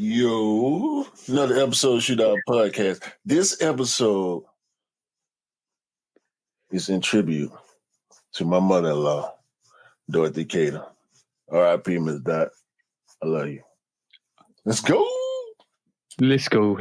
Yo, another episode of Shootout Podcast. This episode is in tribute to my mother-in-law, Dorothy Cater. R.I.P. Ms. Dot. I love you. Let's go. Let's go.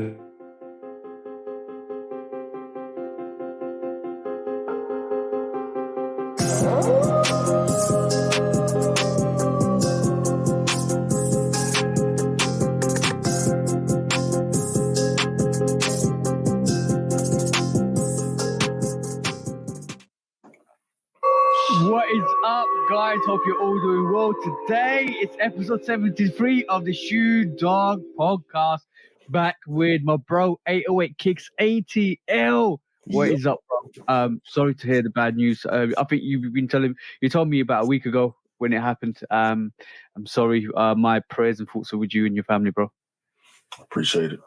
What is up, guys? Hope you're all doing well. Today it's episode 73 of the Shoe Dog Podcast. Back with my bro 808 Kicks ATL. What is up, bro? Sorry to hear the bad news. I think you told me about a week ago when it happened. I'm sorry. My prayers and thoughts are with you and your family, bro. Appreciate it.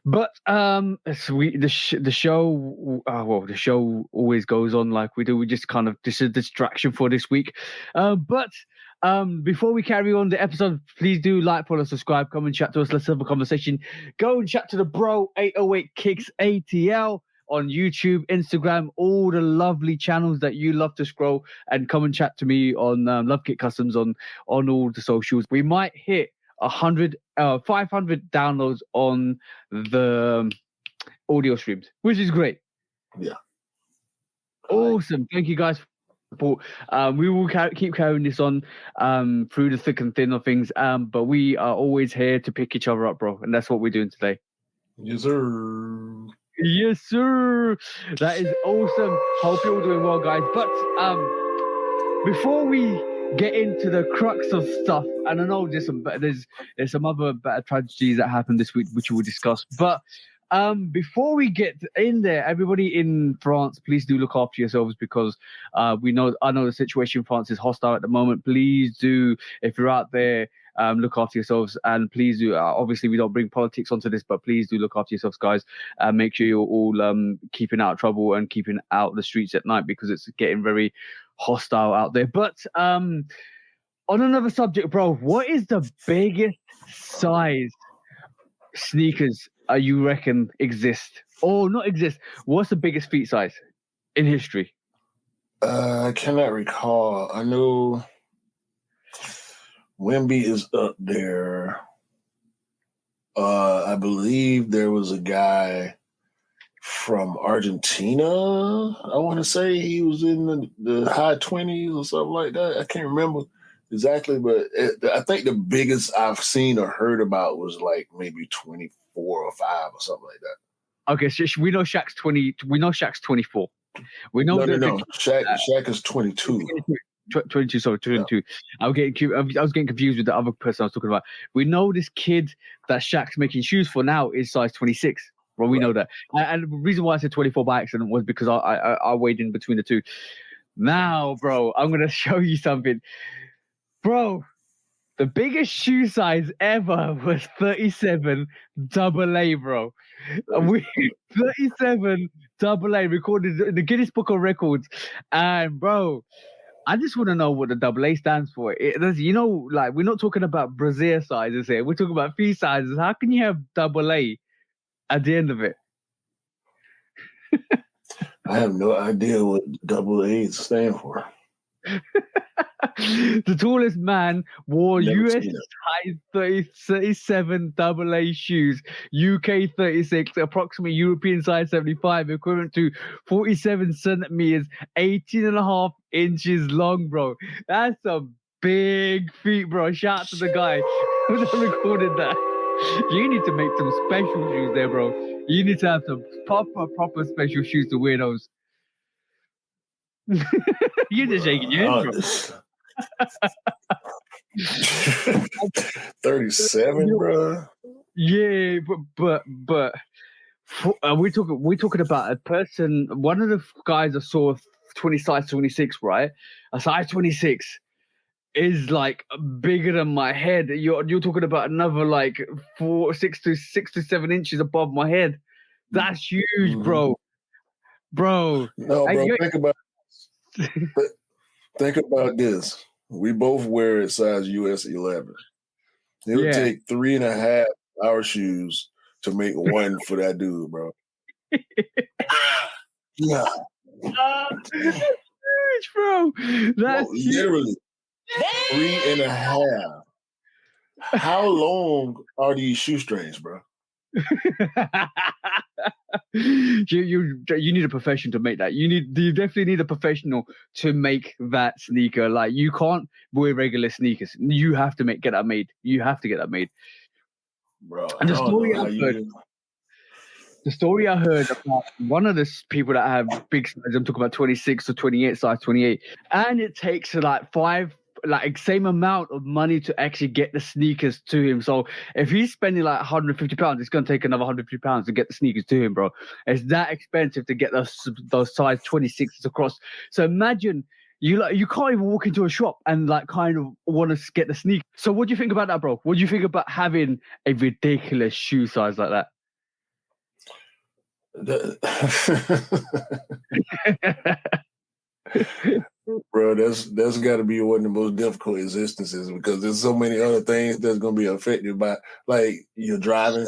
But the show always goes on like we do. We just kind of this is a distraction for this week. But before we carry on the episode, please do like, follow, subscribe, come and chat to us. Let's have a conversation. Go and chat to the bro 808 Kicks ATL on YouTube, Instagram, all the lovely channels that you love to scroll, and come and chat to me on Lovekickscustom on all the socials. We might hit 500 downloads on the audio streams, which is great. Yeah. Awesome. Thank you guys for support. We will keep carrying this on through the thick and thin of things. But we are always here to pick each other up, bro. And that's what we're doing today. Yes, sir. Yes, sir. That is awesome. Hope you're all doing well, guys. But before we get into the crux of stuff, and I know there's some other better tragedies that happened this week which we will discuss, but before we get in there, everybody in France, please do look after yourselves, because I know the situation in France is hostile at the moment. Please do, if you're out there, look after yourselves, and please do, obviously we don't bring politics onto this, but please do look after yourselves, guys. Make sure you're all keeping out of trouble and keeping out the streets at night, because it's getting very hostile out there. But on another subject, bro, what is the biggest size sneakers you reckon exist, or not exist? What's the biggest feet size in history? I cannot recall. I know Wemby is up there. I believe there was a guy from Argentina. I want to say he was in the high 20s or something like that. I can't remember exactly, but I think the biggest I've seen or heard about was like maybe 24 or 5 or something like that. Okay, so we know Shaq's 20. We know Shaq's 24. We know no. Shaq is 22. 22, sorry, 22. Yeah. I was getting confused with the other person I was talking about. We know this kid that Shaq's making shoes for now is size 26. Well, we know that. And the reason why I said 24 by accident was because I weighed in between the two. Now, bro, I'm going to show you something. Bro, the biggest shoe size ever was 37 AA, bro. 37 AA recorded in the Guinness Book of Records. And, bro, I just want to know what the AA stands for. Like, we're not talking about brassiere sizes here. We're talking about feet sizes. How can you have AA at the end of it? I have no idea what AA stand for. The tallest man wore US size 37 AA shoes, UK 36, approximately European size 75, equivalent to 47 centimeters, 18.5 inches long, bro. That's some big feet, bro. Shout out to the guy who recorded that. You need to make some special shoes there, bro. You need to have some proper special shoes to wear those. You're just shaking your head, bro. 37, bro. Yeah, but we're talking about a person. One of the guys I saw size 26, right? A size 26 is like bigger than my head. You're talking about another like 6 to 7 inches above my head. That's huge, bro. Bro. No, bro. Think about this. We both wear a size US 11. It would take 3.5 hour shoes to make one for that dude, bro. Yeah. That's huge, bro. That's literally 3.5. How long are these shoestrings, bro? you need a profession to make that. You definitely need a professional to make that sneaker. Like, you can't wear regular sneakers. You have to get that made. You have to get that made. Bro, And I don't know how you do. The story I heard about one of the people that have big size, I'm talking about 26 or 28, size 28, and it takes like same amount of money to actually get the sneakers to him. So if he's spending like £150, it's going to take another £150 to get the sneakers to him, bro. It's that expensive to get those size 26s across. So imagine you can't even walk into a shop and like kind of want to get the sneakers. So what do you think about that, bro? What do you think about having a ridiculous shoe size like that? Bro, that's got to be one of the most difficult existences, because there's so many other things that's going to be affected by, like, you're driving.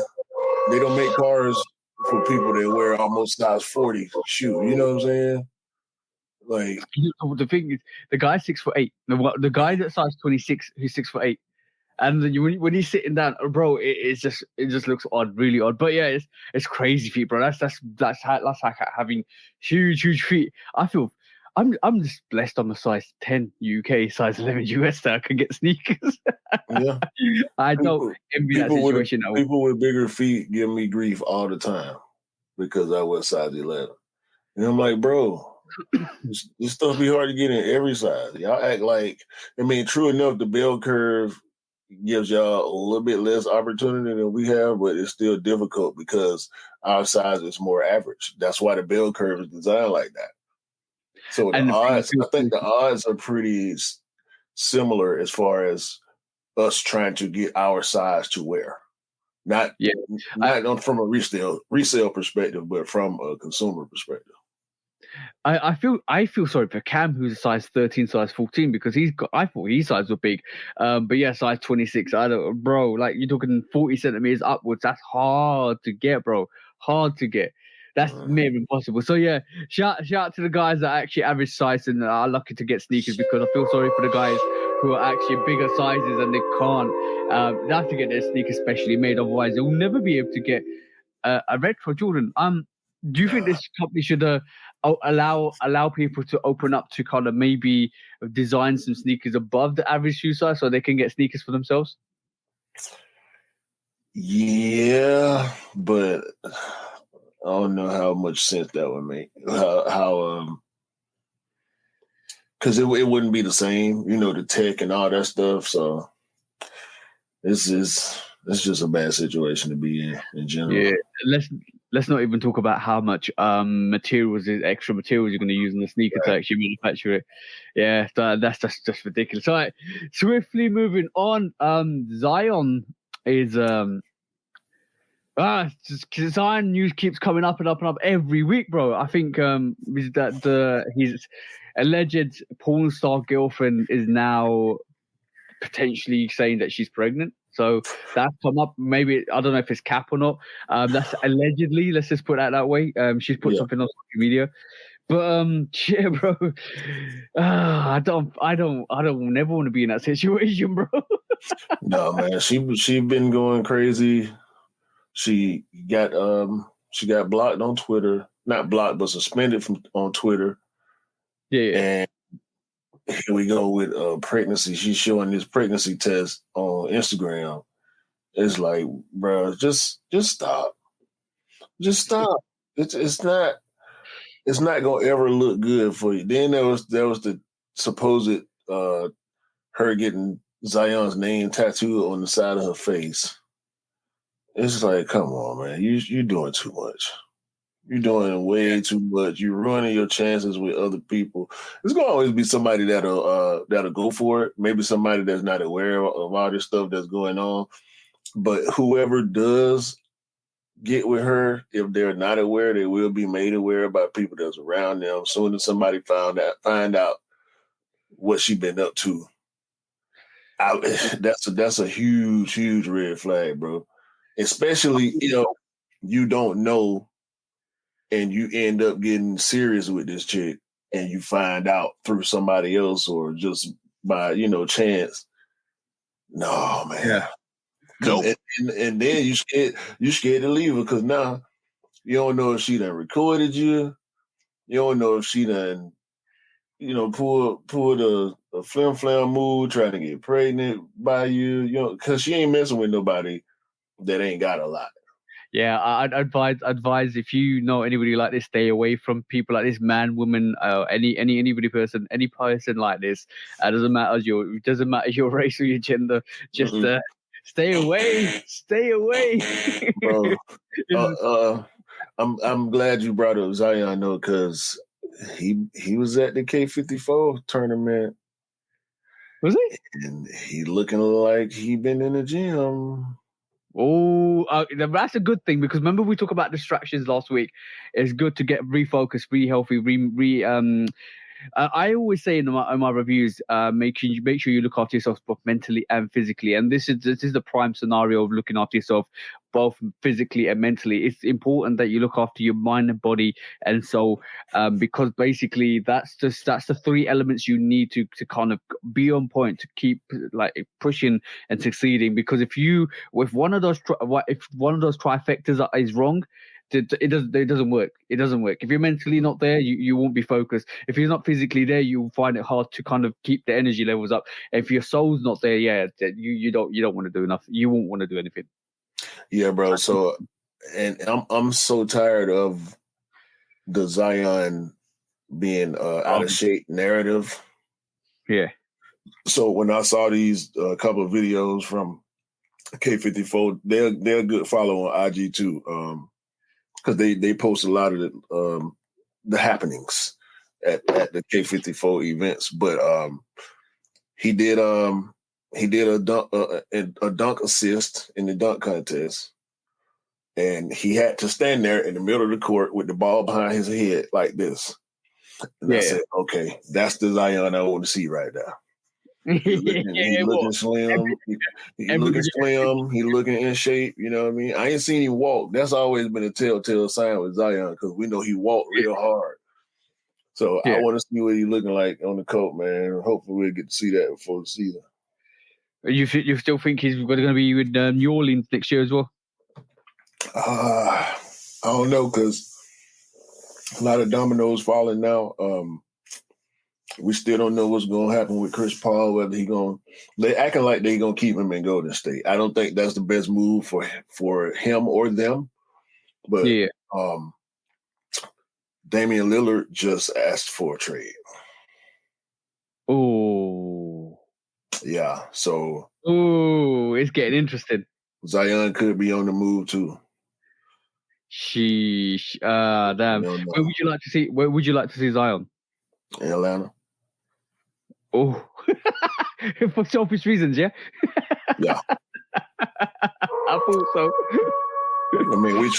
They don't make cars for people that wear almost size 40 shoe. You know what I'm saying? Like, the thing is, the guy's 6'8". The guy that's size 26, who's 6'8". And then when he's sitting down, bro, it just looks odd, really odd. But yeah, it's crazy feet, bro. That's like having huge feet. I feel I'm just blessed. I'm a size 10 UK, size 11 US that I can get sneakers. yeah, I don't envy that situation. People with bigger feet give me grief all the time because I was size 11, and I'm like, bro. This stuff be hard to get in every size. Y'all act like, I mean, true enough, the bell curve gives y'all a little bit less opportunity than we have, but it's still difficult because our size is more average. That's why the bell curve is designed like that. So I think the odds are pretty similar as far as us trying to get our size to wear. Not from a resale perspective, but from a consumer perspective. I feel sorry for Cam, who's a size 13, size 14, because I thought his size was big, but yeah, size 26. Bro, like, you're talking 40 centimeters upwards. That's hard to get, bro. Hard to get. That's near impossible. So yeah, shout out to the guys that actually average size and are lucky to get sneakers, because I feel sorry for the guys who are actually bigger sizes and they can't. They have to get their sneakers specially made, otherwise they'll never be able to get a retro Jordan. Do you think this company should allow people to open up to kind of maybe design some sneakers above the average shoe size so they can get sneakers for themselves? Yeah, but I don't know how much sense that would make. Because it wouldn't be the same, the tech and all that stuff. So it's just a bad situation to be in general. Yeah, let's not even talk about how much extra materials you're going to use in the sneaker to actually manufacture it. Yeah, that's just ridiculous. All right, swiftly moving on. Zion is Zion news keeps coming up and up and up every week, bro. I think is that his alleged porn star girlfriend is now potentially saying that she's pregnant. So that's come up. Maybe, I don't know if it's cap or not. That's allegedly. Let's just put that way. She's put something on social media. But yeah, bro. I never want to be in that situation, bro. No, man. She been going crazy. She got blocked on Twitter. Not blocked, but suspended on Twitter. Yeah. And here we go with pregnancy. She's showing this pregnancy test on Instagram. It's like, bro, just stop. Just stop. It's not gonna ever look good for you. Then there was the supposed her getting Zion's name tattooed on the side of her face. It's like, come on, man, you're doing too much. You're doing way too much. You're ruining your chances with other people. There's gonna always be somebody that'll go for it. Maybe somebody that's not aware of all this stuff that's going on. But whoever does get with her, if they're not aware, they will be made aware by people that's around them. Soon as somebody find out what she been up to. That's a huge red flag, bro. Especially, you don't know and you end up getting serious with this chick and you find out through somebody else or just by, chance. No, man. Yeah. Cause and then you scared to leave her because now you don't know if she done recorded you. You don't know if she done, pulled a flim flam move trying to get pregnant by you, because she ain't messing with nobody that ain't got a lot. Yeah, I'd advise if you know anybody like this, stay away from people like this, man, woman, anybody person, any person like this. Doesn't matter your race or your gender. Just stay away, stay away. Bro. I'm glad you brought up Zion though, because he was at the K54 tournament. Was he? And he looking like he been in the gym. Oh, that's a good thing because remember we talked about distractions last week. It's good to get refocused, re-healthy, I always say in my reviews, make sure you look after yourself both mentally and physically. And this is the prime scenario of looking after yourself both physically and mentally. It's important that you look after your mind and body and soul, because basically that's the three elements you need to kind of be on point to keep like pushing and succeeding. Because if one of those trifectas is wrong, it doesn't work. It doesn't work. If you're mentally not there, you won't be focused. If you're not physically there, you'll find it hard to kind of keep the energy levels up. If your soul's not there, you don't want to do enough. You won't want to do anything. Yeah, bro. So, and I'm so tired of the Zion being out of shape narrative. Yeah. So when I saw these couple of videos from K54, they're a good follow on IG too. Because they post a lot of the happenings at the K54 events. But he did a dunk assist in the dunk contest, and he had to stand there in the middle of the court with the ball behind his head like this. And I said, okay, that's the Zion I want to see right now. He looking slim. He looking slim. He looking in shape. You know what I mean? I ain't seen him walk. That's always been a telltale sign with Zion because we know he walked real hard. So I want to see what he's looking like on the court, man. Hopefully we'll get to see that before the season. You still think he's going to be with New Orleans next year as well? I don't know because a lot of dominoes falling now. We still don't know what's going to happen with Chris Paul, whether they acting like they're going to keep him in Golden State. I don't think that's the best move for him or them. But Damian Lillard just asked for a trade. Oh. Yeah, so. Oh, it's getting interesting. Zion could be on the move too. Sheesh. Damn. Where would you like to see Zion? In Atlanta. Oh. For selfish reasons, yeah? Yeah. I thought so. I mean, we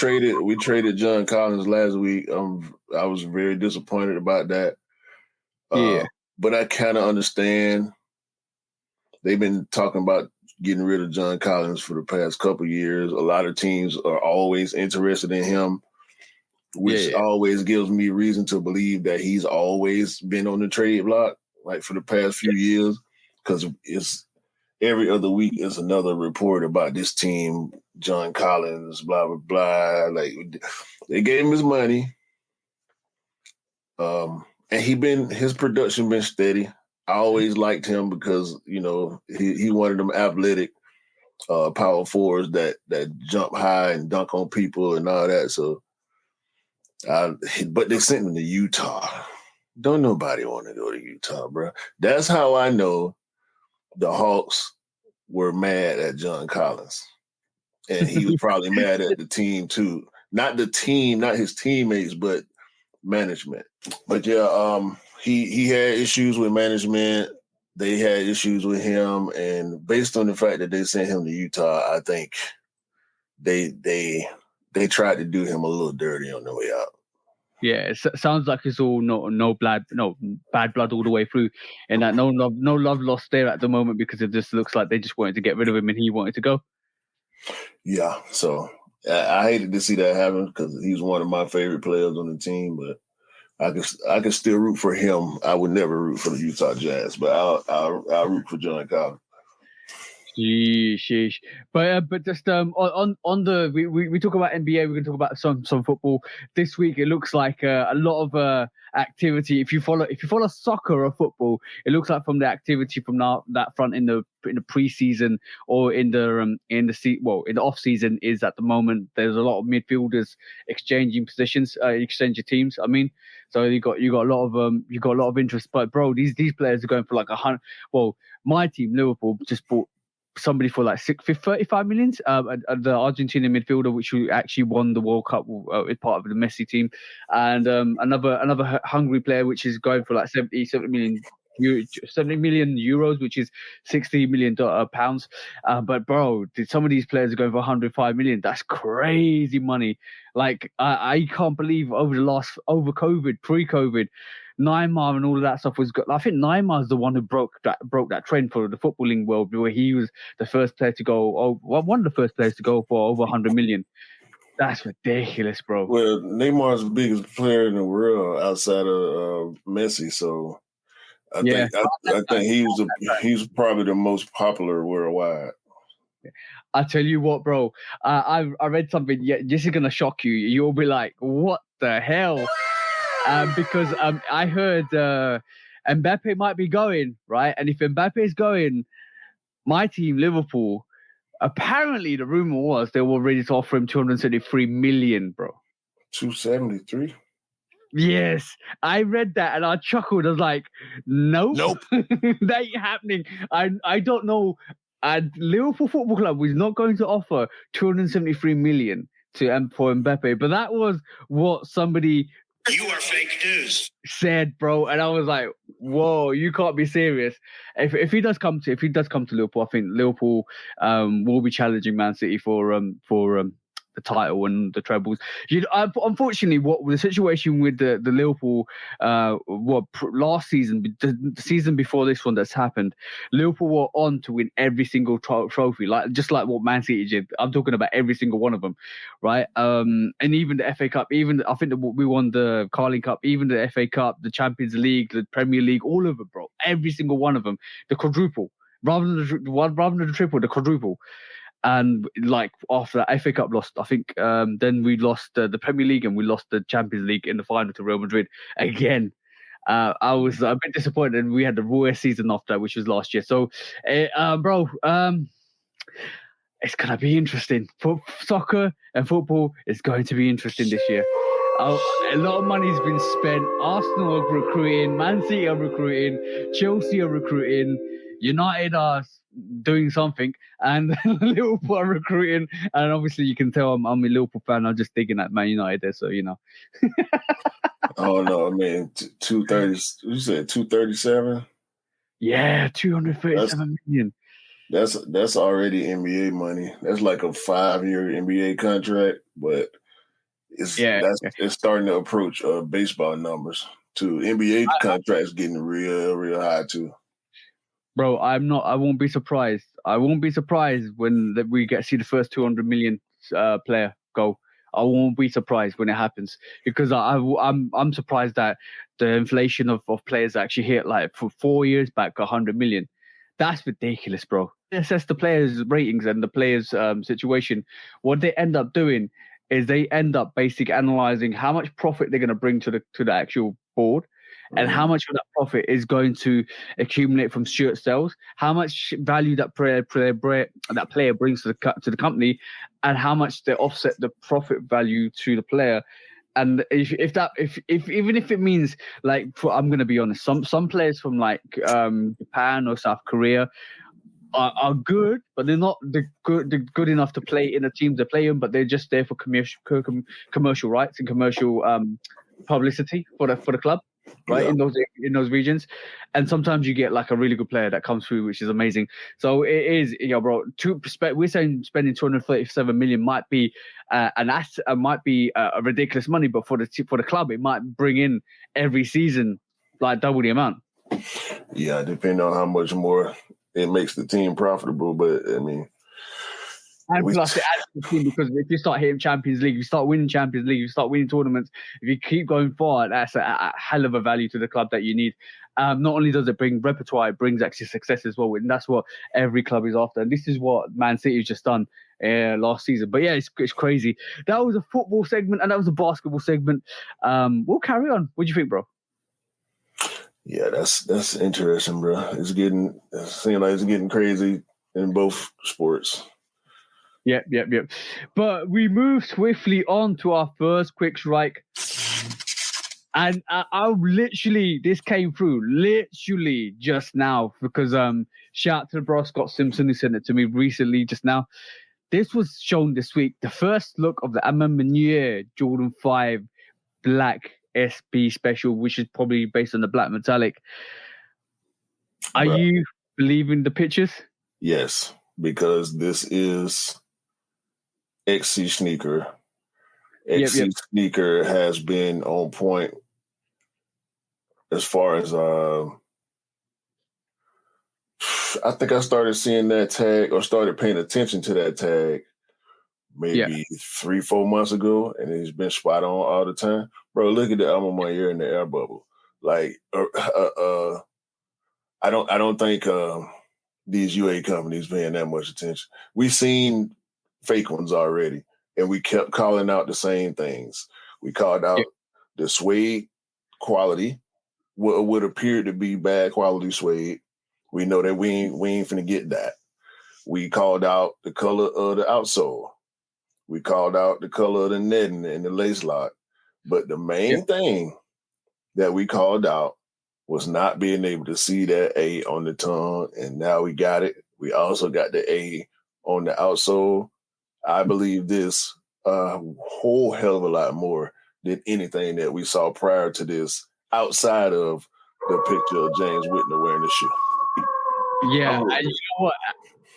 traded John Collins last week. I was very disappointed about that. But I kind of understand. They've been talking about getting rid of John Collins for the past couple of years. A lot of teams are always interested in him, which always gives me reason to believe that he's always been on the trade block, like for the past few years, because it's every other week is another report about this team, John Collins, blah, blah, blah. Like they gave him his money. And his production been steady. I always liked him because, he one of them athletic power forwards that jump high and dunk on people and all that. So, but they sent him to Utah. Don't nobody want to go to Utah, bro. That's how I know the Hawks were mad at John Collins. And he was probably mad at the team too. Not the team, not his teammates, but management. But he had issues with management. They had issues with him, and based on the fact that they sent him to Utah, I think they tried to do him a little dirty on the way out. Yeah, it sounds like it's all no bad blood all the way through, and that no love lost there at the moment because it just looks like they just wanted to get rid of him and he wanted to go. Yeah, so I hated to see that happen because he's one of my favorite players on the team, but I can still root for him. I would never root for the Utah Jazz, but I'll root for John Collins. Sheesh. But just on the we talk about NBA, we're gonna talk about some football this week. It looks like a lot of activity. If you follow soccer or football, it looks like from the activity from that front in the preseason or in the off season is at the moment there's a lot of midfielders exchanging positions, exchanging teams. I mean, so you got a lot of interest. But bro, these players are going for like 100. Well, my team Liverpool just bought somebody for like 35 million, the Argentinian midfielder, which actually won the World Cup as part of the Messi team, and another Hungary player, which is going for like 70 million euros, which is 60 million pounds. But bro, some of these players are going for 105 million. That's crazy money. Like I can't believe over COVID, pre-COVID, Neymar and all of that stuff was good. I think Neymar is the one who broke that trend for the footballing world, where he was the first player to go. One of the first players to go for over 100 million. That's ridiculous, bro. Well, Neymar's the biggest player in the world outside of Messi, so I think he's probably the most popular worldwide. I tell you what, bro. I read something. Yeah, this is gonna shock you. You'll be like, "What the hell?" Because I heard Mbappe might be going, right? And if Mbappe is going, my team, Liverpool, apparently the rumor was they were ready to offer him 273 million, bro. 273? Yes, I read that and I chuckled. I was like, nope. That ain't happening. I don't know. Liverpool Football Club was not going to offer 273 million for Mbappe, but that was what somebody... You are fake news. Said, bro, and I was like, "Whoa, you can't be serious." If he does come to Liverpool, I think Liverpool will be challenging Man City for the title and the trebles. Unfortunately, what the situation with the Liverpool, last season, the season before this one that's happened, Liverpool were on to win every single trophy, just like what Man City did. I'm talking about every single one of them, right? And even the FA Cup, even I think we won the Carling Cup, even the FA Cup, the Champions League, the Premier League, all of it, bro. Every single one of them, the quadruple, rather than the triple, the quadruple. And like after that FA Cup lost, I think then we lost the Premier League and we lost the Champions League in the final to Real Madrid again. I was a bit disappointed, and we had the worst season after that, which was last year. So, bro, it's gonna be interesting. For soccer and football, it's going to be interesting this year. A lot of money's been spent. Arsenal are recruiting, Man City are recruiting, Chelsea are recruiting, United are doing something, and Liverpool are recruiting. And obviously, you can tell I'm a Liverpool fan. I'm just digging at Man United there, so you know. Oh no, man! 230. You said 237? Yeah, 237 million. That's already NBA money. That's like a 5-year NBA contract, but it's starting to approach baseball numbers too. NBA contracts getting real high too. Bro, I won't be surprised. I won't be surprised when we see the first 200 million player go. I won't be surprised when it happens, because I'm surprised that the inflation of players actually hit, like, for 4 years back 100 million. That's ridiculous, bro. Assess the players' ratings and the players' situation. What they end up doing is they end up basically analyzing how much profit they're going to bring to the actual board, and how much of that profit is going to accumulate from shirt sales, how much value that player brings to the company, and how much they offset the profit value to the player. And if even if it means, like, I'm going to be honest, some players from like Japan or South Korea are good, but they're not good enough to play in the teams they play in, but they're just there for commercial rights and commercial publicity for the club. right? Yeah. In those regions, and sometimes you get like a really good player that comes through, which is amazing. So it is, bro. We're saying spending 237 million might be an asset, might be a ridiculous money, but for the club, it might bring in every season like double the amount. Yeah, depending on how much more it makes the team profitable, but I mean. And plus, it adds to the team because if you start hitting Champions League, you start winning Champions League, you start winning tournaments. If you keep going forward, that's a hell of a value to the club that you need. Not only does it bring repertoire, it brings actually success as well. And that's what every club is after. And this is what Man City has just done last season. But yeah, it's crazy. That was a football segment and that was a basketball segment. We'll carry on. What do you think, bro? Yeah, that's interesting, bro. It seems like it's getting crazy in both sports. Yep. But we move swiftly on to our first quick strike. And this came through literally just now because shout out to the bro Scott Simpson who sent it to me recently just now. This was shown this week. The first look of the Amamanier Jordan 5 Black SB Special, which is probably based on the black metallic. Are you believing the pictures? Yes, because this is XC Sneaker. XC Sneaker has been on point as far as I think I started seeing that tag or started paying attention to that tag maybe 3-4 months ago, and it's been spot on all the time. Bro, look at the Alma Mater in the air bubble. Like, I don't think these UA companies paying that much attention. We've seen fake ones already, and we kept calling out the same things. We called out the suede quality, what would appear to be bad quality suede. We know that we ain't finna get that. We called out the color of the outsole. We called out the color of the netting and the lace lock. But the main thing that we called out was not being able to see that A on the tongue, and now we got it. We also got the A on the outsole. I believe this a whole hell of a lot more than anything that we saw prior to this outside of the picture of James Whitner wearing the shoe. Yeah, and you know what?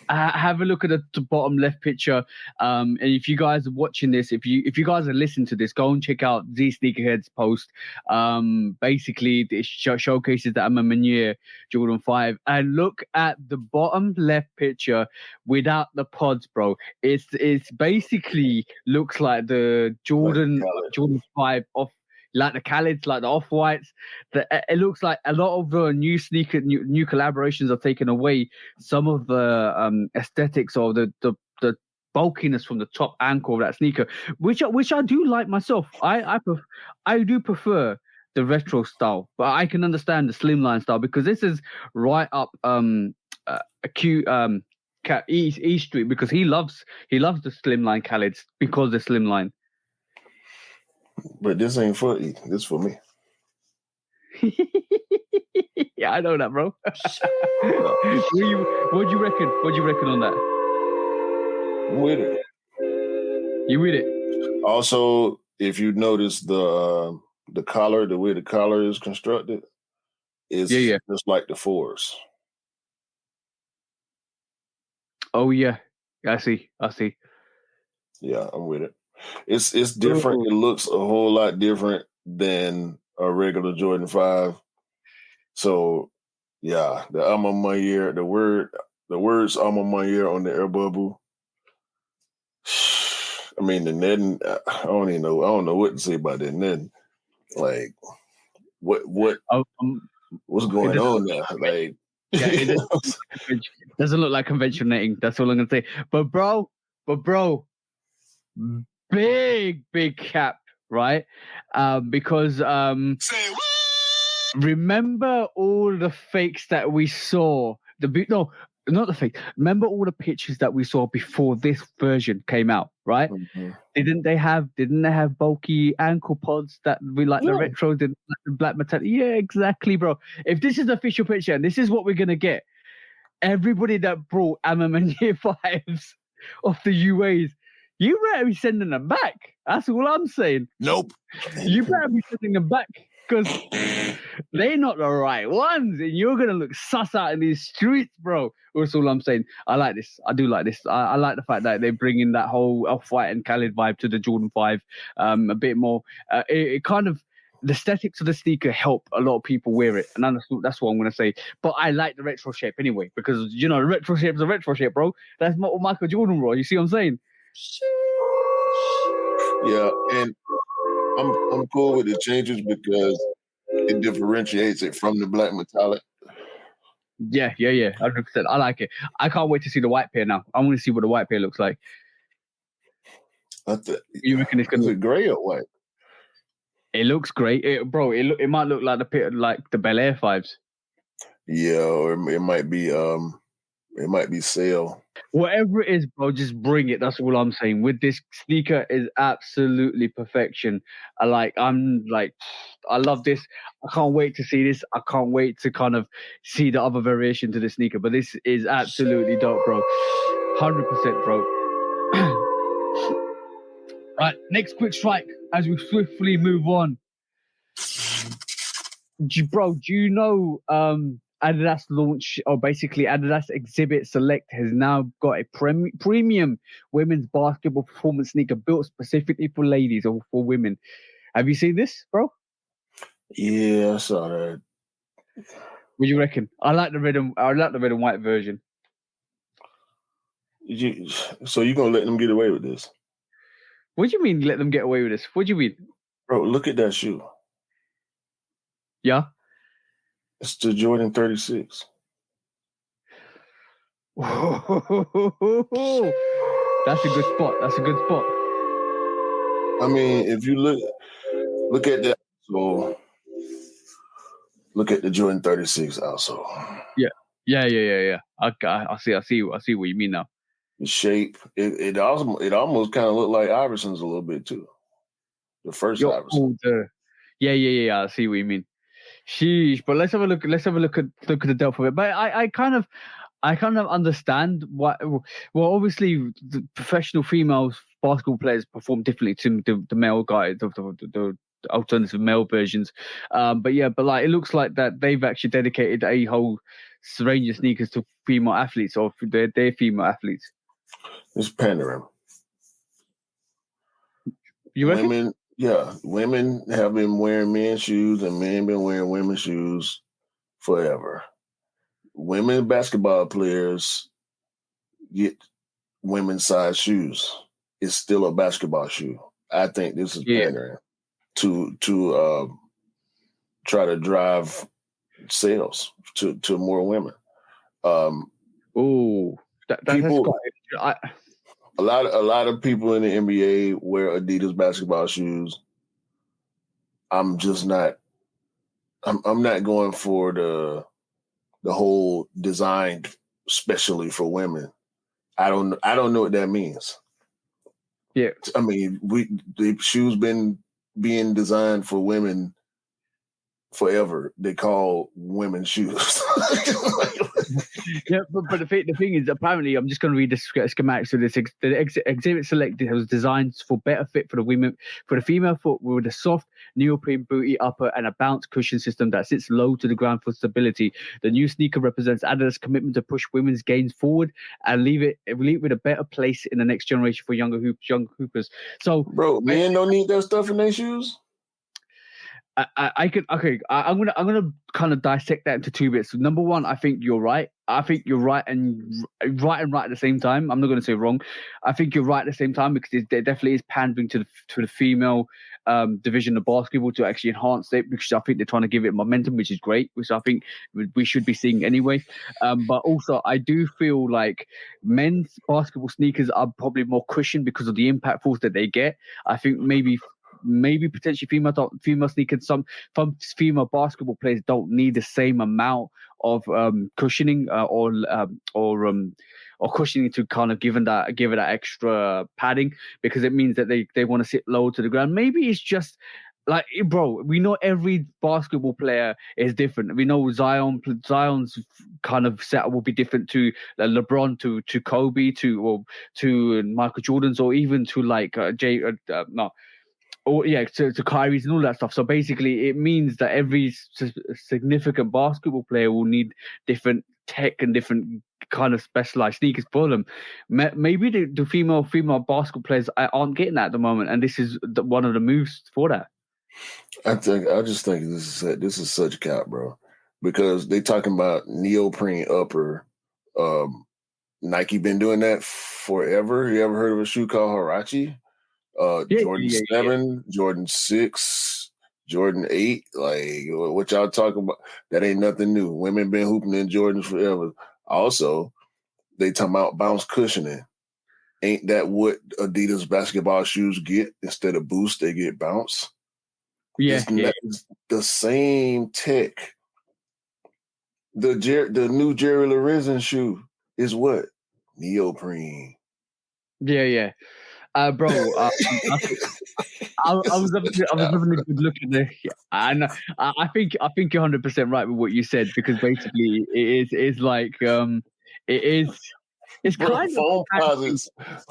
Have a look at the bottom left picture. And if you guys are watching this, if you guys are listening to this, go and check out Z Sneakerhead's post. Basically, it showcases the Amamanier Jordan 5. And look at the bottom left picture without the pods, bro. It's basically looks like the Jordan 5 off. Like the Khalids, like the Off-Whites. It looks like a lot of the new collaborations are taking away some of the aesthetics or the bulkiness from the top ankle of that sneaker, which I do like myself. I do prefer the retro style, but I can understand the slimline style because this is right up a cute E Street because he loves the slimline Khalids because they're slimline. But this ain't for E. This for me. Yeah, I know that, bro. What do you reckon? What do you reckon on that? I'm with it. You with it? Also, if you notice the collar, the way the collar is constructed, is just like the 4s. Oh yeah, I see. Yeah, I'm with it. It's different. It looks a whole lot different than a regular Jordan 5. So, yeah, the Alma Mater, the words Alma Mater on the air bubble. I mean, the netting. I don't know what to say about that netting. Like, what's going on there? Like, it doesn't look like conventional netting. That's all I'm gonna say. But bro. Big cap, right? Because remember all the fakes that we saw. Not the fake. Remember all the pictures that we saw before this version came out, right? Mm-hmm. Didn't they have bulky ankle pods that we like the retro, the black metallic? Yeah, exactly, bro. If this is the official picture and this is what we're gonna get, everybody that brought Amamanier 5s of the UAs, you better be sending them back. That's all I'm saying. Nope. You better be sending them back because they're not the right ones, and you're gonna look sus out in these streets, bro. That's all I'm saying. I like this. I do like this. I like the fact that they bring in that whole Off-White and Khaled vibe to the Jordan 5, a bit more. It kind of the aesthetics of the sneaker help a lot of people wear it, and that's what I'm gonna say. But I like the retro shape anyway, because the retro shape is a retro shape, bro. That's not Michael Jordan, bro. You see what I'm saying? Yeah, and I'm cool with the changes because it differentiates it from the black metallic. Yeah, 100%. I like it. I can't wait to see the white pair now. I want to see what the white pair looks like. You reckon it's gonna look gray or white? It looks great, bro. It might look like the Bel Air 5s. Yeah, or it might be sale. Whatever it is, bro, just bring it. That's all I'm saying. With this sneaker is absolutely perfection. I love this. I can't wait to see this. I can't wait to kind of see the other variation to the sneaker. But this is absolutely dope, bro. 100%, bro. Right, next quick strike as we swiftly move on. Bro, do you know Adidas launch, or basically Adidas Exhibit Select has now got a premium women's basketball performance sneaker built specifically for ladies or for women. Have you seen this, bro? Yeah, I saw that. What do you reckon? I like the red and white version. So you gonna let them get away with this? What do you mean let them get away with this? What do you mean? Bro, look at that shoe. Yeah? It's the Jordan 36. That's a good spot. I mean, if you look at that, so look at the Jordan 36 also. Yeah. I see what you mean now. The shape, it almost kind of looked like Iverson's a little bit too. The first Iverson. Yeah. I see what you mean. Sheesh, but let's have a look at the depth of it. But I kind of understand why. Well, obviously, the professional female basketball players perform differently to the male guys, the alternative male versions. But like it looks like that they've actually dedicated a whole range of sneakers to female athletes, or their female athletes. It's pandering. You reckon? Women have been wearing men's shoes and men been wearing women's shoes forever. Women basketball players get women's size shoes. It's still a basketball shoe. I think this is pandering to try to drive sales to more women. A lot of people in the NBA wear Adidas basketball shoes. I'm just not. I'm not going for the whole design specially for women. I don't know what that means. Yeah, I mean, the shoes been being designed for women forever. They call women's shoes. Yeah, but the thing is, apparently, I'm just going to read the schematics. So the Exhibit Select was designed for better fit for the female foot with a soft neoprene booty upper and a bounce cushion system that sits low to the ground for stability. The new sneaker represents Adidas' commitment to push women's gains forward and leave it with a better place in the next generation for young hoopers. So, bro, men don't need that stuff in their shoes. I'm gonna kind of dissect that into two bits. Number one, I think you're right. I think you're right and right at the same time. I'm not going to say wrong. I think you're right at the same time because there definitely is pandering to the female division of basketball to actually enhance it, because I think they're trying to give it momentum, which is great, which I think we should be seeing anyway. But also, I do feel like men's basketball sneakers are probably more cushioned because of the impact force that they get. I think maybe potentially female sneakers. Some female basketball players don't need the same amount of cushioning or cushioning to kind of give it that extra padding, because it means that they want to sit low to the ground. Maybe it's just like, bro, we know every basketball player is different. We know Zion's kind of setup will be different to LeBron, to Kobe, to Michael Jordan's, or even to like or to Kyrie's and all that stuff. So basically, it means that every significant basketball player will need different tech and different kind of specialized sneakers for them. Maybe the female basketball players aren't getting that at the moment, and this is one of the moves for that. I just think this is such cap, bro, because they talking about neoprene upper. Nike been doing that forever. You ever heard of a shoe called Huarache? Jordan 7, Jordan 6, Jordan 8. Like, what y'all talking about? That ain't nothing new. Women been hooping in Jordans forever. Also, they talking about bounce cushioning. Ain't that what Adidas basketball shoes get? Instead of boost, they get bounce. Yeah, it's the same tech. The new Jerry Lorenzen shoe is what? Neoprene. Yeah. Bro, I was having a good look at this. Yeah, and I think you're 100% right with what you said, because basically it's like it's bro, kind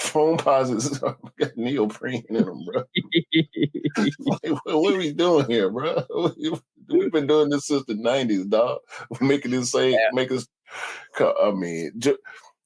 phone posits got neoprene in them, bro. Like, what are we doing here, bro? We've been doing this since the 90s, dog. We're making this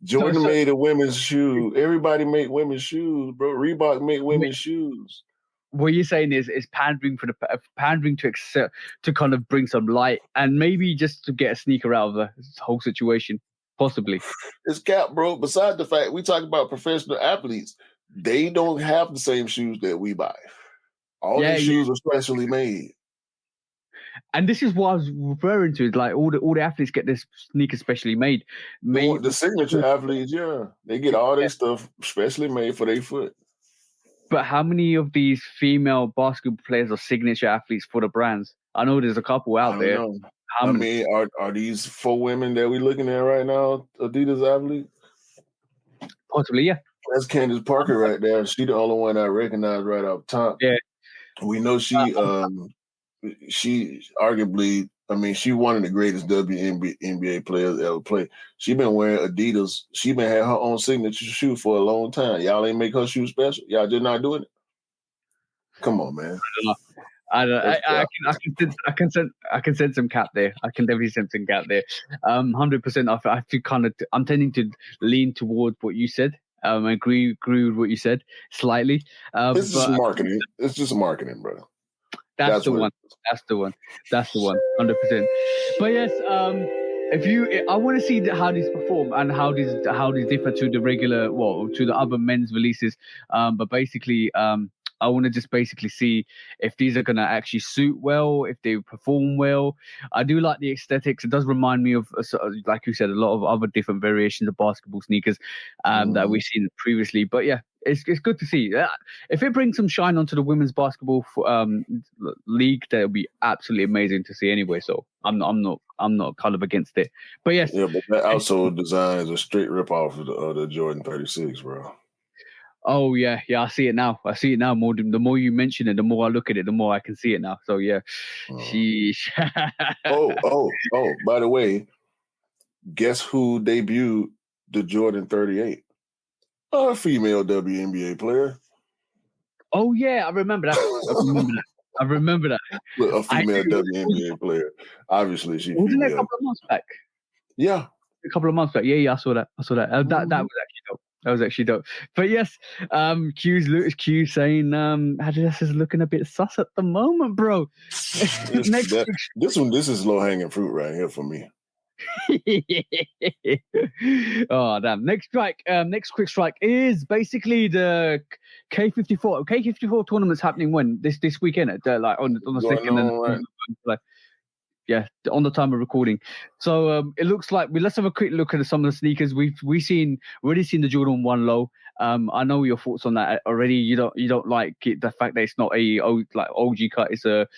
Jordan made a women's shoe. Everybody made women's shoes, bro. Reebok made women's shoes. What you're saying is pandering to accept, to kind of bring some light, and maybe just to get a sneaker out of the whole situation, possibly. It's cap, bro. Besides the fact we talk about professional athletes, they don't have the same shoes that we buy. All these shoes are specially made. And this is what I was referring to. Like all the athletes get this sneaker specially made. The signature athletes, they get all their stuff specially made for their foot. But how many of these female basketball players are signature athletes for the brands? I know there's a couple out there. I mean, are these 4 women that we're looking at right now Adidas athletes? Possibly, yeah. That's Candace Parker right there. She the only one I recognize right up top. Yeah. We know she arguably, I mean, she one of the greatest WNBA players ever play. She been wearing Adidas. She been had her own signature shoe for a long time. Y'all ain't make her shoe special. Y'all just not doing it. Come on, man. I can sense some cap there. I can definitely sense some cap there. 100%. I feel I'm tending to lean towards what you said. I agree with what you said slightly. It's just marketing. It's just marketing, bro. That's the one. 100%. But yes, I want to see how these perform and how these differ to the regular, to the other men's releases. But basically, I want to just basically see if these are going to actually suit well, if they perform well. I do like the aesthetics. It does remind me of, like you said, a lot of other different variations of basketball sneakers that we've seen previously. But yeah, it's good to see. If it brings some shine onto the women's basketball league, that'll be absolutely amazing to see anyway. So I'm not kind of against it. But yes. Yeah, but that outsole design is a straight rip off of the Jordan 36, bro. Oh yeah, I see it now. The more you mention it, the more I look at it, the more I can see it now. So yeah, sheesh. oh! By the way, guess who debuted the Jordan 38? A female WNBA player. Oh yeah, I remember that. A female WNBA player. Obviously, she wasn't female. It a couple of months back? Yeah, a couple of months back. Yeah, I saw that. That was actually dope. That was actually dope. But yes, Q saying Adidas is looking a bit sus at the moment, bro. This is low hanging fruit right here for me. Oh damn! Next quick strike is basically the K54. K54 tournament's happening when this weekend at like on the second and yeah, on the time of recording. So it looks like let's have a quick look at some of the sneakers we've already seen the Jordan 1 low. I know your thoughts on that already. You don't like the fact that it's not a OG cut. It's a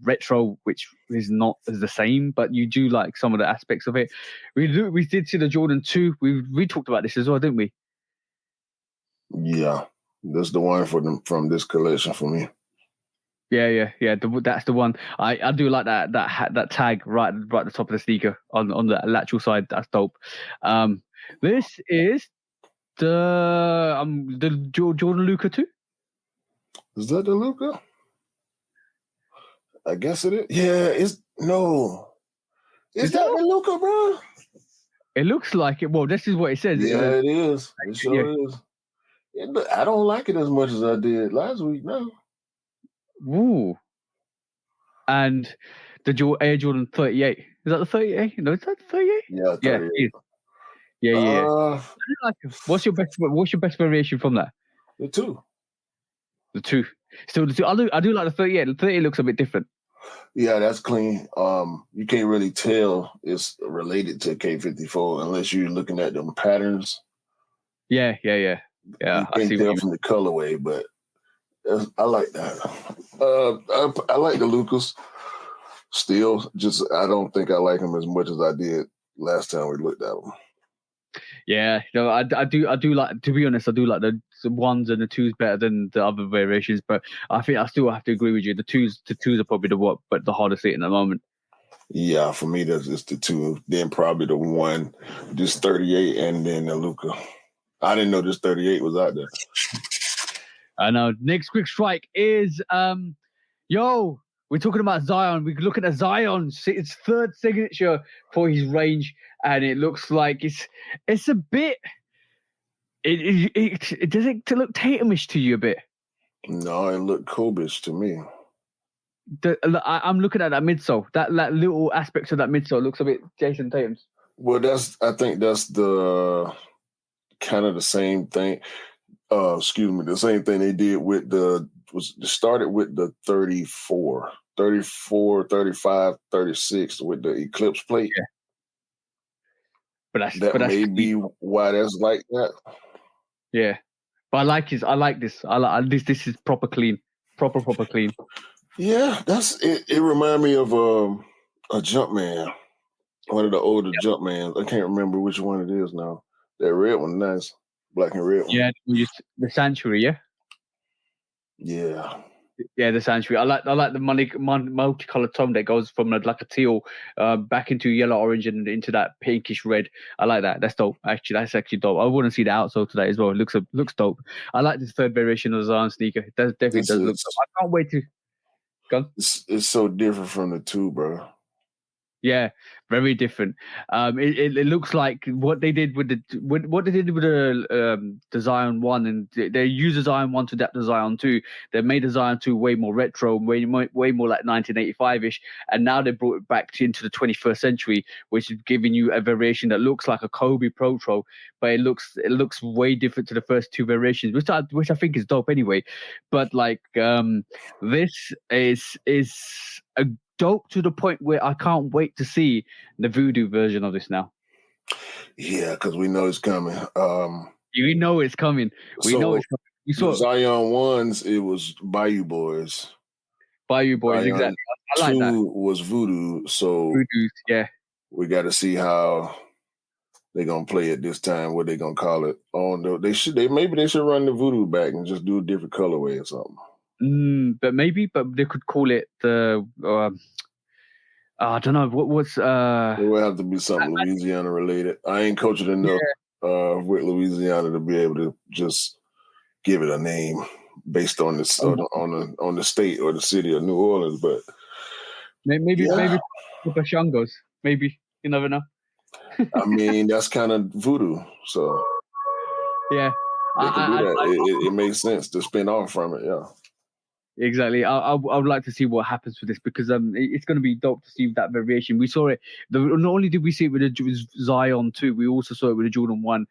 retro, which is not as the same, but you do like some of the aspects of it. We did see the Jordan 2. We talked about this as well, didn't we? Yeah, that's the one from this collection for me. Yeah. That's the one. I do like that tag right at the top of the sneaker on the lateral side. That's dope. This is the Jordan Luka 2. Is that the Luca? I guess it is. Yeah, is Is that it? the Luca, bro? It looks like it. Well, this is what it says. Yeah, it is. It sure Yeah. is. I don't like it as much as I did last week. No. Ooh. And the Air Jordan 38. Is that the 38? No, is that the 38? Yeah, Yeah. 38. Yeah. Uh, I do like it. What's your best variation from that? the 2. The 2. Still the 2. I do like the 38. The 38 looks a bit different. Yeah, that's clean. You can't really tell it's related to K54 unless you're looking at them patterns. Yeah. You I can't see tell what you from the colorway, but I like that. I like the Lucas. Still, just I don't think I like them as much as I did last time we looked at them. Yeah, I do like, to be honest, I do like the ones and the 2s better than the other variations, but I think I still have to agree with you. The twos are probably the hardest hitting at the moment. Yeah, for me, that's just the 2. Then probably the 1, this 38, and then the Luca. I didn't know this 38 was out there. I know. Next quick strike is we're talking about Zion. We're looking at Zion. It's 3rd signature for his range, and it looks like it's a bit. Does it look Tatumish to you a bit? No, it looked Kobish to me. I'm looking at that midsole. That little aspect of that midsole looks a bit Jason Tatum's. Well, I think that's the kind of the same thing. The same thing they did with started with the 34, 35, 36 with the Eclipse plate. Yeah. But that may be why that's like that. Yeah, but I like this. I like this. This is proper clean. Proper clean. Yeah, that's it. It reminds me of a Jumpman, one of the older Jumpmans. I can't remember which one it is now. That red one, nice, black and red one. Yeah, the Sanctuary. Yeah. Yeah, the Sanctuary. I like the multicolored tone that goes from like a teal back into yellow, orange, and into that pinkish red. I like that. That's dope. Actually, that's actually dope. I want to see the outsole today as well. It looks dope. I like this 3rd variation of the Zion sneaker. It definitely does look dope. I can't wait to go. It's so different from the 2, bro. Yeah, very different. It looks like what they did with the Zion 1, and they used the Zion 1 to adapt the Zion 2. They made the Zion 2 way more retro, way more like 1985-ish, and now they brought it back into the 21st century, which is giving you a variation that looks like a Kobe Protro, but it looks way different to the first 2 variations, which I think is dope anyway. But like this is a dope to the point where I can't wait to see the voodoo version of this now. Yeah, because we know it's coming. We know it's coming. We know it's coming. We saw Zion 1s, it was Bayou Boys. Bayou Boys, Zion exactly. I like 2 that. was Voodoo, so Voodoo, yeah. We got to see how they're gonna play it this time. What they gonna call it? Maybe they should run the Voodoo back and just do a different colorway or something. But they could call it the. I don't know what's. It will have to be something Louisiana related. I ain't coaching enough with Louisiana to be able to just give it a name based on this on the state or the city of New Orleans. But maybe the Shangos. Maybe, you never know. I mean, that's kind of voodoo. So yeah, they can do that. It makes sense to spin off from it. Yeah. Exactly. I would like to see what happens with this, because it's going to be dope to see that variation. We saw it. Not only did we see it with the Zion 2, we also saw it with the Jordan 1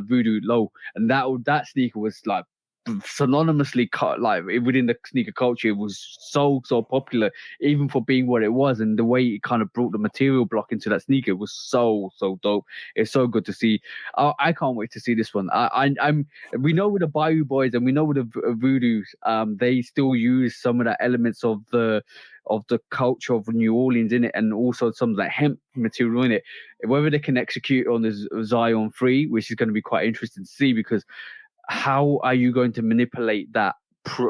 Voodoo Low, and that sneaker was like synonymously like within the sneaker culture. It was so popular, even for being what it was, and the way it kind of brought the material block into that sneaker was so dope. It's so good to see. I can't wait to see this one. We know with the Bayou Boys and we know with the Voodoos, they still use some of the elements of the culture of New Orleans in it, and also some of that hemp material in it. Whether they can execute on this Zion 3, which is going to be quite interesting to see, because how are you going to manipulate that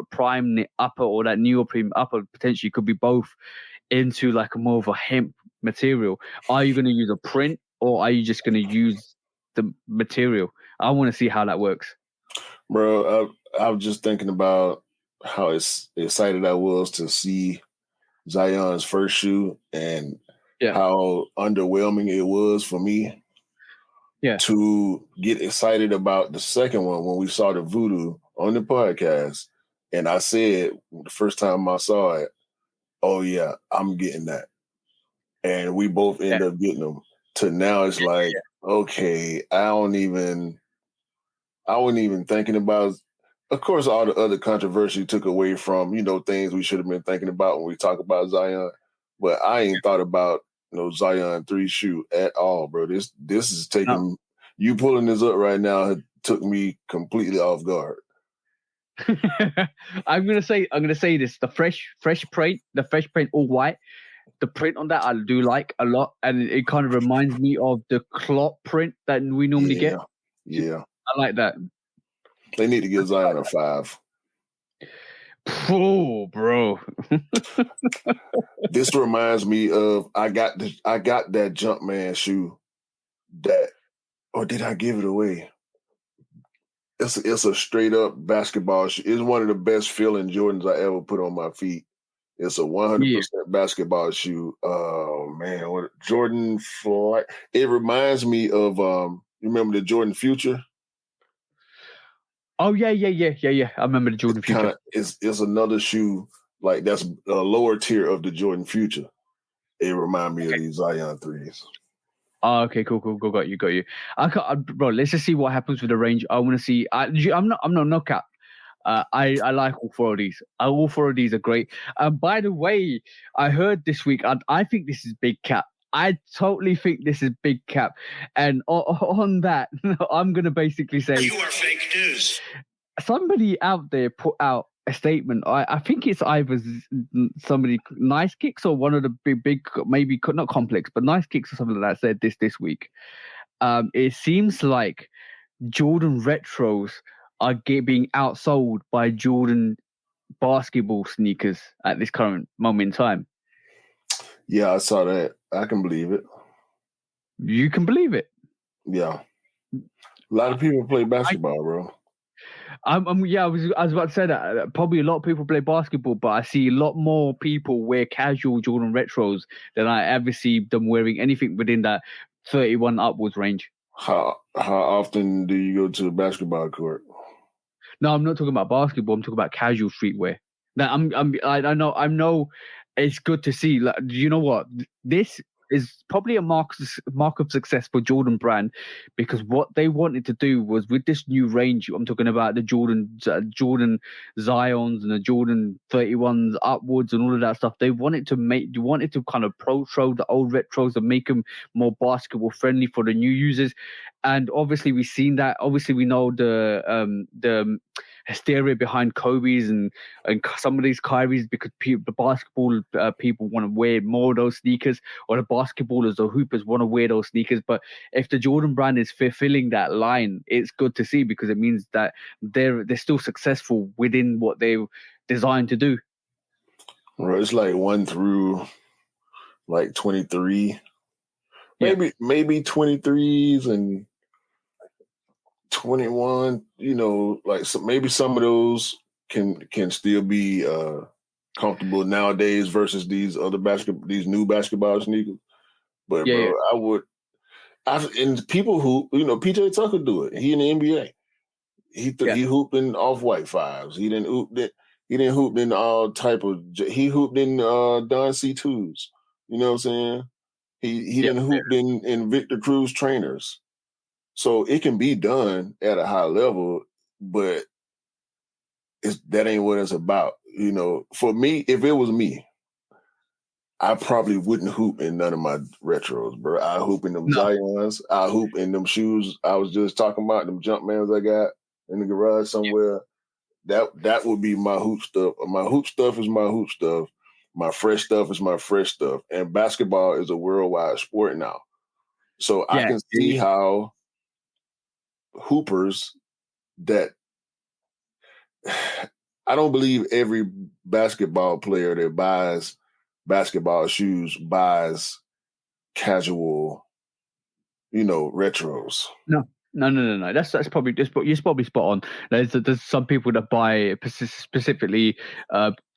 prime knit upper or that neoprene upper, potentially could be both, into like a more of a hemp material? Are you going to use a print, or are you just going to use the material? I want to see how that works. Bro, I was just thinking about how excited I was to see Zion's first shoe and how underwhelming it was for me to get excited about the second one when we saw the Voodoo on the podcast. And I said the first time I saw it, oh yeah, I'm getting that. And we both end up getting them. To now it's like, okay, I wasn't even thinking about. Of course, all the other controversy took away from, things we should have been thinking about when we talk about Zion. But I ain't thought about Zion 3 shoe at all, bro. This is taking you pulling this up right now took me completely off guard. I'm gonna say this: the fresh print, all white. The print on that I do like a lot, and it kind of reminds me of the cloth print that we normally get. Yeah, I like that. They need to give Zion a 5. Oh, bro. This reminds me of I got that Jumpman shoe or did I give it away? It's a straight up basketball shoe. It's one of the best feeling Jordans I ever put on my feet. It's a 100% basketball shoe. Oh man, what Jordan Flight. It reminds me of you remember the Jordan Future? Oh yeah. I remember the Jordan Future. It's another shoe like that's a lower tier of the Jordan Future. It reminds me of these Zion 3s. Oh, okay, cool. Got you. Bro, let's just see what happens with the range. I want to see. I'm not no cap. I like all 4 of these. All 4 of these are great. By the way, I heard this week. I think this is big cap. I totally think this is big cap. And on that, I'm gonna basically say you are fake news. Somebody out there put out a statement. I think it's either somebody Nice Kicks or one of the big maybe not Complex, but Nice Kicks or something like that said this week. It seems like Jordan retros are being outsold by Jordan basketball sneakers at this current moment in time. Yeah, I saw that. I can believe it. You can believe it? Yeah. A lot of people play basketball, bro. I was about to say that. Probably a lot of people play basketball, but I see a lot more people wear casual Jordan retros than I ever see them wearing anything within that 31 upwards range. How often do you go to the basketball court? No, I'm not talking about basketball. I'm talking about casual streetwear. Now, I know it's good to see. Like, you know what? This is probably a mark of success for Jordan brand, because what they wanted to do was with this new range. I'm talking about the Jordan Zions and the Jordan 31s upwards and all of that stuff. They wanted to kind of pro-show the old retros and make them more basketball friendly for the new users. And obviously we've seen that. Obviously we know the hysteria behind Kobe's and some of these Kyrie's, because the basketball people want to wear more of those sneakers, or the basketballers or hoopers want to wear those sneakers. But if the Jordan brand is fulfilling that line, it's good to see, because it means that they're still successful within what they're designed to do. Right, it's like 1 through like 23. Maybe 23s and 21, like maybe some of those can still be comfortable nowadays versus these new basketball sneakers. But bro, and people who PJ Tucker do it. He in the NBA. He hooped in off-white 5s. He didn't hoop in all type of. He hooped in Don C2s. You know what I'm saying? He didn't hoop in Victor Cruz trainers. So it can be done at a high level, but that ain't what it's about. For me, if it was me, I probably wouldn't hoop in none of my retros, bro. I hoop in them Zions. I hoop in them shoes I was just talking about, them Jumpmans I got in the garage somewhere. That would be my hoop stuff. My hoop stuff is my hoop stuff. My fresh stuff is my fresh stuff. And basketball is a worldwide sport now. So I can see how hoopers that I don't believe every basketball player that buys basketball shoes buys casual, retros. No, No. That's probably you're probably spot on. There's some people that buy specifically,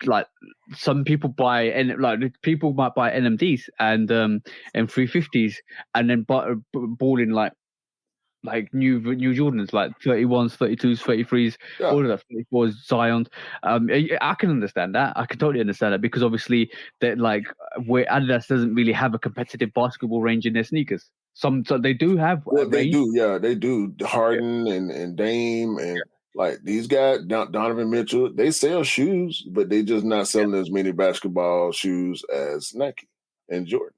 like some people buy and like people might buy NMDs and 350s and then ball in like new Jordans, like 31s, 32s, 33s, Yeah. all of that, 34s, Zions. I can understand that. I can totally understand that because obviously that like where Adidas doesn't really have a competitive basketball range in their sneakers. So they do have a Well, they range. do. Yeah, they do. Harden and Dame and like these guys, Donovan Mitchell, they sell shoes, but they just not selling as many basketball shoes as Nike and Jordan.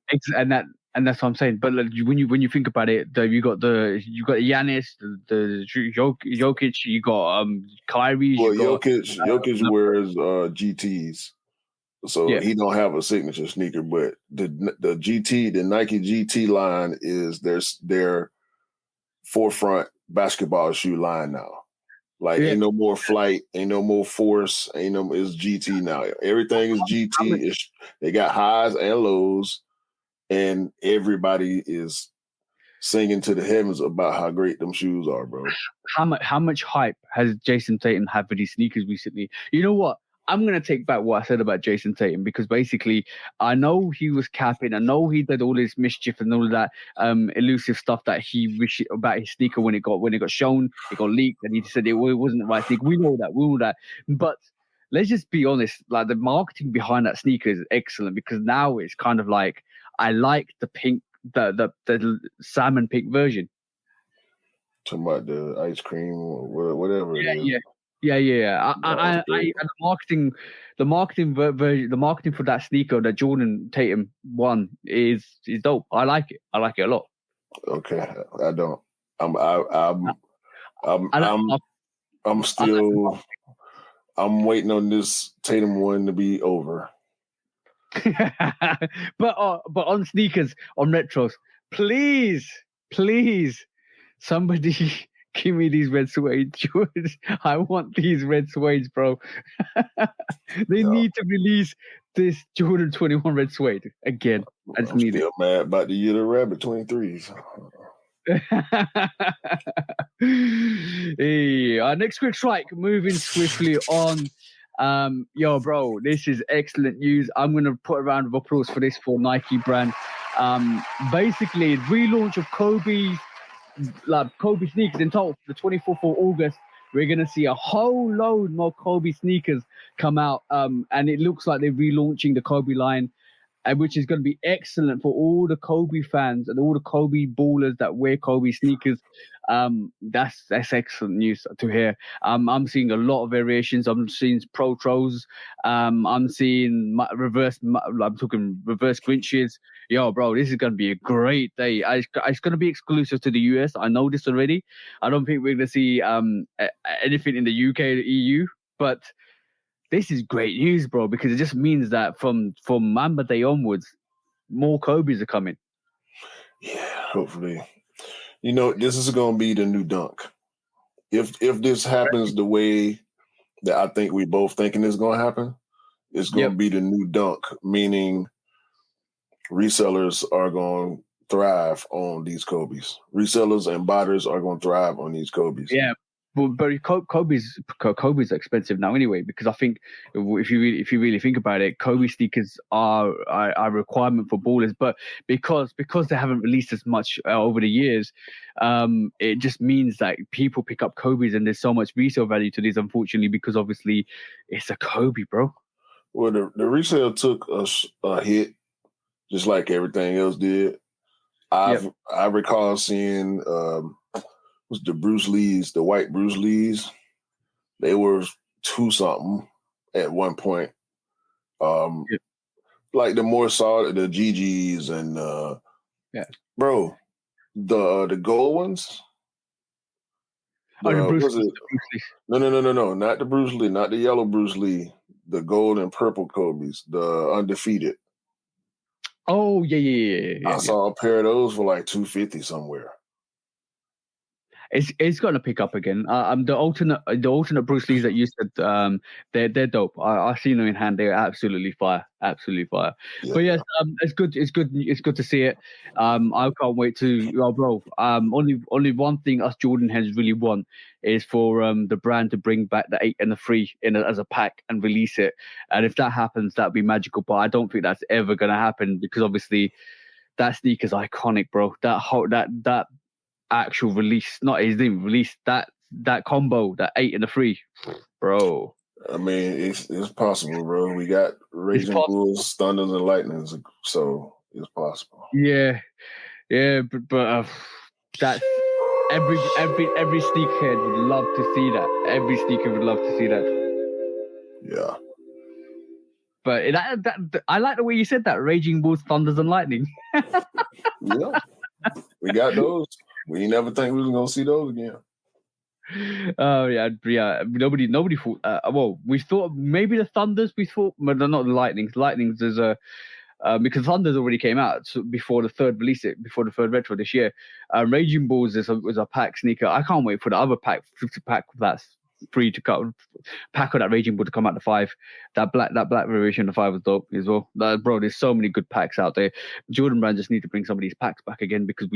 And that's what I'm saying. But like, when you think about it, you got Giannis, the Jokic, you got Kyrie, Well, you got Jokic wears GTs, so yeah. he don't have a signature sneaker. But the GT, the Nike GT line is their forefront basketball shoe line now. Like Yeah. ain't no more flight, ain't no more force, it's GT now. Everything is GT. They got highs and lows, and everybody is singing to the heavens about how great them shoes are, bro. How much hype has Jason Tatum had for these sneakers recently? You know what? I'm gonna take back what I said about Jason Tatum because basically I know he was capping. I know he did all this mischief and all of that elusive stuff that he wished about his sneaker when it got shown, it got leaked, and he said it wasn't the right sneaker. We know that. But let's just be honest. Like the marketing behind that sneaker is excellent because now it's kind of like I like the pink, the salmon pink version. Talking about the ice cream or whatever it is. Yeah. No, And the marketing for that sneaker that Jordan Tatum won is dope. I like it. I like it a lot. okay, I don't. I'm still. I'm waiting on this Tatum one to be over. but on sneakers, on retros, please, somebody give me these red suede Jordans. I want these red suedes, bro. They need to release this Jordan 21 red suede again. I just need still mad about the year the rabbit 23s. Hey, our next quick strike, moving swiftly on. Yo, bro, this is excellent news. I'm gonna put a round of applause for this for Nike brand. Basically, relaunch of Kobe sneakers in total. The 24th of August, we're gonna see a whole load more Kobe sneakers come out. And it looks like they're relaunching the Kobe line, which is going to be excellent for all the Kobe fans and all the Kobe ballers that wear Kobe sneakers. That's excellent news to hear. I'm seeing a lot of variations. I'm seeing Pro Tros. I'm seeing reverse Grinches. Yo, bro, this is going to be a great day. It's going to be exclusive to the US. I know this already. I don't think we're going to see anything in the UK or the EU, but this is great news, bro, because it just means that from Mamba Day onwards, more Kobe's are coming. Yeah, hopefully. This is going to be the new dunk. If this happens the way that I think we both thinking is going to happen, it's going to be the new dunk, meaning resellers are going to thrive on these Kobe's. Resellers and botters are going to thrive on these Kobe's. Yeah. But Kobe's expensive now anyway, because I think if you really think about it, Kobe sneakers are a requirement for ballers. But because they haven't released as much over the years, it just means that people pick up Kobe's and there's so much resale value to these, unfortunately, because obviously it's a Kobe, bro. Well, the resale took a hit, just like everything else did. I recall seeing was the Bruce Lee's, the white Bruce Lee's. They were $2-something at one point. Like the more solid, the GGs and bro, the gold ones. The Bruce was it? No, not the Bruce Lee, not the yellow Bruce Lee. The gold and purple Kobe's, the undefeated. Oh yeah. I saw a pair of those for like $250 somewhere. It's going to pick up again. The alternate Bruce Lees that you said, they're dope. I've seen them in hand. They're absolutely fire. Yeah. But yes, it's good to see it. I can't wait to, oh, bro. Only one thing us Jordan heads really want is for the brand to bring back the 8 and the 3 as a pack and release it. And if that happens, that'd be magical. But I don't think that's ever going to happen because obviously that sneaker's iconic, bro. That actual release, not his name, release that combo, that 8 and the 3, bro. I mean, it's possible, bro. We got Raging Bulls, Thunders, and Lightnings, so it's possible. Yeah, but that's every sneakerhead would love to see that. Every sneaker would love to see that. Yeah. But that I like the way you said that. Raging Bulls, Thunders, and Lightning. Yeah, we got those. We never think we was gonna see those again. Oh yeah. Nobody thought. Well, we thought maybe the Thunders. We thought, but not the Lightnings. Lightnings is because Thunders already came out before the third retro this year. Raging Bulls was a pack sneaker. I can't wait for the other pack that's free to cut pack of that Raging Bull to come out the 5. That black variation of the 5 was dope as well. Bro, there's so many good packs out there. Jordan Brand just need to bring some of these packs back again because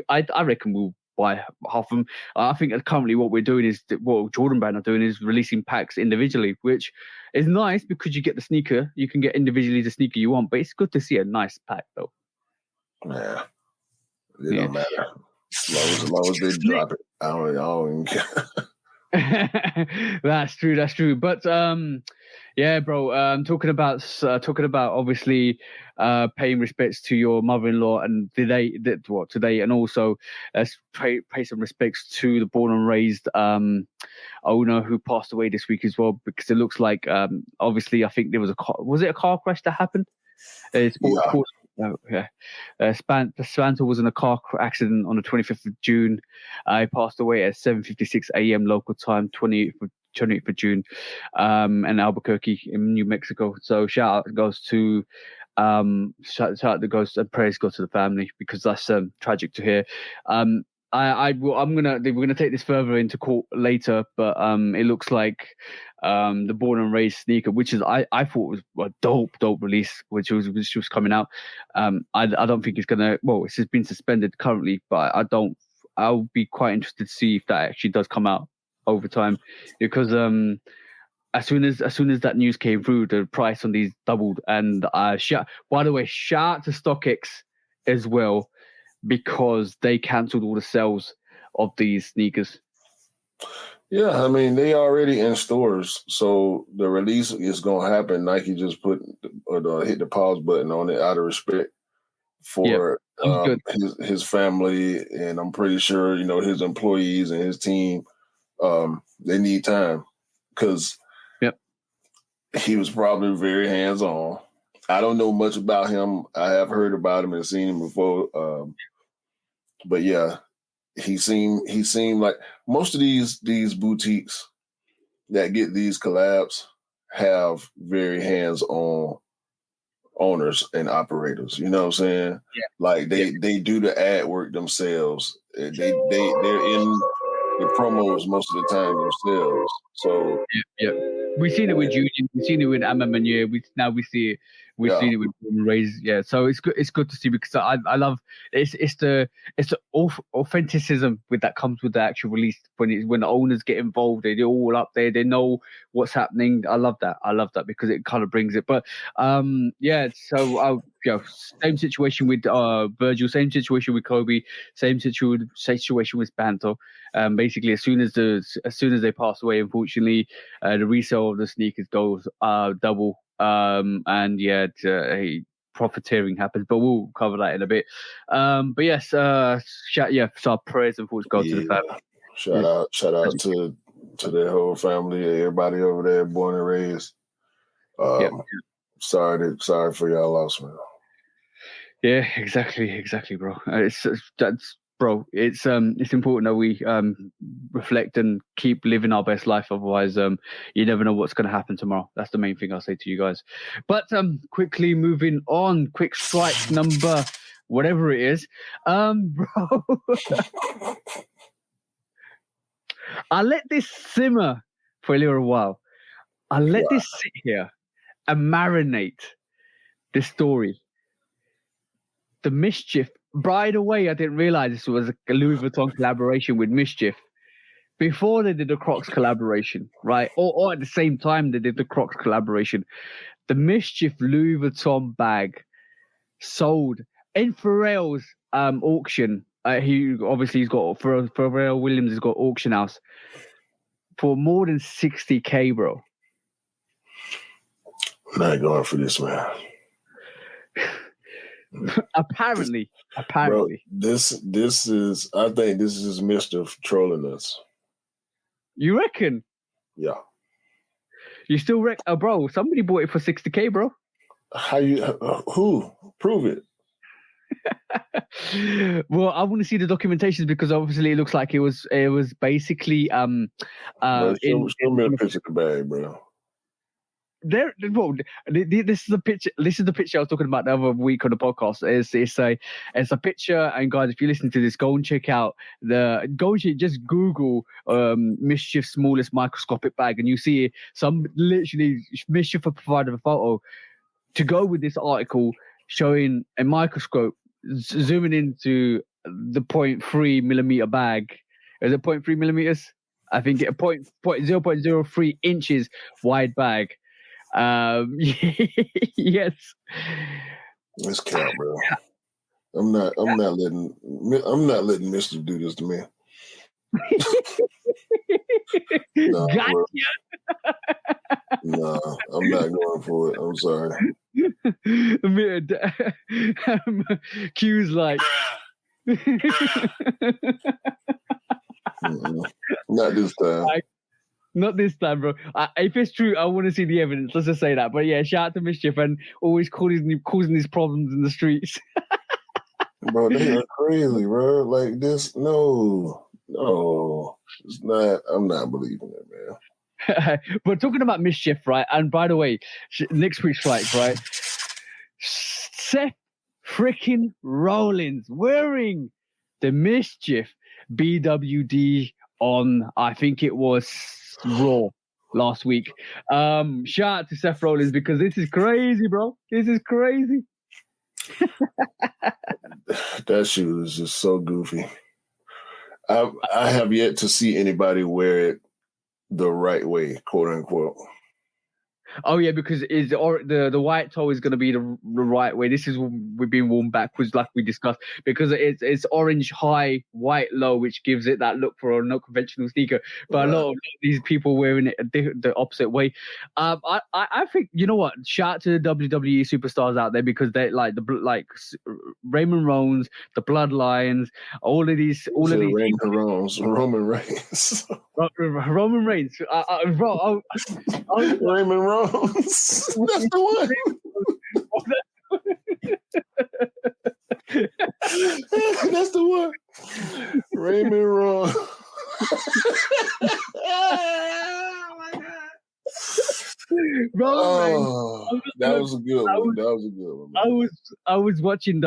I reckon we'll buy half of them. I think currently what we're doing is what Jordan Brand are doing is releasing packs individually, which is nice because you get the sneaker, you can get individually the sneaker you want, but it's good to see a nice pack though. Yeah, it don't matter as long as they drop it. I don't even care. That's true. But yeah, bro. Talking about obviously paying respects to your mother-in-law and today, and also pay some respects to the born and raised owner who passed away this week as well. Because it looks like obviously I think there was a car crash that happened? Spanter was in a car accident on the 25th of June. He passed away at 7:56 a.m. local time, 28th of June, in Albuquerque in New Mexico. So shout out goes to shout out and praise go to the family because that's tragic to hear. We're gonna take this further into court later, but it looks like the born and raised sneaker, which is I thought was a dope release, which was coming out. I don't think it's gonna. Well, it's been suspended currently, but I'll be quite interested to see if that actually does come out over time, because as soon as that news came through, the price on these doubled. And by the way, shout out to StockX as well, because they cancelled all the sales of these sneakers. Yeah, I mean, they already in stores, so the release is going to happen. Nike just hit the pause button on it out of respect for his family, and I'm pretty sure, his employees and his team, they need time because he was probably very hands-on. I don't know much about him. I have heard about him and seen him before. But yeah, he seemed like most of these boutiques that get these collabs have very hands-on owners and operators. You know what I'm saying? Yeah. Like they do the ad work themselves. They're in the promos most of the time themselves. So we've seen it with Union, we've seen it with Amma Manier, we've seen it with Raise. Yeah, so it's good to see, because I love it's the authenticism that comes with the actual release when the owners get involved. They're all up there, they know what's happening. I love that because it kind of brings it. But so same situation with Virgil, same situation with Kobe, same situation with Banto. Basically, as soon as they pass away, unfortunately, the resale of the sneakers goes double. Profiteering happens, but we'll cover that in a bit. But yes, so our prayers and thoughts go to the family. Shout out to their whole family, everybody over there, born and raised. Sorry for y'all loss, man. Yeah, exactly, bro. It's important that we reflect and keep living our best life. Otherwise, you never know what's going to happen tomorrow. That's the main thing I'll say to you guys. But quickly moving on, quick strike number whatever it is, bro. I'll let this simmer for a little while. I'll let this sit here and marinate this story. The Mischief. By the way, I didn't realize this was a Louis Vuitton collaboration with Mischief. Before they did the Crocs collaboration, right? Or at the same time they did the Crocs collaboration. The Mischief Louis Vuitton bag sold in Pharrell's auction. He's got Pharrell Williams has got auction house for more than 60K, bro. I'm not going for this, man. apparently. Bro, this is. I think this is Mr. trolling us. You reckon? Yeah. You still reckon, bro? Somebody bought it for 60K, bro. How you? Who? Prove it. Well, I want to see the documentations because obviously it looks like it was basically Show me a picture of the bag, bro. This is the picture. This is the picture I was talking about the other week on the podcast. It's a picture, and guys, if you listen to this, go and check out just Google Mischief smallest microscopic bag, and you see Mischief have provided a photo to go with this article showing a microscope zooming into the 0.3 millimeter bag. Is it 0.3 millimeters? I think it 0.03 inches wide bag. Yes. Let's count, bro. I'm not letting Mister do this to me. No, I'm not going for it. I'm sorry. Q's like not this time. Not this time, bro. If it's true, I want to see the evidence. Let's just say that. But yeah, shout out to Mischief and always causing these problems in the streets. Bro, they are crazy, bro. Like this, no, it's not. I'm not believing it, man. But talking about Mischief, right? And by the way, next week's flight, right? Seth freaking Rollins wearing the Mischief BWD on, I think it was Raw last week. Shout out to Seth Rollins because this is crazy, bro. This is crazy. That shoe is just so goofy. I have yet to see anybody wear it the right way, quote unquote. Oh yeah, because the white toe is going to be the right way. This is we've been worn backwards, like we discussed, because it's orange high, white low, which gives it that look for a not conventional sneaker. But a lot of these people wearing it the opposite way. I think, you know what? Shout out to the WWE superstars out there because they like Raymond Reigns, the Bloodlines, all of these Roman Reigns. Roman Reigns, bro. Raymond Reigns. That's the one. That's the one. Raymond Reigns. Oh my God. That was a good one. I was watching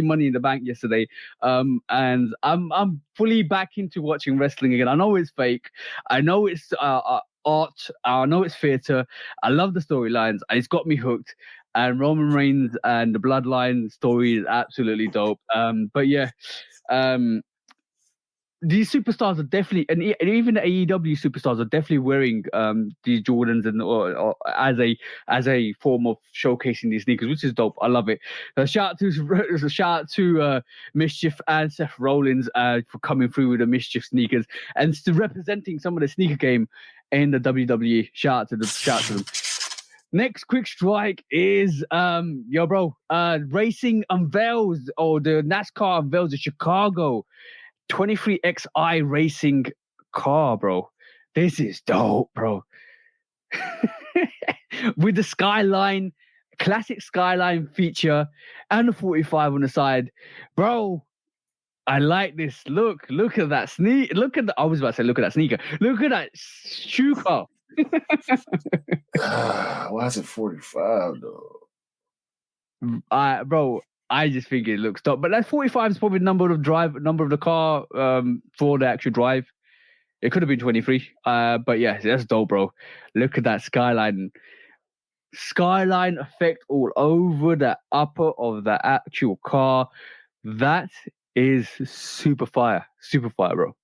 Money in the Bank yesterday, and I'm fully back into watching wrestling again. I know it's fake. I know it's art. I know it's theater. I love the storylines. It's got me hooked. And Roman Reigns and the Bloodline story is absolutely dope. But yeah, these superstars are definitely, and even the AEW superstars are definitely wearing these Jordans and or as a form of showcasing these sneakers, which is dope. I love it. Shout out to Mischief and Seth Rollins for coming through with the Mischief sneakers and representing some of the sneaker game in the WWE. Shout out to them. Next quick strike is racing unveils, or the NASCAR unveils the Chicago 23XI racing car, bro. This is dope, bro. With the Skyline, classic Skyline feature and the 45 on the side. Bro, I like this. Look at that sneaker. I was about to say, look at that sneaker. Look at that shoe car. Why is it 45 though? Bro, I just think it looks dope. But that 45 is probably the number of the car for the actual drive. It could have been 23. But yeah, that's dope, bro. Look at that skyline effect all over the upper of the actual car. That is super fire, bro.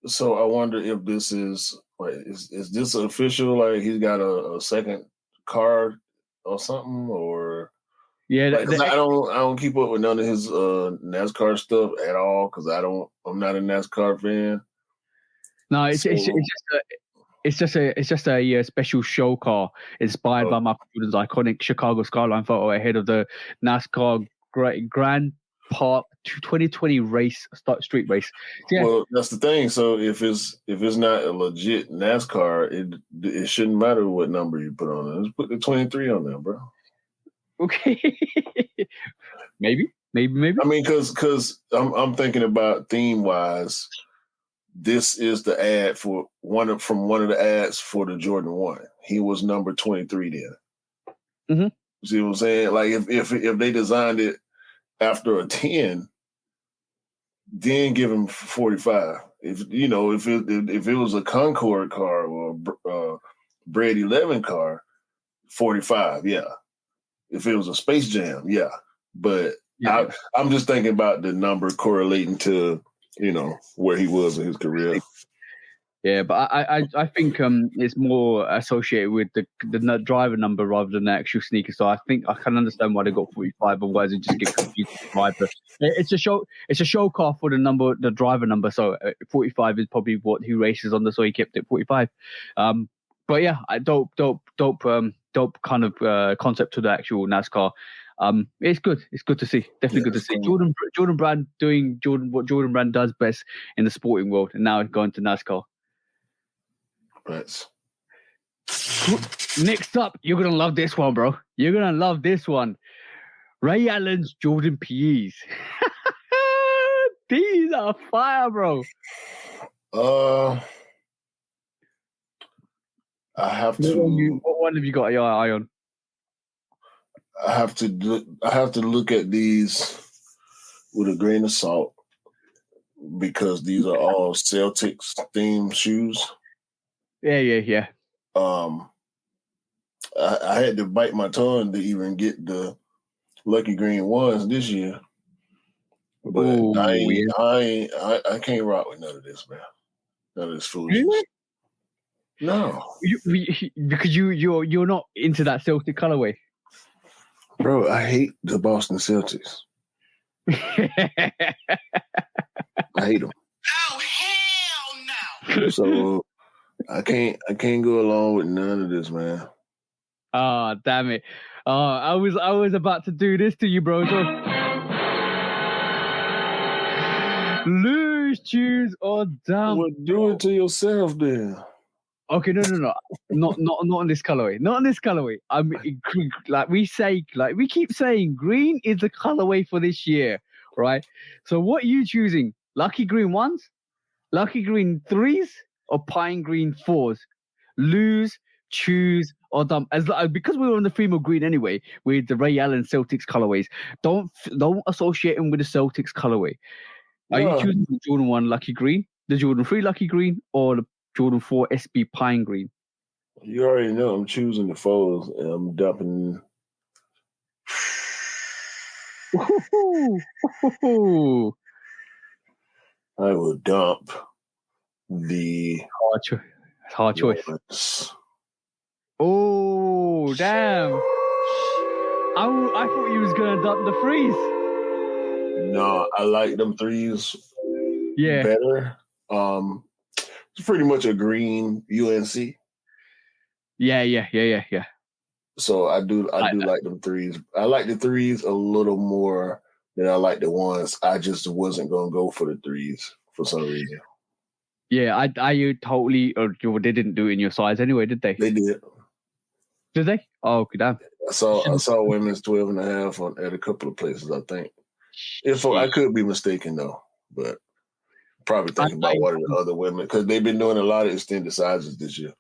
So I wonder if this is like is this official? Like he's got a second car or something, or Yeah, like 'cause I don't keep up with none of his NASCAR stuff at all because I'm not a NASCAR fan. no, So, it's just a special show car inspired by Michael Jordan's iconic Chicago skyline photo ahead of the NASCAR Grand Park 2020 street race. So, yeah. Well, that's the thing. So if it's not a legit NASCAR, it shouldn't matter what number you put on it. Just put the 23 on there, bro. Okay. maybe. I mean, because I'm thinking about theme wise. This is the ad for one of the ads for the Jordan 1. He was number 23 then. Mm-hmm. See what I'm saying? Like if they designed it after a 10, then give him 45. If it was a Concorde car or a Bread 11 car, 45. Yeah. If it was a Space Jam, yeah. But yeah. I'm just thinking about the number correlating to where he was in his career. Yeah, but I think it's more associated with the driver number rather than the actual sneaker. So I think I can understand why they got 45, otherwise it just get confused with the driver. It's a show car for the driver number. So 45 is probably what he races on, so he kept it 45. But yeah, dope kind of concept to the actual NASCAR. It's good. It's good to see. Definitely good to see. Cool. Jordan Brand doing what Jordan Brand does best in the sporting world, and now going to NASCAR. Right. Next up, you're gonna love this one, bro. You're gonna love this one. Ray Allen's Jordan PEs. These are fire, bro. I have to. What one have you got your eye on? I have to look at these with a grain of salt because these are all Celtics themed shoes. Yeah. I had to bite my tongue to even get the Lucky Green ones this year, but I can't rock with none of this, man. None of this foolishness. Really? No, because you're not into that Celtic colorway, bro. I hate the Boston Celtics. I hate them. Oh hell no! So I can't go along with none of this, man. Oh, damn it. I was about to do this to you, bro. So lose, choose, or dump. Well, do it to yourself then. Okay, no. Not in this colorway. Not in this colorway. We keep saying green is the colorway for this year, right? So what are you choosing? Lucky Green 1s? Lucky Green 3s? Or Pine Green 4s? Lose, choose, or dump. Because we were on the theme of green anyway, with the Ray Allen Celtics colorways. Don't associate them with the Celtics colorway. Are you choosing the Jordan 1 Lucky Green, the Jordan 3 Lucky Green, or the Jordan 4 SB Pine Green? You already know I'm choosing the 4s and I'm dumping. I will dump the hard choice. Oh, damn. I thought you was going to dump the 3s. No, I like them 3s better. It's pretty much a green UNC. Yeah. So I do like them 3s. I like the 3s a little more than I like the 1s. I just wasn't gonna go for the 3s for some reason. Yeah, I totally. Or they didn't do it in your size anyway, did they? They did. Did they? Oh, okay, damn. I saw women's 12.5 at a couple of places. I think. I could be mistaken though, but probably thinking about one of the other women because they've been doing a lot of extended sizes this year.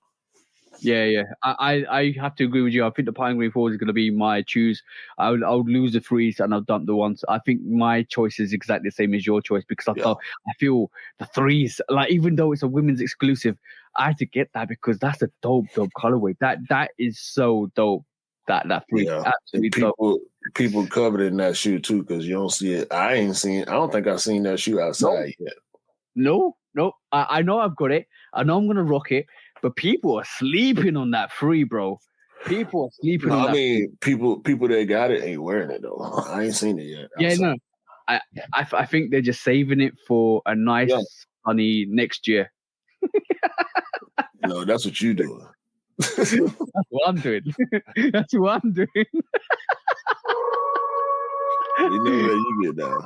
Yeah. I have to agree with you. I think the Pine Green 4 is going to be my choose. I would lose the 3s and I'll dump the 1s. I think my choice is exactly the same as your choice because I feel the 3s, like even though it's a women's exclusive, I had to get that because that's a dope colorway. That is so dope. That 3, Yeah, absolutely and dope. people coveting that shoe too because you don't see it. I don't think I've seen that shoe outside yet. No. I know I've got it. I know I'm gonna rock it, but people are sleeping on that 3, bro. People are sleeping on that. I mean, people that got it ain't wearing it though. I ain't seen it yet. Yeah, outside. no. I think they're just saving it for a nice sunny next year. No, that's what you doing. That's what I'm doing. That's what I'm doing. We know where you get down.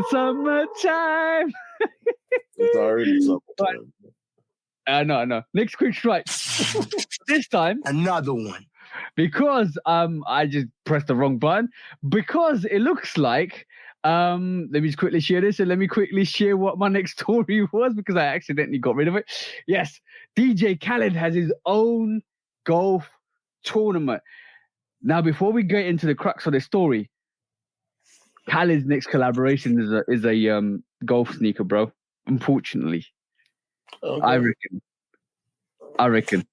Summertime. It's already summertime. I know. Next quick strike. This time, Another one. because I just pressed the wrong button. Because it looks like let me just quickly share this and let me quickly share what my next story was because I accidentally got rid of it. Yes, DJ Khaled has his own golf tournament. Now, before we get into the crux of the story, Khaled's next collaboration is a golf sneaker, bro. Unfortunately, Okay. I reckon.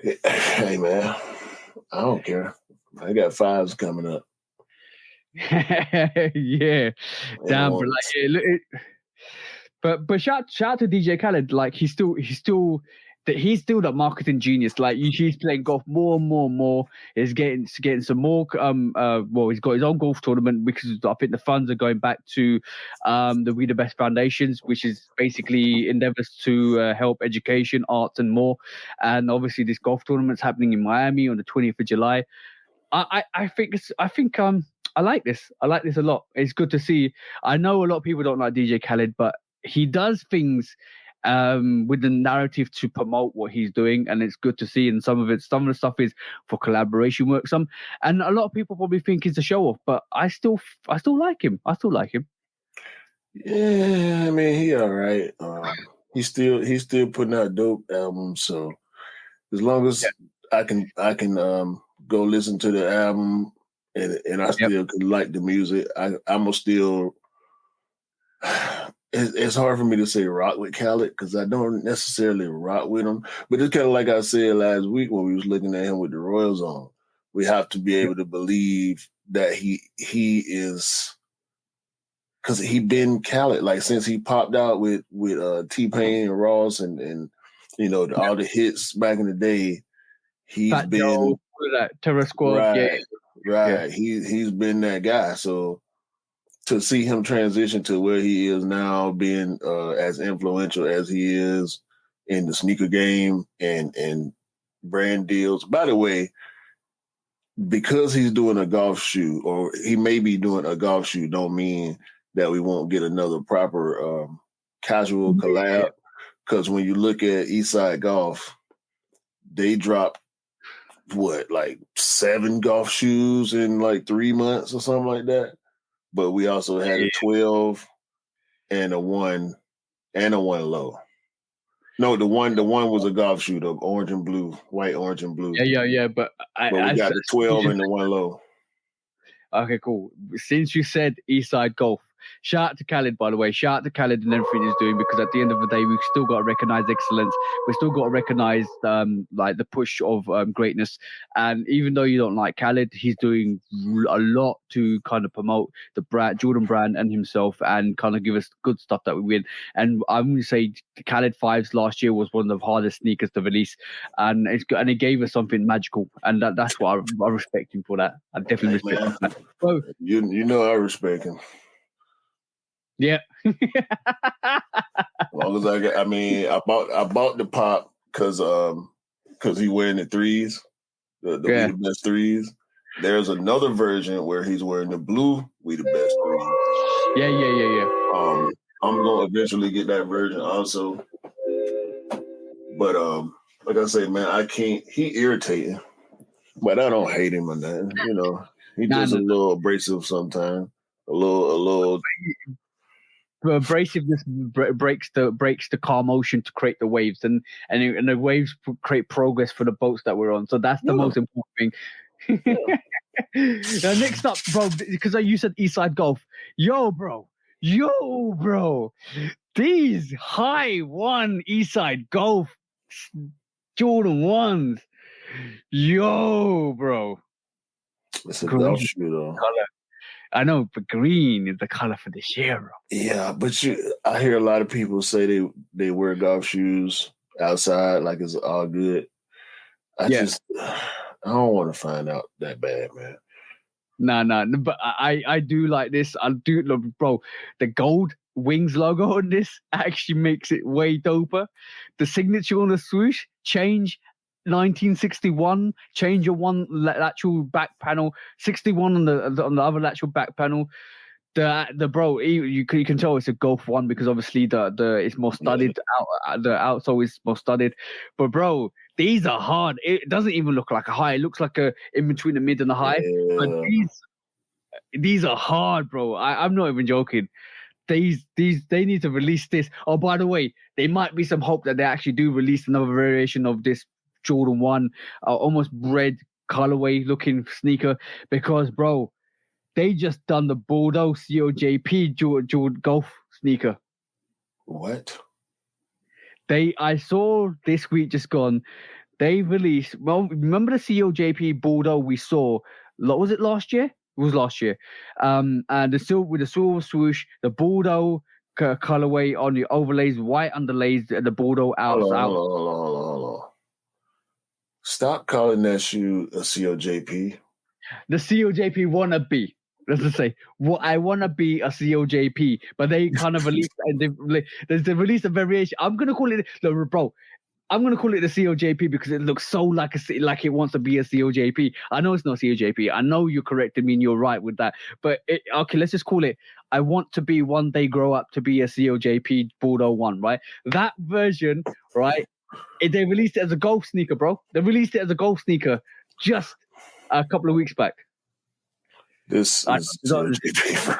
Hey man, I don't care. I got 5s coming up. Yeah, damn, but like, yeah, look, but shout out to DJ Khaled. Like he's still that marketing genius. Like he's playing golf more and more. He's getting some more. He's got his own golf tournament because I think the funds are going back to the We the Best Foundations, which is basically endeavors to help education, arts, and more. And obviously, this golf tournament's happening in Miami on the 20th of July. I think I like this. I like this a lot. It's good to see. I know a lot of people don't like DJ Khaled, but he does things with the narrative to promote what he's doing, and it's good to see. And some of the stuff is for collaboration work. And a lot of people probably think he's a show off, but I still like him. Yeah, I mean he all right. He's still putting out dope albums. So as long as I can go listen to the album and I still can like the music, I'm still. It's hard for me to say rock with Khaled because I don't necessarily rock with him. But it's kind of like I said last week when we was looking at him with the Royals on. We have to be able to believe that he is, because he been Khaled like since he popped out with T-Pain and Ross and all the hits back in the day. He's Fat been Joe, that Terror Squad, right. Yeah. He's been that guy. So to see him transition to where he is now, being as influential as he is in the sneaker game and brand deals. By the way, because he's doing a golf shoe, or he may be doing a golf shoe, don't mean that we won't get another proper casual collab. Because when you look at Eastside Golf, they dropped like 7 golf shoes in like 3 months or something like that. But we also had a 12 and a 1 and a 1 low. No, the one was a golf shoe, the orange and blue, white, orange and blue. Yeah. But we got the 12 and the 1 low. Okay, cool. Since you said Eastside Golf, shout out to Khaled, by the way. Shout out to Khaled and everything he's doing, because at the end of the day, we've still got to recognize excellence. We've still got to recognize like the push of greatness. And even though you don't like Khaled, he's doing a lot to kind of promote the Jordan brand and himself, and kind of give us good stuff that we win. And I'm going to say the Khaled 5s last year was one of the hardest sneakers to release, and it gave us something magical. And that's what I respect him for that. I definitely respect that. Well, you know I respect him. Yeah. As long as I bought the pop because he wearing the 3s, the We the Best 3s. There's another version where he's wearing the blue We the Best 3s. Yeah. I'm gonna eventually get that version also. But like I say, man, I can't. He irritating, but I don't hate him or nothing. You know, he just a little abrasive sometimes. A little. abrasiveness breaks the car motion to create the waves, and the waves create progress for the boats that we're on. So that's the most important thing. Now, next up, bro, because you said Eastside Golf. Yo, bro. These high one Eastside Golf Jordan 1s. Yo, bro. It's a golf shoe, though. Color. I know, but green is the color for this year, bro. Yeah, but I hear a lot of people say they wear golf shoes outside like it's all good. I don't want to find out that bad, man. Nah, but I do like this. I do love, bro. The gold wings logo on this actually makes it way doper. The signature on the swoosh, change 1961, change your one lateral back panel, 61 on the other lateral back panel. The bro, you can tell it's a Golf 1 because obviously the it's more studded out. The outsole is more studded, but bro, these are hard. It doesn't even look like a high. It looks like a in between the mid and the high. Yeah. But these are hard, bro. I'm not even joking. They need to release this. Oh, by the way, there might be some hope that they actually do release another variation of this Jordan 1, almost red colorway looking sneaker, because bro, they just done the Bordeaux COJP Jordan Golf sneaker. What? I saw this week just gone. They released. Well, remember the COJP Bordeaux we saw? Was it last year? It was last year. And with the silver swoosh, the Bordeaux colorway on the overlays, white underlays, the Bordeaux Hold on. Stop calling that shoe a COJP. The COJP wannabe. Let's just say, I want to be a COJP, but they kind of released they released a variation. I'm gonna call it, bro. I'm gonna call it the COJP because it looks so like it wants to be a COJP. I know it's not COJP. I know you corrected me and you're right with that. But okay, let's just call it. I want to be one day grow up to be a COJP Bordeaux 1, right? That version, right? They released it as a golf sneaker, bro. They released it as a golf sneaker just a couple of weeks back. This is COJP, bro.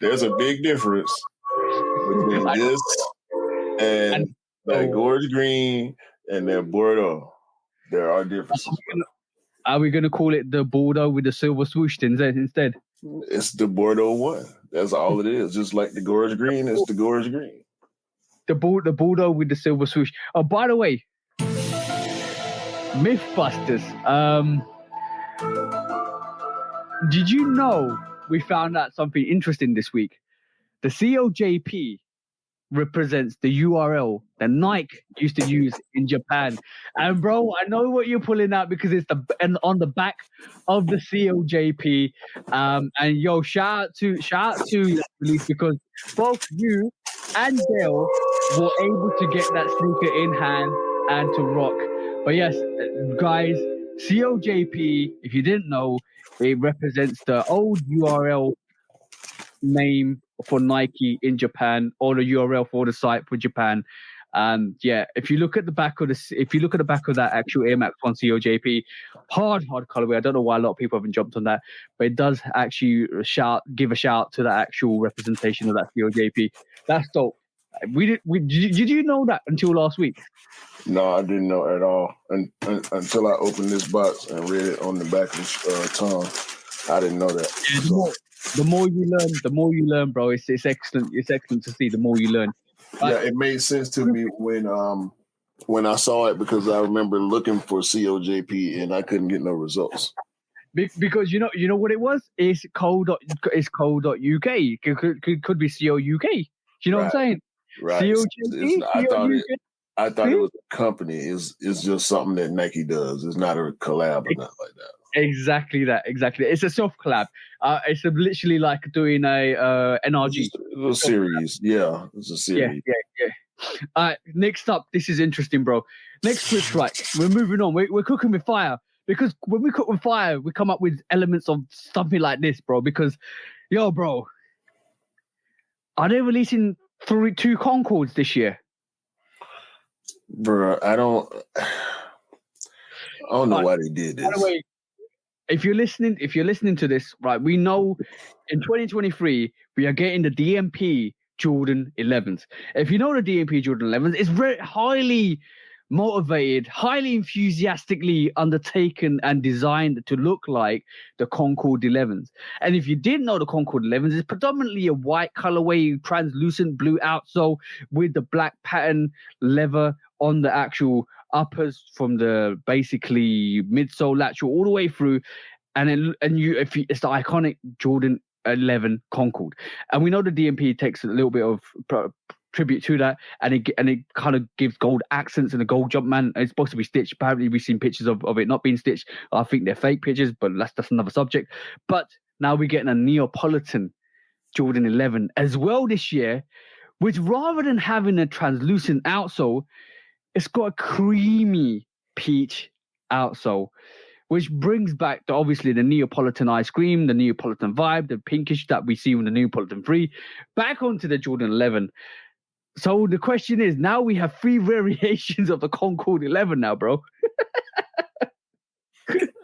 There's a big difference between this and that gorge green and that Bordeaux. There are differences. Are we going to call it the Bordeaux with the silver swoosh instead? It's the Bordeaux 1. That's all it is. Just like the gorge green, it's the gorge green. The Bordeaux with the silver swoosh. Oh, by the way, Mythbusters. Did you know we found out something interesting this week? The COJP represents the URL that Nike used to use in Japan. And bro, I know what you're pulling out because it's on the back of the COJP. And yo, shout out to Release, because both you and Dale were able to get that sneaker in hand and to rock. But yes, guys, COJP, if you didn't know, it represents the old URL name for Nike in Japan, or the URL for the site for Japan. Yeah, if you look at the back of that actual Air Max 1 COJP, hard colorway. I don't know why a lot of people haven't jumped on that, but it does actually give a shout to the actual representation of that COJP. That's dope. Did you know that until last week? No, I didn't know at all until I opened this box and read it on the back of the tongue. I didn't know that. The more you learn, bro. It's excellent. It's excellent to see. The more you learn. Yeah, it made sense to me when I saw it, because I remember looking for COJP and I couldn't get no results. Because you know what it was? It's co.uk. It could be COUK. You know what I'm saying? Right. COJP. I thought it was a company. It's just something that Nike does. It's not a collab or nothing like that. Exactly. It's a soft collab. It's literally like doing a NRG. It's a series. Yeah, it's a series. Yeah. Next up, this is interesting, bro. Next switch, right? We're moving on. We're cooking with fire, because when we cook with fire, we come up with elements of something like this, bro. Because, yo, bro, are they releasing 2 Concords this year? Bro, I don't know why they did this. By the way, if you're listening to this, right, we know in 2023 we are getting the DMP Jordan 11s. If you know the DMP Jordan 11s, it's very highly motivated, highly enthusiastically undertaken and designed to look like the Concord 11s. And if you didn't know the Concord 11s, it's predominantly a white colorway, translucent blue outsole with the black pattern leather on the actual uppers from the basically midsole lateral all the way through, it's the iconic Jordan 11 Concord, and we know the DMP takes a little bit of tribute to that, and it kind of gives gold accents and a gold jump man. It's supposed to be stitched. Apparently, we've seen pictures of it not being stitched. I think they're fake pictures, but that's another subject. But now we're getting a Neapolitan Jordan 11 as well this year, which rather than having a translucent outsole, it's got a creamy peach outsole, which brings back obviously the Neapolitan ice cream, the Neapolitan vibe, the pinkish that we see with the Neapolitan 3, back onto the Jordan 11. So the question is, now we have 3 variations of the Concord 11 now, bro.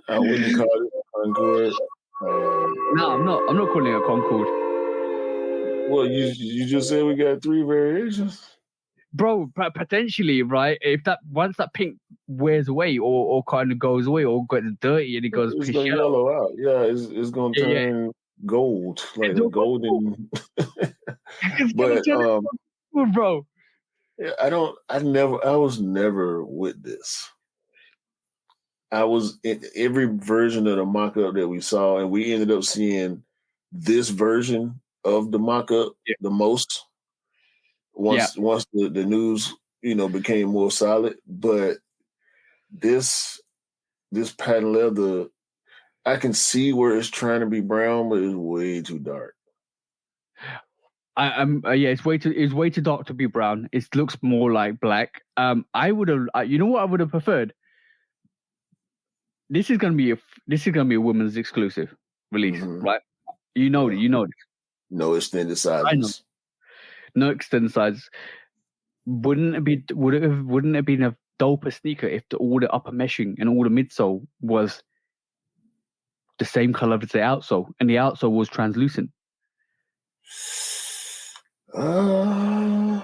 I wouldn't call it a Concord. No, I'm not calling it a Concord. Well, you just said we got 3 variations. Bro, potentially, right? If once that pink wears away or kind of goes away or gets dirty and it goes it's gonna yellow out. Yeah, it's gonna turn gold, like a golden. But bro, I was never with this. I was in every version of the mock-up that we saw, and we ended up seeing this version of the mock-up the most. Once the news, became more solid, but this patent leather, I can see where it's trying to be brown, but it's way too dark. It's way too dark to be brown. It looks more like black. I would have, what I would have preferred. This is gonna be a women's exclusive release, right? You know this. No extended sizes. I know. No extended sizes. Wouldn't it have been a doper sneaker if all the upper meshing and all the midsole was the same color as the outsole, and the outsole was translucent? Yeah.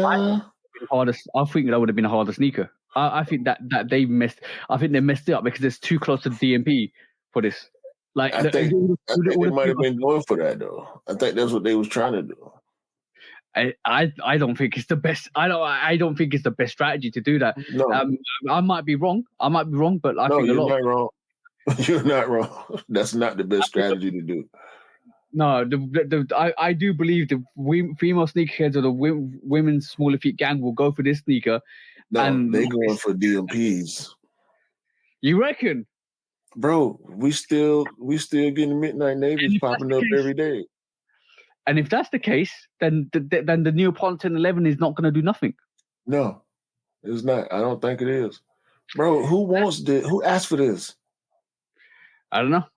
I think that would have been a harder sneaker. I think that they messed. I think they messed it up because it's too close to DMP for this. Like I think they might have been going for that though. I think that's what they was trying to do. I don't think it's the best. I don't think it's the best strategy to do that. No. I might be wrong, but I think you're not wrong. You're not wrong. That's not the best strategy to do. No, I do believe the female sneakerheads or the women's smaller feet gang will go for this sneaker. No, and they going for DMPs. You reckon? Bro, we still getting midnight navies popping up every day. And if that's the case, then the Neapolitan 11 is not going to do nothing. No, it's not. I don't think it is. Bro, who wants this? Who asked for this? I don't know.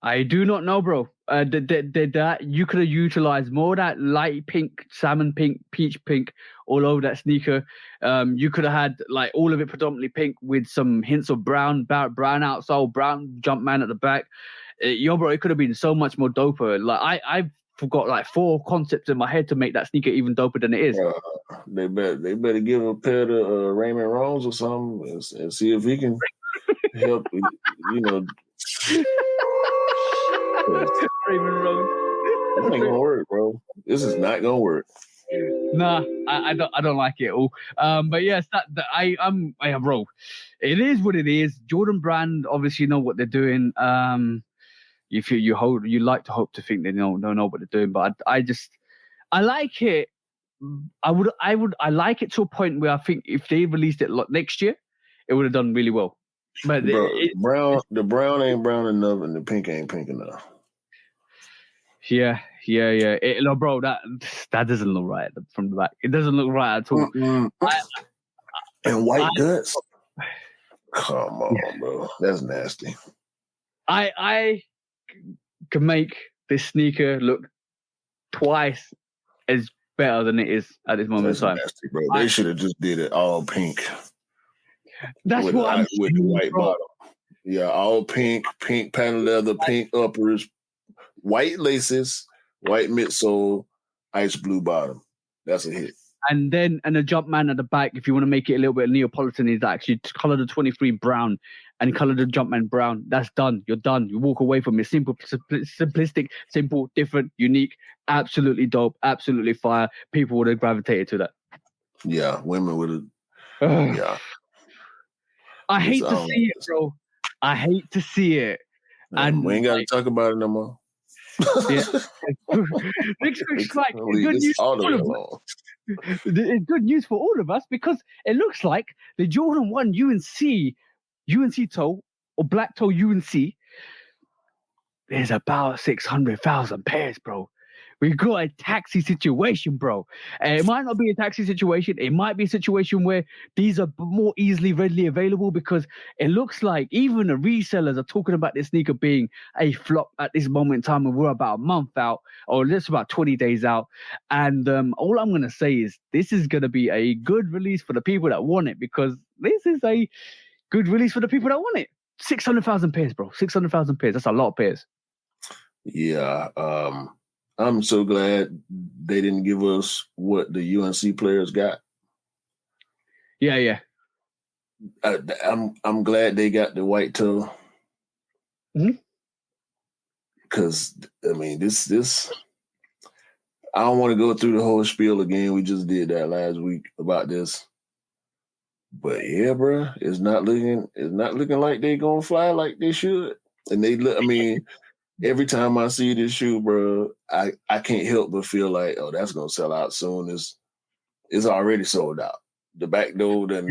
I do not know, bro. That you could have utilized more of that light pink, salmon pink, peach pink all over that sneaker. You could have had like all of it predominantly pink with some hints of brown outsole, brown Jumpman at the back. Bro, it could have been so much more doper. Like I've forgot like 4 concepts in my head to make that sneaker even doper than it is. They better give a pair to Raman Rones or something and see if he can help. Raymond Rose. This ain't gonna work, bro. This is not gonna work. Nah, I don't like it at all. But yes, bro. It is what it is. Jordan Brand obviously know what they're doing. You like to hope to think they know what they're doing, but I like it. I like it to a point where I think if they released it next year, it would have done really well. But bro, the brown ain't brown enough, and the pink ain't pink enough. Yeah. Bro, that doesn't look right from the back. It doesn't look right at all. And white guts. Come on, bro. That's nasty. I can make this sneaker look twice as better than it is at this moment in time. Nasty, bro. They should have just did it all pink. That's with what I'm with the white bro. bottom. Yeah, all pink patent leather, pink uppers, white laces, white midsole, ice blue bottom. That's a hit. And then a Jumpman at the back, if you want to make it a little bit Neapolitan, is actually color the 23 brown and color the Jumpman brown. That's done. You're done. You walk away from it. Simple, simplistic, simple, different, unique, absolutely dope, absolutely fire. People would have gravitated to that. Yeah, women would have. Yeah. I hate to see it, bro. I hate to see it. And we ain't got to talk about it no more. Yeah. Next quick strike. It's good news for all of us because it looks like the Jordan 1 UNC toe or black toe UNC, there's about 600,000 pairs, bro. We got a taxi situation, bro. It might not be a taxi situation. It might be a situation where these are more easily, readily available because it looks like even the resellers are talking about this sneaker being a flop at this moment in time, and we're about a month out, or just about 20 days out. And all I'm going to say is this is going to be a good release for the people that want it because this is a good release for the people that want it. 600,000 pairs, bro. 600,000 pairs. That's a lot of pairs. Yeah. I'm so glad they didn't give us what the UNC players got. Yeah. I'm glad they got the white toe. Because I mean, this I don't want to go through the whole spiel again. We just did that last week about this. But yeah, bro, it's not looking like they're gonna fly like they should. And they look. I mean, every time I see this shoe, bro, I can't help but feel like, oh, that's gonna sell out soon. It's already sold out. The back door then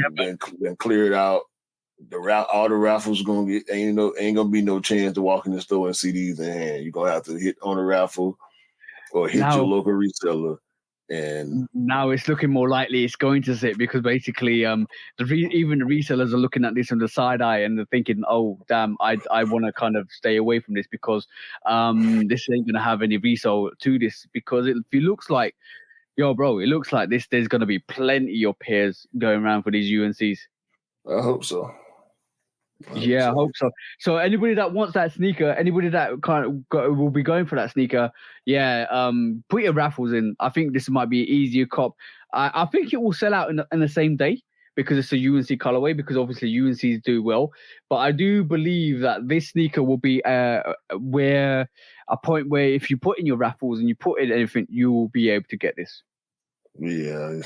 cleared out. All the raffles gonna get ain't gonna be no chance to walk in the store and see these in hand. You're gonna have to hit on a raffle or hit your local reseller. And now it's looking more likely it's going to sit because basically even the resellers are looking at this from the side eye and they're thinking, oh damn, I want to kind of stay away from this because this ain't gonna have any resale to this because it looks like, yo bro, it looks like there's gonna be plenty of pairs going around for these UNCs. I hope so. I hope so. So anybody that wants that sneaker, anybody that will be going for that sneaker, put your raffles in. I think this might be an easier cop. I think it will sell out in the same day because it's a UNC colorway. Because obviously UNCs do well, but I do believe that this sneaker will be a point where if you put in your raffles and you put in anything, you will be able to get this. Yeah,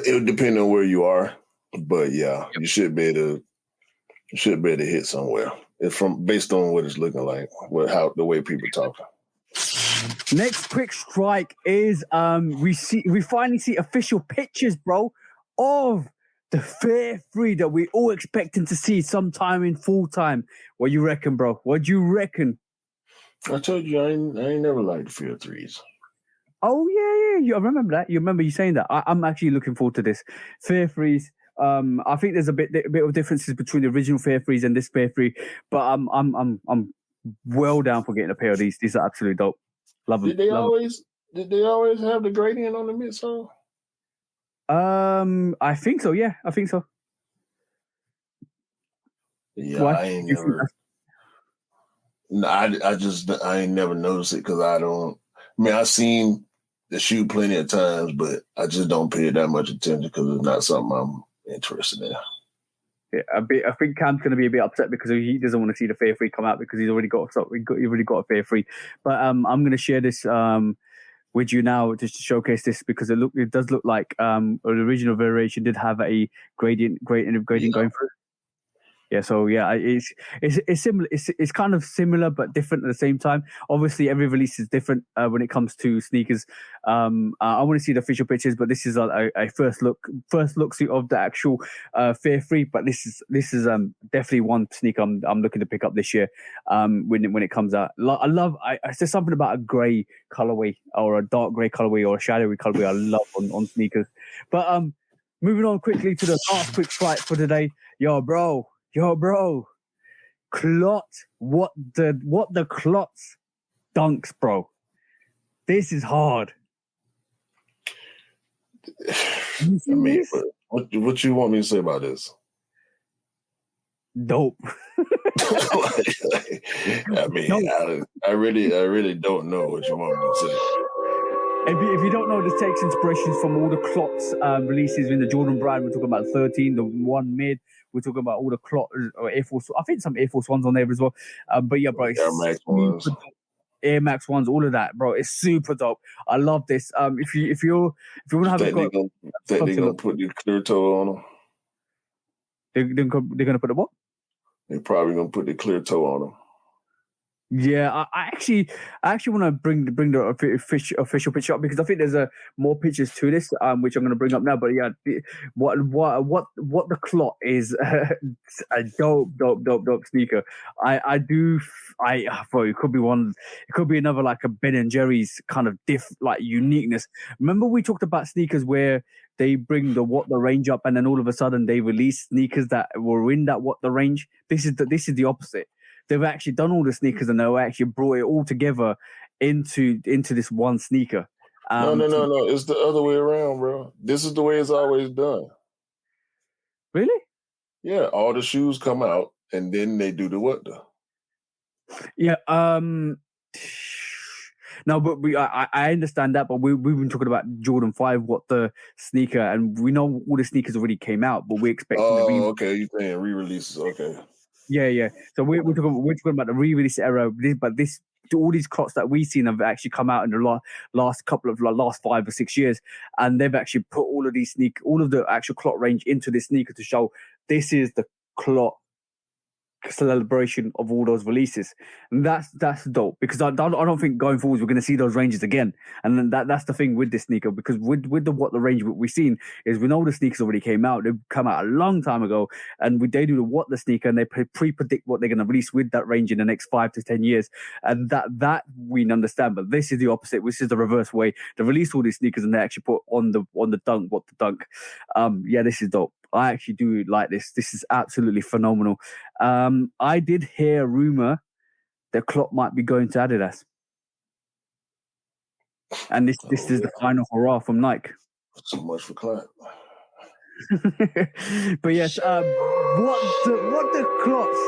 it would depend on where you are, but you should be able to hit somewhere. It's based on what it's looking like, the way people talk. Next quick strike is we finally see official pictures, bro, of the Fair 3 that we all expecting to see sometime in full time. What you reckon, bro? What do you reckon? I told you I ain't never liked the Fair 3s. Oh yeah. I remember that. You remember you saying that. I'm actually looking forward to this Fair 3s. I think there's a bit of differences between the original Fair 3s and this Fair 3, but I'm well down for getting a pair of these. These are absolutely dope. Love them. Did they always have the gradient on the midsole? I think so. Yeah, I think so. Yeah, what? I ain't never. No, I ain't never noticed it because I don't. I mean, I've seen the shoe plenty of times, but I just don't pay that much attention because it's not something I'm interested in. Yeah, I think Cam's going to be a bit upset because he doesn't want to see the Fair 3 come out because he's already got a Fair 3. But I'm going to share this with you now just to showcase this because it does look like the original variation did have a gradient going through. Yeah, so it's similar. It's kind of similar but different at the same time. Obviously, every release is different when it comes to sneakers. I want to see the official pictures, but this is a first look of the actual Fair 3. But this is definitely one sneaker I'm looking to pick up this year when it comes out. There's something about a grey colorway or a dark grey colorway or a shadowy colorway I love on sneakers. But moving on quickly to the last quick strike for today, Yo, bro, Clot, what the Clots dunks, bro. This is hard. I mean, what you want me to say about this? Dope. I mean, I really don't know what you want me to say. If you don't know, this takes inspirations from all the clots releases in the Jordan brand. We're talking about 13, the one mid. We're talking about all the clot or Air Force. I think some Air Force Ones on there as well. But yeah, bro, Air Max ones, Air Max ones, all of that, bro. It's super dope. I love this. If you want to have a go, they're gonna put the clear toe on them. They're gonna put a what? They're probably gonna put the clear toe on them. Yeah, I actually want to bring the official picture up because I think there's more pictures to this, which I'm going to bring up now. But yeah, what the clot is a dope sneaker. Bro, it could be another like a Ben and Jerry's kind of like uniqueness. Remember we talked about sneakers where they bring the range up, and then all of a sudden they release sneakers that were in that the range. This is the opposite. They've actually done all the sneakers and they've actually brought it all together into this one sneaker. No. It's the other way around, bro. This is the way it's always done. Really? Yeah, all the shoes come out and then they do the what though? Yeah. No, but I understand that, but we've been talking about Jordan 5, what the sneaker, and we know all the sneakers already came out, but we're expecting okay, you're saying re-releases, okay. Yeah. So we're talking about the re-release era, but all these clots that we've seen have actually come out in the last 5 or 6 years, and they've actually put all of the actual clot range into this sneaker to show this is the clot celebration of all those releases, and that's dope because I don't think going forwards we're going to see those ranges again. And then that's the thing with this sneaker, because with the range we've seen is we know the sneakers already came out. They've come out a long time ago, and they do the sneaker and they pre-predict what they're going to release with that range in the next 5 to 10 years, and that we understand. But this is the opposite. This is the reverse way. They release all these sneakers and they actually put on the dunk. Yeah, this is dope. I actually do like this. This is absolutely phenomenal. I did hear a rumor that Klopp might be going to Adidas, and this is the final hurrah from Nike. So much for Klopp. But yes, what the Klopp's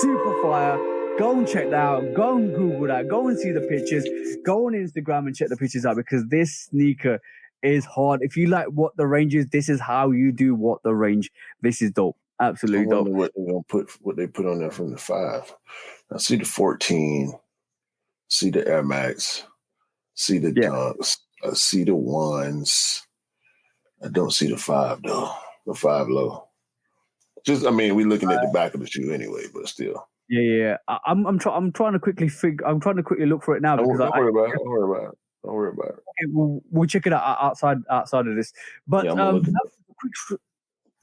super fire. Go and check that out. Go and Google that. Go and see the pictures. Go on Instagram and check the pictures out, because this sneaker is hard. If you like what the range is, this is how you do what the range. This is dope. Absolutely dope. What they're gonna what they put on there from the 5. I see the 14, see the Air Max, see the Dunks, I see the 1s. I don't see the 5 though. The 5 low. Just, I mean, we're looking at the back of the shoe anyway, but still. Yeah. I'm trying to quickly look for it now. Don't worry about it. Okay, we'll check it out outside of this. But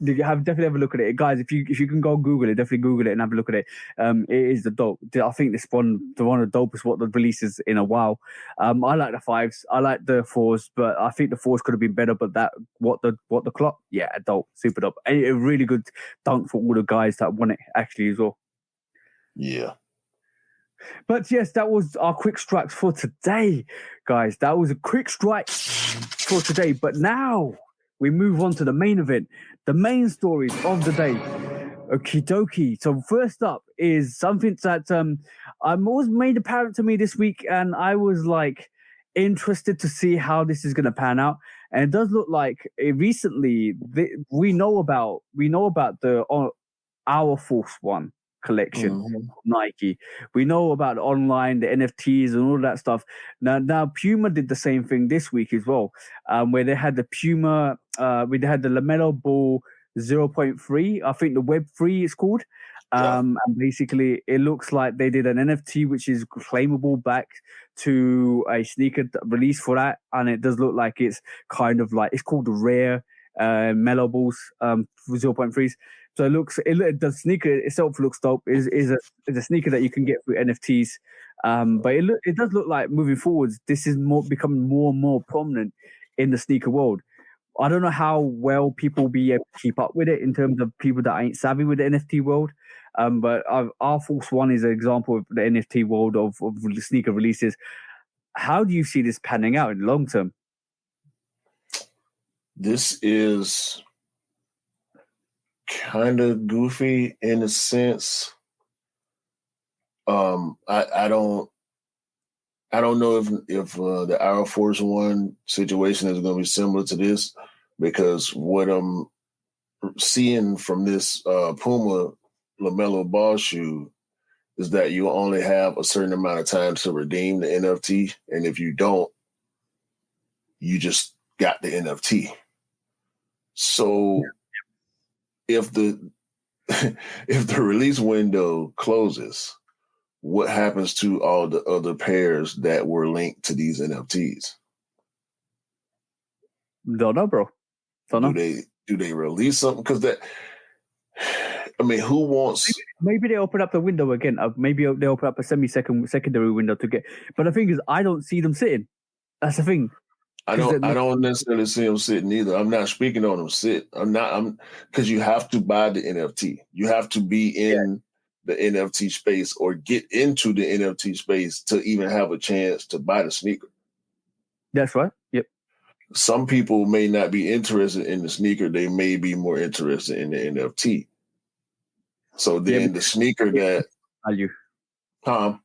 definitely have a look at it, guys. If you can go Google it, definitely Google it and have a look at it. It is the dope. I think this one of the dopest what the releases in a while. I like the 5s, I like the 4s, but I think the 4s could have been better. But what the clock, yeah, dope, super dope. A really good dunk for all the guys that won it actually as well. Yeah. But yes, that was our quick strikes for today, guys. That was a quick strike for today. But now we move on to the main event, the main stories of the day. Okie dokie. So first up is something that was made apparent to me this week, and I was like interested to see how this is going to pan out. And it does look like recently we know about the Our Force One collection, Nike. We know about online, the NFTs and all that stuff. Now Puma did the same thing this week as well, where they had the Puma, they had the LaMelo Ball 0.3, I think the Web 3 is called. And basically it looks like they did an NFT which is claimable back to a sneaker release for that, and it does look like it's kind of like, it's called the rare Melo Balls 0.3s. So the sneaker itself looks dope. Is a sneaker that you can get through NFTs. But it does look like moving forwards, this is becoming more and more prominent in the sneaker world. I don't know how well people will be able to keep up with it in terms of people that ain't savvy with the NFT world. But Our Force One is an example of the NFT world of sneaker releases. How do you see this panning out in the long term? This is kind of goofy in a sense. I don't know if the Air Force One situation is going to be similar to this, because what I'm seeing from this Puma LaMelo Ball shoe is that you only have a certain amount of time to redeem the NFT, and if you don't, you just got the NFT. So if the if the release window closes, what happens to all the other pairs that were linked to these NFTs? Don't know, bro. Don't know. Do they release something? Because who wants? Maybe they open up the window again. Maybe they open up a secondary window to get. But the thing is, I don't see them sitting. That's the thing. I don't necessarily see them sitting either. I'm not speaking on them sit. I'm because you have to buy the NFT. You have to be in the NFT space or get into the NFT space to even have a chance to buy the sneaker. That's right. Yep. Some people may not be interested in the sneaker. They may be more interested in the NFT. So then the sneaker that value. Tom.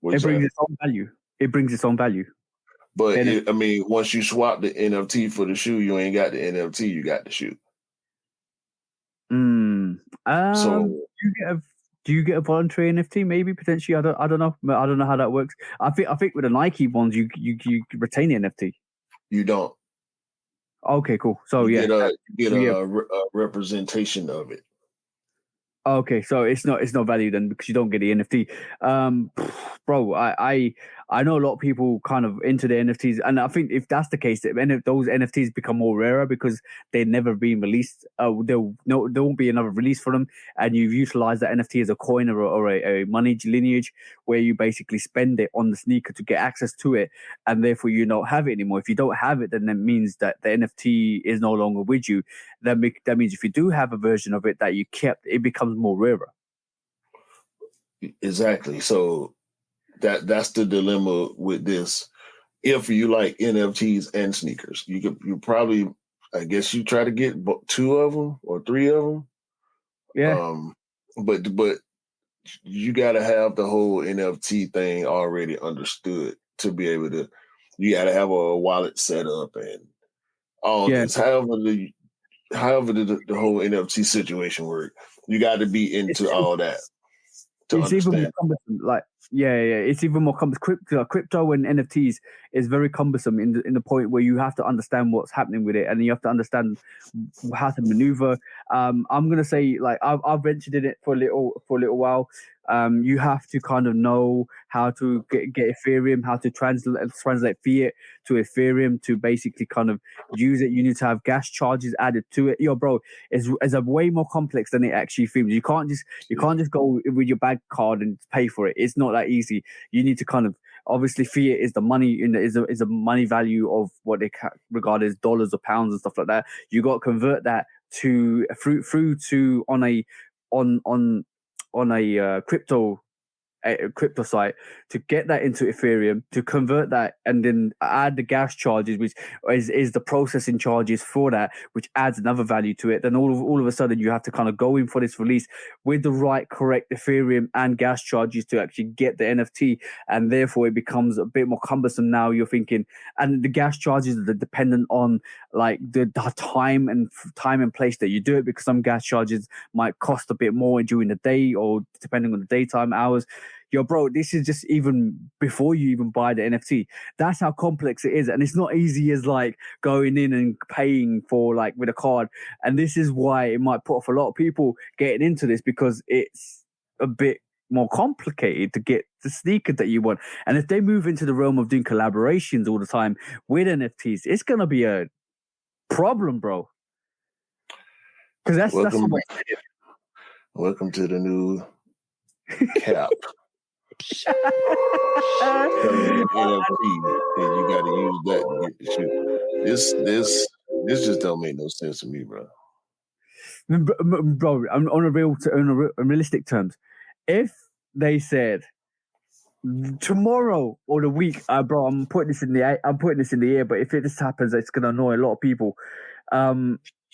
It brings its own value. It brings its own value. But once you swap the NFT for the shoe, you ain't got the NFT. You got the shoe. So do you get a voluntary NFT? Maybe potentially. I don't know. I don't know how that works. I think with the Nike ones, you retain the NFT. You don't. Okay, cool. So you get a representation of it. Okay, so it's not value then because you don't get the NFT. Bro, I know a lot of people kind of into the NFTs, and I think if that's the case, those NFTs become more rarer because they've never been released. There won't be another release for them, and you've utilized that NFT as a coin or a money lineage where you basically spend it on the sneaker to get access to it, and therefore you don't have it anymore. If you don't have it, then that means that the NFT is no longer with you. That means if you do have a version of it that you kept, it becomes more rarer. Exactly. So that's the dilemma with this. If you like NFTs and sneakers, you probably, I guess, you try to get 2 of them or 3 of them. Yeah. But you got to have the whole NFT thing already understood to be able to. You got to have a wallet set up and all this. However the whole NFT situation work, you got to be into all that. It's even more cumbersome. It's even more cumbersome. Crypto and NFTs is very cumbersome in the point where you have to understand what's happening with it, and you have to understand how to maneuver. I'm gonna say, like, I've ventured in it for a little while. You have to kind of know how to get Ethereum, how to translate fiat to Ethereum to basically kind of use it. You need to have gas charges added to it. Yo, bro, it's a way more complex than it actually seems. You can't just go with your bank card and pay for it. It's not that easy. You need to kind of, obviously, fiat is the money is a money value of what they regard as dollars or pounds and stuff like that. You got to convert that to through to on a crypto site to get that into Ethereum, to convert that, and then add the gas charges, which is the processing charges for that, which adds another value to it. Then all of a sudden you have to kind of go in for this release with the right correct Ethereum and gas charges to actually get the NFT, and therefore it becomes a bit more cumbersome. Now you're thinking, and the gas charges are dependent on like the time and place that you do it, because some gas charges might cost a bit more during the day or depending on the daytime hours. Yo, bro, this is just even before you even buy the NFT. That's how complex it is. And it's not easy as like going in and paying for like with a card. And this is why it might put off a lot of people getting into this, because it's a bit more complicated to get the sneaker that you want. And if they move into the realm of doing collaborations all the time with NFTs, it's going to be a problem, bro. Because that's welcome to the new cap. NFT, and you got to use that to get the shoe. This just don't make no sense to me, bro. Bro, on realistic terms, if they said tomorrow or the week, bro, I'm putting this in the air, but if it just happens, it's gonna annoy a lot of people.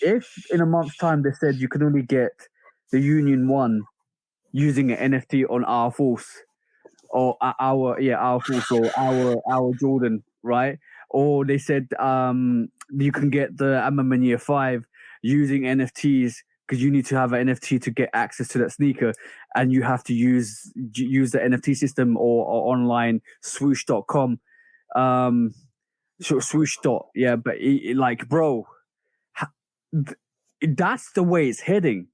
if in a month's time they said you can only get the Union 1 using an NFT on our Force or our Force or our Jordan, right? Or they said you can get the Amamania 5 using NFTs because you need to have an NFT to get access to that sneaker, and you have to use the NFT system or online swoosh.com. Swoosh dot, yeah, but like, bro, that's the way it's heading.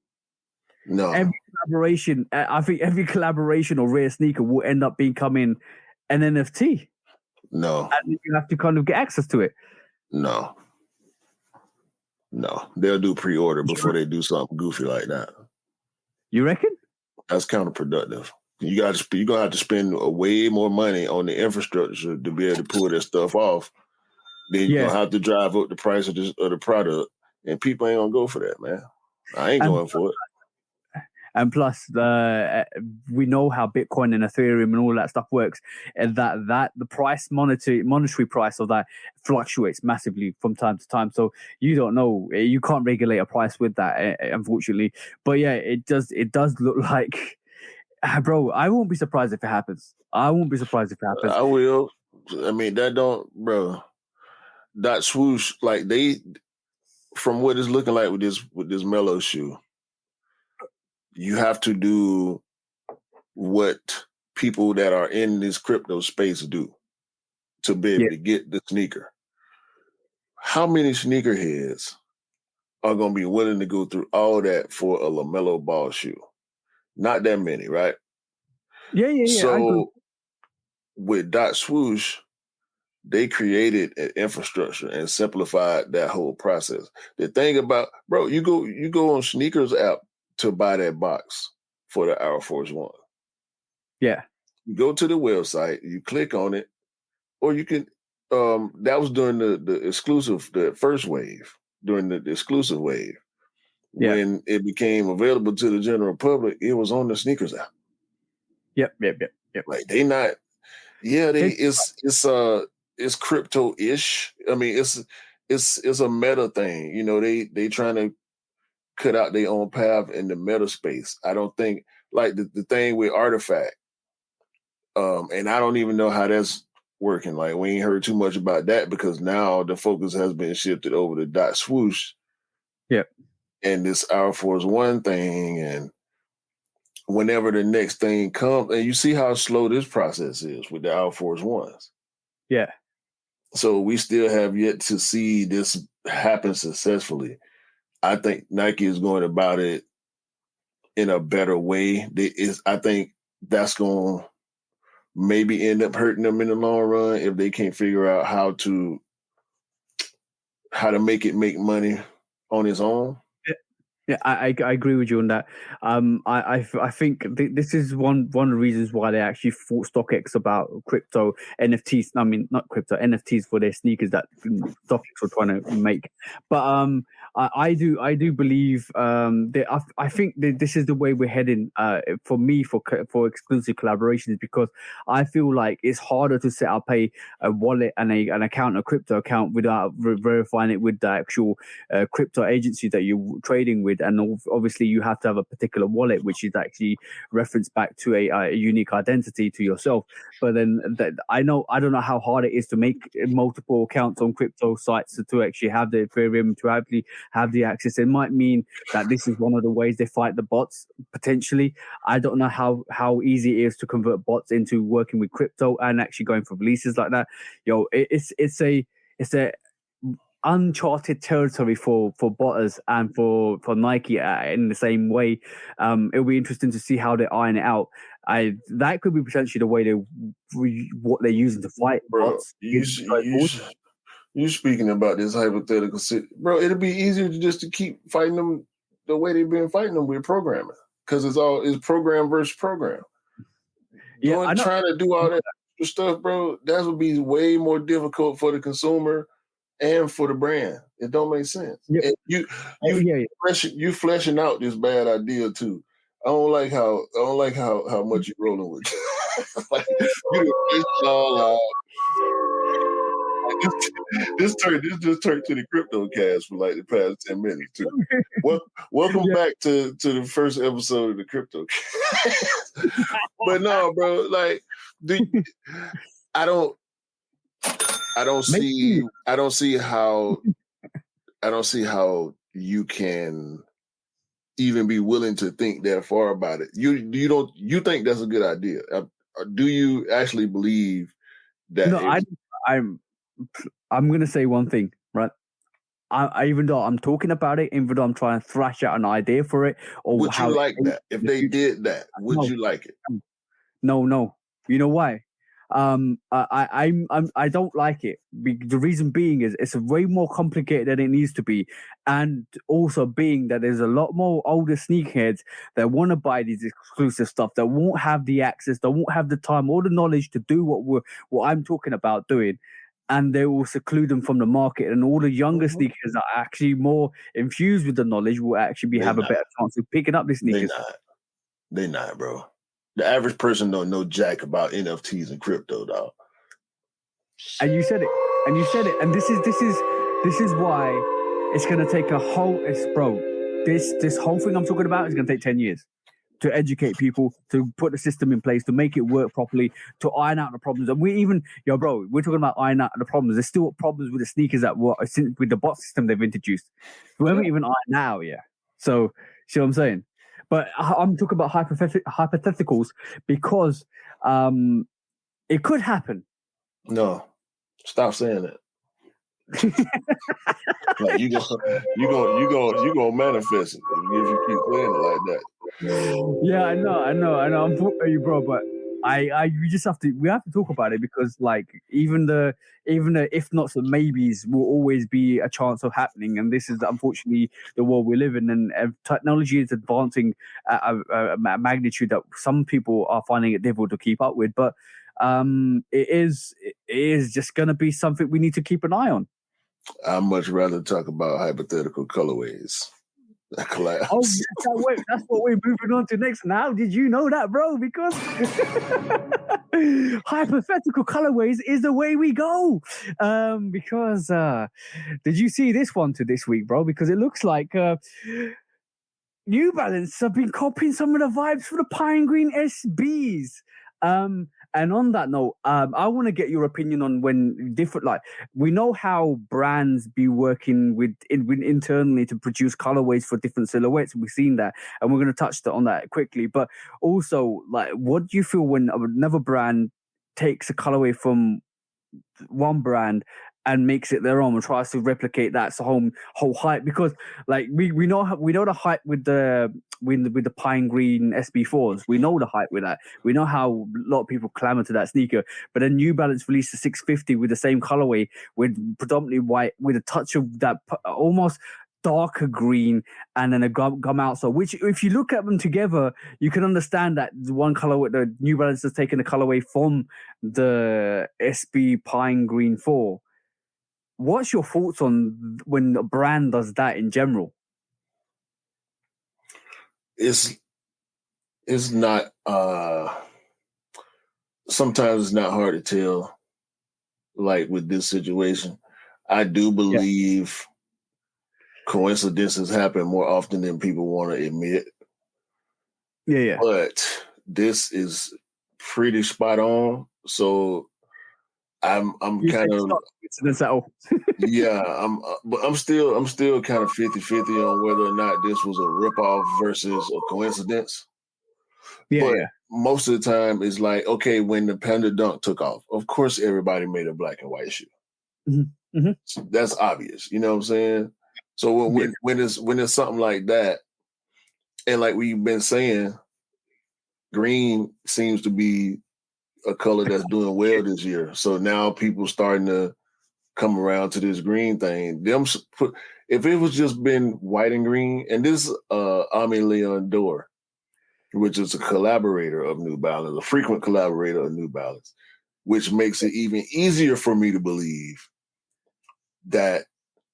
No, Every collaboration, I think every collaboration or rare sneaker will end up becoming an NFT, no, and you have to kind of get access to it. no. They'll do pre-order before they do something goofy like that. You reckon? That's counterproductive. You're gonna have to spend way more money on the infrastructure to be able to pull that stuff off. Then you're gonna have to drive up the price of the product, and people ain't gonna go for that, man. I ain't going for it. And plus, we know how Bitcoin and Ethereum and all that stuff works, and that the price monetary price of that fluctuates massively from time to time. So you don't know, you can't regulate a price with that, unfortunately. But yeah, it does look like, bro, I won't be surprised if it happens. I will. I mean, bro. That swoosh, like from what it's looking like with this Mellow shoe, you have to do what people that are in this crypto space do to be able to get the sneaker. How many sneakerheads are going to be willing to go through all that for a LaMelo Ball shoe? Not that many, right? Yeah. So with Dot Swoosh, they created an infrastructure and simplified that whole process. The thing about, bro, you go on Sneakers app to buy that box for the Air Force One. Yeah. You go to the website, you click on it, or you can, that was during the first wave, during the exclusive wave. Yeah. When it became available to the general public, it was on the Sneakers app. Yep. Like it's crypto-ish. I mean, it's a meta thing. You know, they trying to cut out their own path in the meta space. I don't think, like the thing with Artifact, and I don't even know how that's working. Like, we ain't heard too much about that because now the focus has been shifted over to Dot Swoosh. Yep. And this Air Force One thing, and whenever the next thing comes, and you see how slow this process is with the Air Force Ones. Yeah. So we still have yet to see this happen successfully. I think Nike is going about it in a better way. I think that's going to maybe end up hurting them in the long run if they can't figure out how to make it make money on its own. Yeah, I agree with you on that. I think this is one of the reasons why they actually fought StockX about crypto NFTs. I mean, not crypto NFTs for their sneakers that StockX were trying to make. But I do believe that I think that this is the way we're heading. For me, for exclusive collaborations, because I feel like it's harder to set up a wallet and an account, a crypto account, without verifying it with the actual crypto agency that you're trading with. And obviously you have to have a particular wallet which is actually referenced back to a unique identity to yourself. But then I don't know how hard it is to make multiple accounts on crypto sites to actually have the Ethereum, to actually have the access. It might mean that this is one of the ways they fight the bots, potentially. I don't know how easy it is to convert bots into working with crypto and actually going for releases like that. It's a uncharted territory for botters and for Nike in the same way. It'll be interesting to see how they iron it out. That could be potentially the way what they're using to fight bots. You speaking about this hypothetical, bro? It'll be easier to keep fighting them the way they've been fighting them with programming, because it's program versus program. Trying to do all that stuff, bro. That would be way more difficult for the consumer and for the brand. It don't make sense. Yep. You fleshing out this bad idea too. I don't like how much you're rolling with. Like, you all out. this just turned to the crypto cast for like the past 10 minutes too. Welcome back to the first episode of the crypto cast. But no, bro, like I don't see how you can even be willing to think that far about it. You think that's a good idea? Do you actually believe that? No, I'm gonna say one thing, right? I even though I'm talking about it, even though I'm trying to thrash out an idea for it, or would how you like that if they did that? Would you like it? No. You know why? I don't like it. The reason being is it's way more complicated than it needs to be, and also being that there's a lot more older sneakerheads that want to buy these exclusive stuff that won't have the access, that won't have the time or the knowledge to do what I'm talking about doing. And they will seclude them from the market, and all the younger sneakers that are actually more infused with the knowledge will actually have a better chance of picking up these sneakers. They not, bro. The average person don't know jack about NFTs and crypto, dog. And you said it. And this is why it's gonna take a whole. This whole thing I'm talking about is gonna take 10 years to educate people, to put the system in place, to make it work properly, to iron out the problems. And we're talking about iron out the problems. There's still problems with the sneakers with the bot system they've introduced. We haven't even ironed out yet. So, see what I'm saying? But I'm talking about hypotheticals because it could happen. No, stop saying that. Like you gonna manifest it if you keep saying it like that. Yeah, I know. I'm for you, bro, but we have to talk about it because like even the if nots and maybes will always be a chance of happening, and this is unfortunately the world we live in, and technology is advancing at a magnitude that some people are finding it difficult to keep up with, but it is just going to be something we need to keep an eye on. I'd much rather talk about hypothetical colorways. Collapse. Oh, that's what we're moving on to next. Now, did you know that, bro? Because hypothetical colorways is the way we go. Because did you see this one to this week, bro? Because it looks like New Balance have been copying some of the vibes for the Pine Green SBs. And on that note, I want to get your opinion on when different, like, we know how brands be working with internally to produce colorways for different silhouettes. We've seen that, and we're going to touch on that quickly. But also, like, what do you feel when another brand takes a colorway from one brand and makes it their own and tries to replicate that whole hype? Because like we know the hype with the Pine Green SB4s. We know the hype with that. We know how a lot of people clamor to that sneaker. But then New Balance released the 650 with the same colorway with predominantly white with a touch of that almost darker green and then a gum outsole, which if you look at them together, you can understand that one colorway, the New Balance has taken the colorway from the SB Pine Green 4. What's your thoughts on when a brand does that in general? It's not sometimes it's not hard to tell, like with this situation. I do believe coincidences happen more often than people want to admit. Yeah. But this is pretty spot on. So I'm kind of yeah. I'm still kind of 50-50 on whether or not this was a ripoff versus a coincidence. But most of the time, it's like, okay, when the Panda Dunk took off, of course everybody made a black and white shoe. Mm-hmm. So that's obvious. You know what I'm saying? So when it's something like that, and like we've been saying, green seems to be a color that's doing well this year. So now people starting to come around to this green thing. If it was just been white and green, and this Ami Leon Dore, which is a collaborator of New Balance, a frequent collaborator of New Balance, which makes it even easier for me to believe that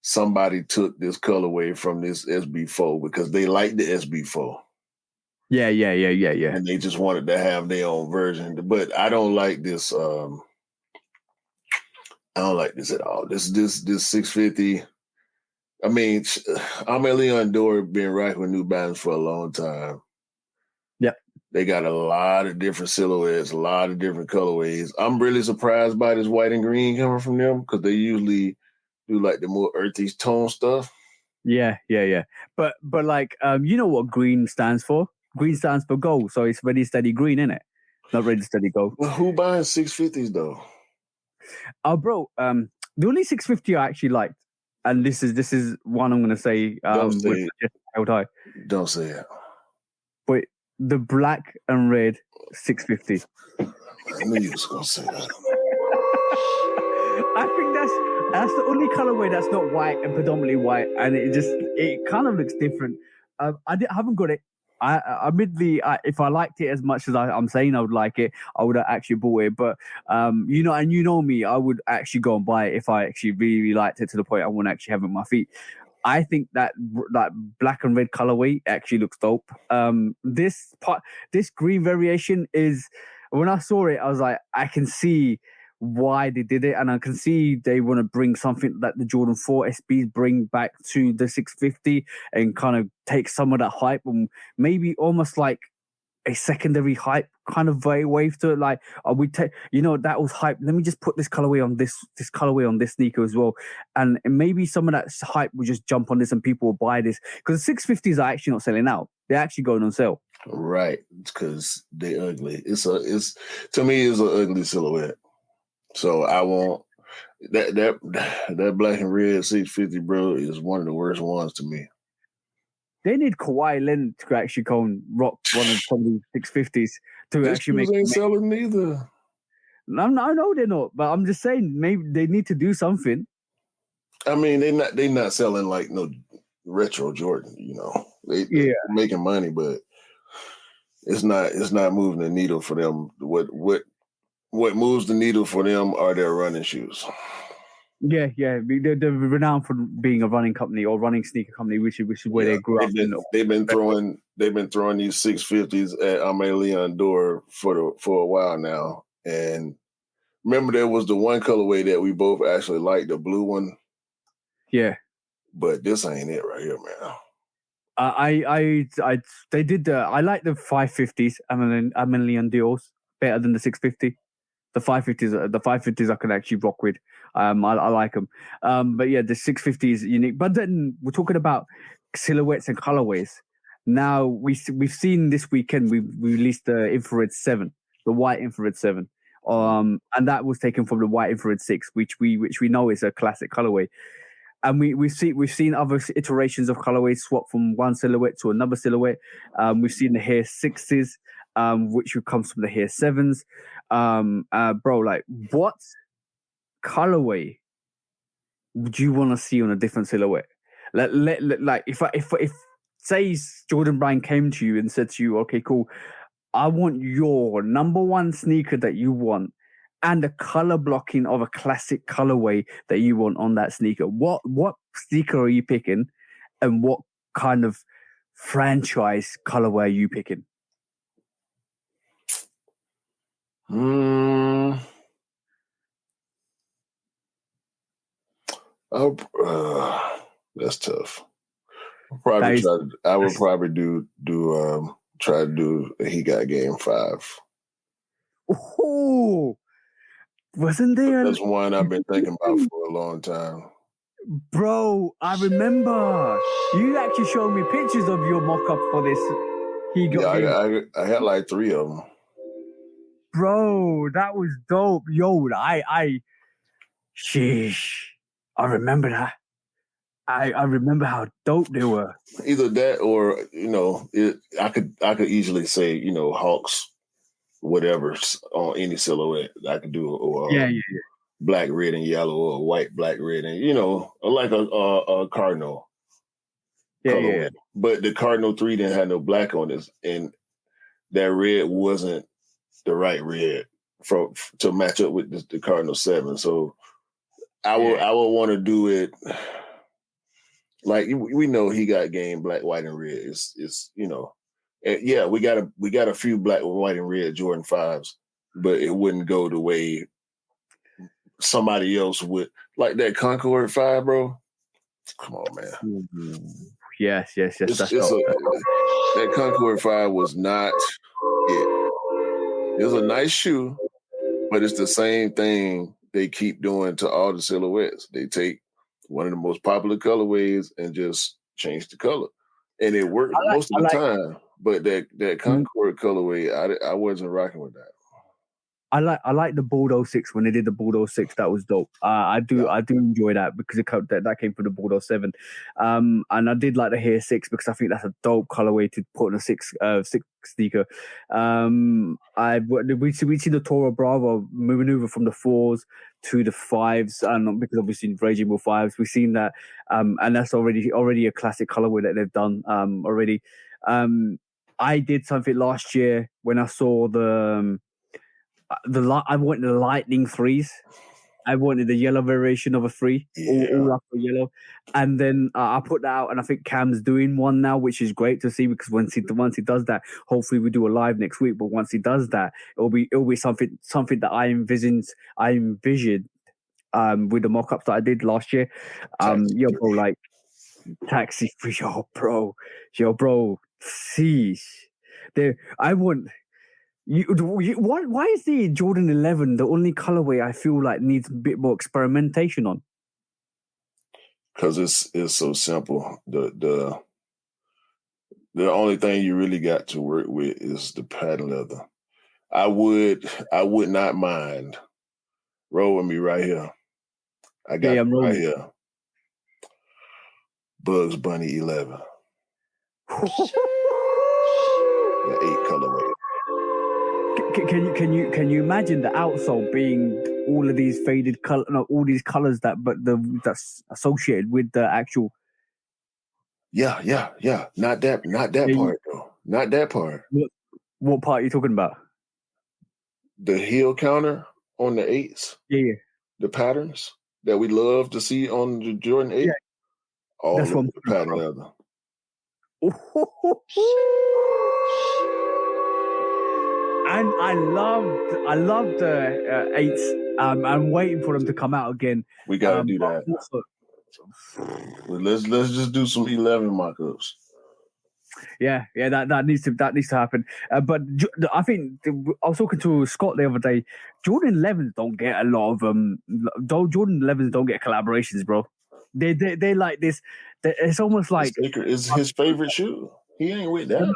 somebody took this colorway from this SB4 because they like the SB4. Yeah. And they just wanted to have their own version. But I don't like this I don't like this at all. This 650. I mean, Leon Dore been rocking with New Balance for a long time. Yep. They got a lot of different silhouettes, a lot of different colorways. I'm really surprised by this white and green coming from them because they usually do like the more earthy tone stuff. Yeah. But like, you know what green stands for? Green stands for gold, so it's ready, steady, green, innit? Not ready, steady, gold. Well, who buying 650s though? Oh, bro. The only 650 I actually liked, and this is one I'm gonna say. Don't say it. Held high. Don't say it. But the black and red 650. I knew you was gonna say that. I think that's the only colorway that's not white and predominantly white, and it kind of looks different. I haven't got it. Admittedly, if I liked it as much as I'm saying I would like it, I would have actually bought it. But you know me, I would actually go and buy it if I actually really, really liked it to the point I want to actually have it on my feet. I think that black and red colorway actually looks dope. This green variation is, when I saw it, I was like, I can see why they did it, and I can see they want to bring something that the Jordan 4 SBs bring back to the 650 and kind of take some of that hype and maybe almost like a secondary hype kind of wave to it. Like, we take, that was hype. Let me just put this colorway on this colorway on this sneaker as well, and maybe some of that hype will just jump on this and people will buy this because the 650s are actually not selling out. They're actually going on sale. Right, because they ugly. It's to me, it's an ugly silhouette. So I want that black and red 650, bro, is one of the worst ones to me. They need Kawhi Leonard to actually go and rock one of the 650s to These actually ain't selling neither. No, they're not. But I'm just saying, maybe they need to do something. I mean, they not selling like no retro Jordan. They're making money, but it's not moving the needle for them. What moves the needle for them are their running shoes. Yeah. They're renowned for being a running company or running sneaker company, which is where they grew up. They've been throwing these 650s at Leon Dore for a while now. And remember, there was the one colorway that we both actually liked, the blue one. Yeah, but this ain't it right here, man. They did I like the 550s. Leon Dior's better than the 650. The 550s I can actually rock with. I like them. But yeah, the 650 is unique. But then we're talking about silhouettes and colorways. Now we've seen this weekend we released the infrared 7, the white infrared 7. And that was taken from the white infrared 6, which we know is a classic colorway. And we've seen other iterations of colorways swap from one silhouette to another silhouette. We've seen the Hair 6s, which comes from the Hair 7s. Bro, like, what colorway would you want to see on a different silhouette? Like, if say Jordan Brand came to you and said to you, okay, cool, I want your number one sneaker that you want and the color blocking of a classic colorway that you want on that sneaker. What sneaker are you picking, and what kind of franchise colorway are you picking? That's tough. I would probably try to do He Got Game 5. Oh, wasn't there? That's one I've been thinking about for a long time. Bro, I remember you actually showed me pictures of your mock-up for this. I had like 3 of them. Bro, that was dope. Yo, sheesh. I remember that. I remember how dope they were. Either that or, I could easily say, Hawks, whatever, on any silhouette I could do, or black, red, and yellow, or white, black, red, and, like a Cardinal. Yeah. But the Cardinal 3 didn't have no black on it, and that red wasn't the right red to match up with the Cardinal 7. So I would want to do it like we know He Got Game black, white, and red. It's we got a few black, white, and red Jordan 5s, but it wouldn't go the way somebody else would like that Concord 5, bro. Come on, man. Yes. That Concord 5 was not it. It was a nice shoe, but it's the same thing they keep doing to all the silhouettes. They take one of the most popular colorways and just change the color. And it worked most of the time. But that Concord colorway, I wasn't rocking with that. I like the Bordeaux 6 when they did the Bordeaux 6. That was dope. I do enjoy that because that came from the Bordeaux 7. And I did like the Hair 6 because I think that's a dope colorway to put on a 6 sneaker. We see the Toro Bravo maneuver from the 4s to the 5s, and because obviously Raging Bull 5s, we've seen that, and that's already a classic colorway that they've done already. I did something last year when I saw I wanted the Lightning 3s. I wanted the yellow variation of a 3, all up for yellow, and then I put that out, and I think Cam's doing one now, which is great to see because once he does that, hopefully we do a live next week. But once he does that, it'll be something that I envisioned with the mock-ups that I did last year. Bro, like Taxi 3, bro, sheesh. I want. Why is the Jordan 11 the only colorway I feel like needs a bit more experimentation on? Because it's so simple. The only thing you really got to work with is the patent leather. I would not mind. Roll with me right here. I got it right here. Bugs Bunny 11. The 8 colorway. Can you imagine the outsole being all of these faded all these colors that's associated with the actual? Yeah. Not that part though. Not that part. What part are you talking about? The heel counter on the 8s. Yeah. The patterns that we love to see on the Jordan 8. Yeah. All that's of the patent leather. And I loved the 8s. I'm waiting for them to come out again. We gotta do that. Let's just do some 11 mock-ups. Yeah, that needs to happen. But I think I was talking to Scott the other day. Jordan 11s don't get a lot of Jordan 11s don't get collaborations, bro. They like this. It's almost like it's his favorite shoe. He ain't with that.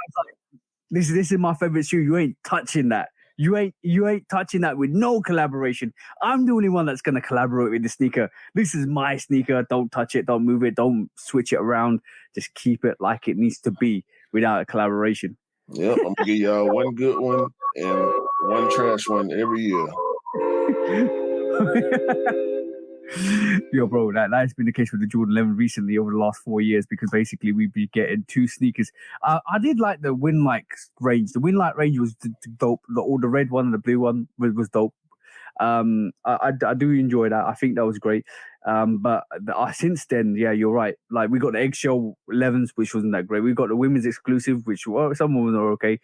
This is my favorite shoe. You ain't touching that. You ain't touching that with no collaboration. I'm the only one that's gonna collaborate with the sneaker. This is my sneaker. Don't touch it. Don't move it. Don't switch it around. Just keep it like it needs to be without a collaboration. Yep, I'm gonna give y'all one good one and one trash one every year. Yo, bro, that's been the case with the Jordan 11 recently over the last 4 years because basically we've been getting 2 sneakers. I did like the Winlight range. The Winlight range was dope. The red one and the blue one was dope. I do enjoy that. I think that was great. But since then, yeah, you're right. Like we got the eggshell 11s, which wasn't that great. We got the women's exclusive, which some of them are okay.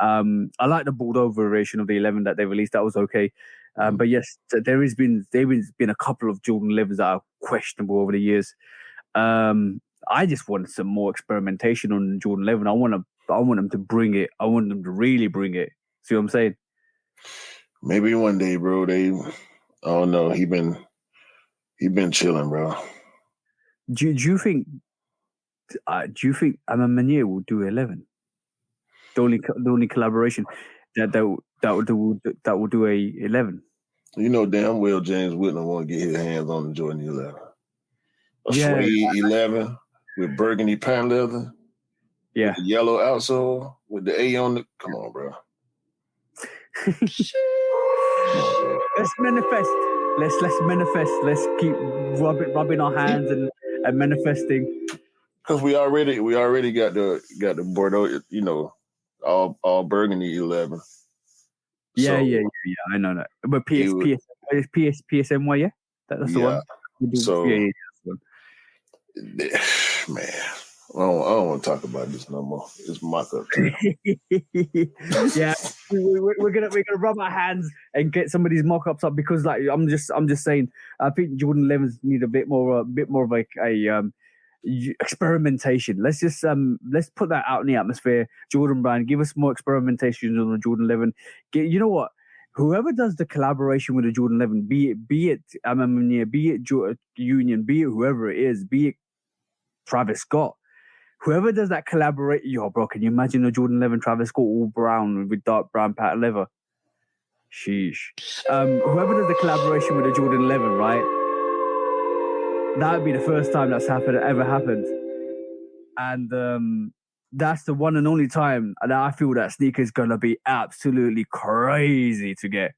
I like the Bordeaux variation of the 11 that they released. That was okay. But yes, there's been a couple of Jordan 11s that are questionable over the years. I just wanted some more experimentation on Jordan 11. I want them to bring it. I want them to really bring it. See what I'm saying? Maybe one day, bro. I don't know. He been chilling, bro. Do you think Amamanier will do 11? The only collaboration that will do a 11. You know damn well James Whitman want to get his hands on the Jordan 11. Suede 11 with burgundy patent leather. Yeah. With the yellow outsole with the A on the. Come on, bro. Let's manifest. Let's manifest. Let's keep rubbing our hands and manifesting. Because we already got the Bordeaux, all burgundy 11. Yeah. I know that. But PSMY, yeah, that's the one. So, man, I don't want to talk about this no more. It's mock-up time. Yeah, we're gonna rub our hands and get some of these mock-ups up because, like, I'm just saying, I think Jordan 11s need a bit more of like a experimentation. Let's just let's put that out in the atmosphere. Jordan Brand, give us more experimentation on the Jordan 11. You know what? Whoever does the collaboration with the Jordan 11, be it Amamania, be it Union, be it whoever it is, be it Travis Scott, whoever does that collaborate, yo, bro, can you imagine the Jordan 11 Travis Scott all brown with dark brown pattern leather? Sheesh. Whoever does the collaboration with the Jordan 11, right? That would be the first time that's ever happened. And that's the one and only time that I feel that sneaker is going to be absolutely crazy to get.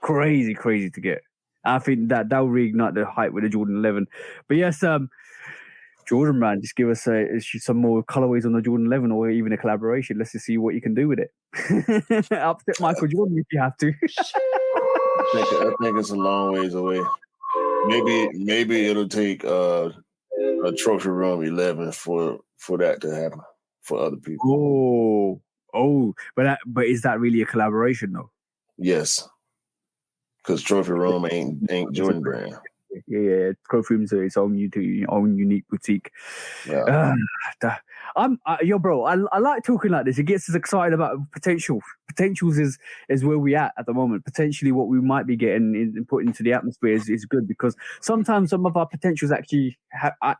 Crazy to get. I think that will reignite the hype with the Jordan 11. But yes, Jordan, man, just give us some more colorways on the Jordan 11 or even a collaboration. Let's just see what you can do with it. Upset Michael Jordan if you have to. I think it's a long ways away. Maybe it'll take a Trophy Room 11 for that to happen for other people. But is that really a collaboration though? Yes, because Trophy Room ain't Jordan Brand. Yeah, Trophy Room's its own unique boutique. Yeah. Yo, bro, I like talking like this. It gets us excited about potential. Potentials is where we at the moment. Potentially, what we might be getting and put into the atmosphere is good because sometimes some of our potentials actually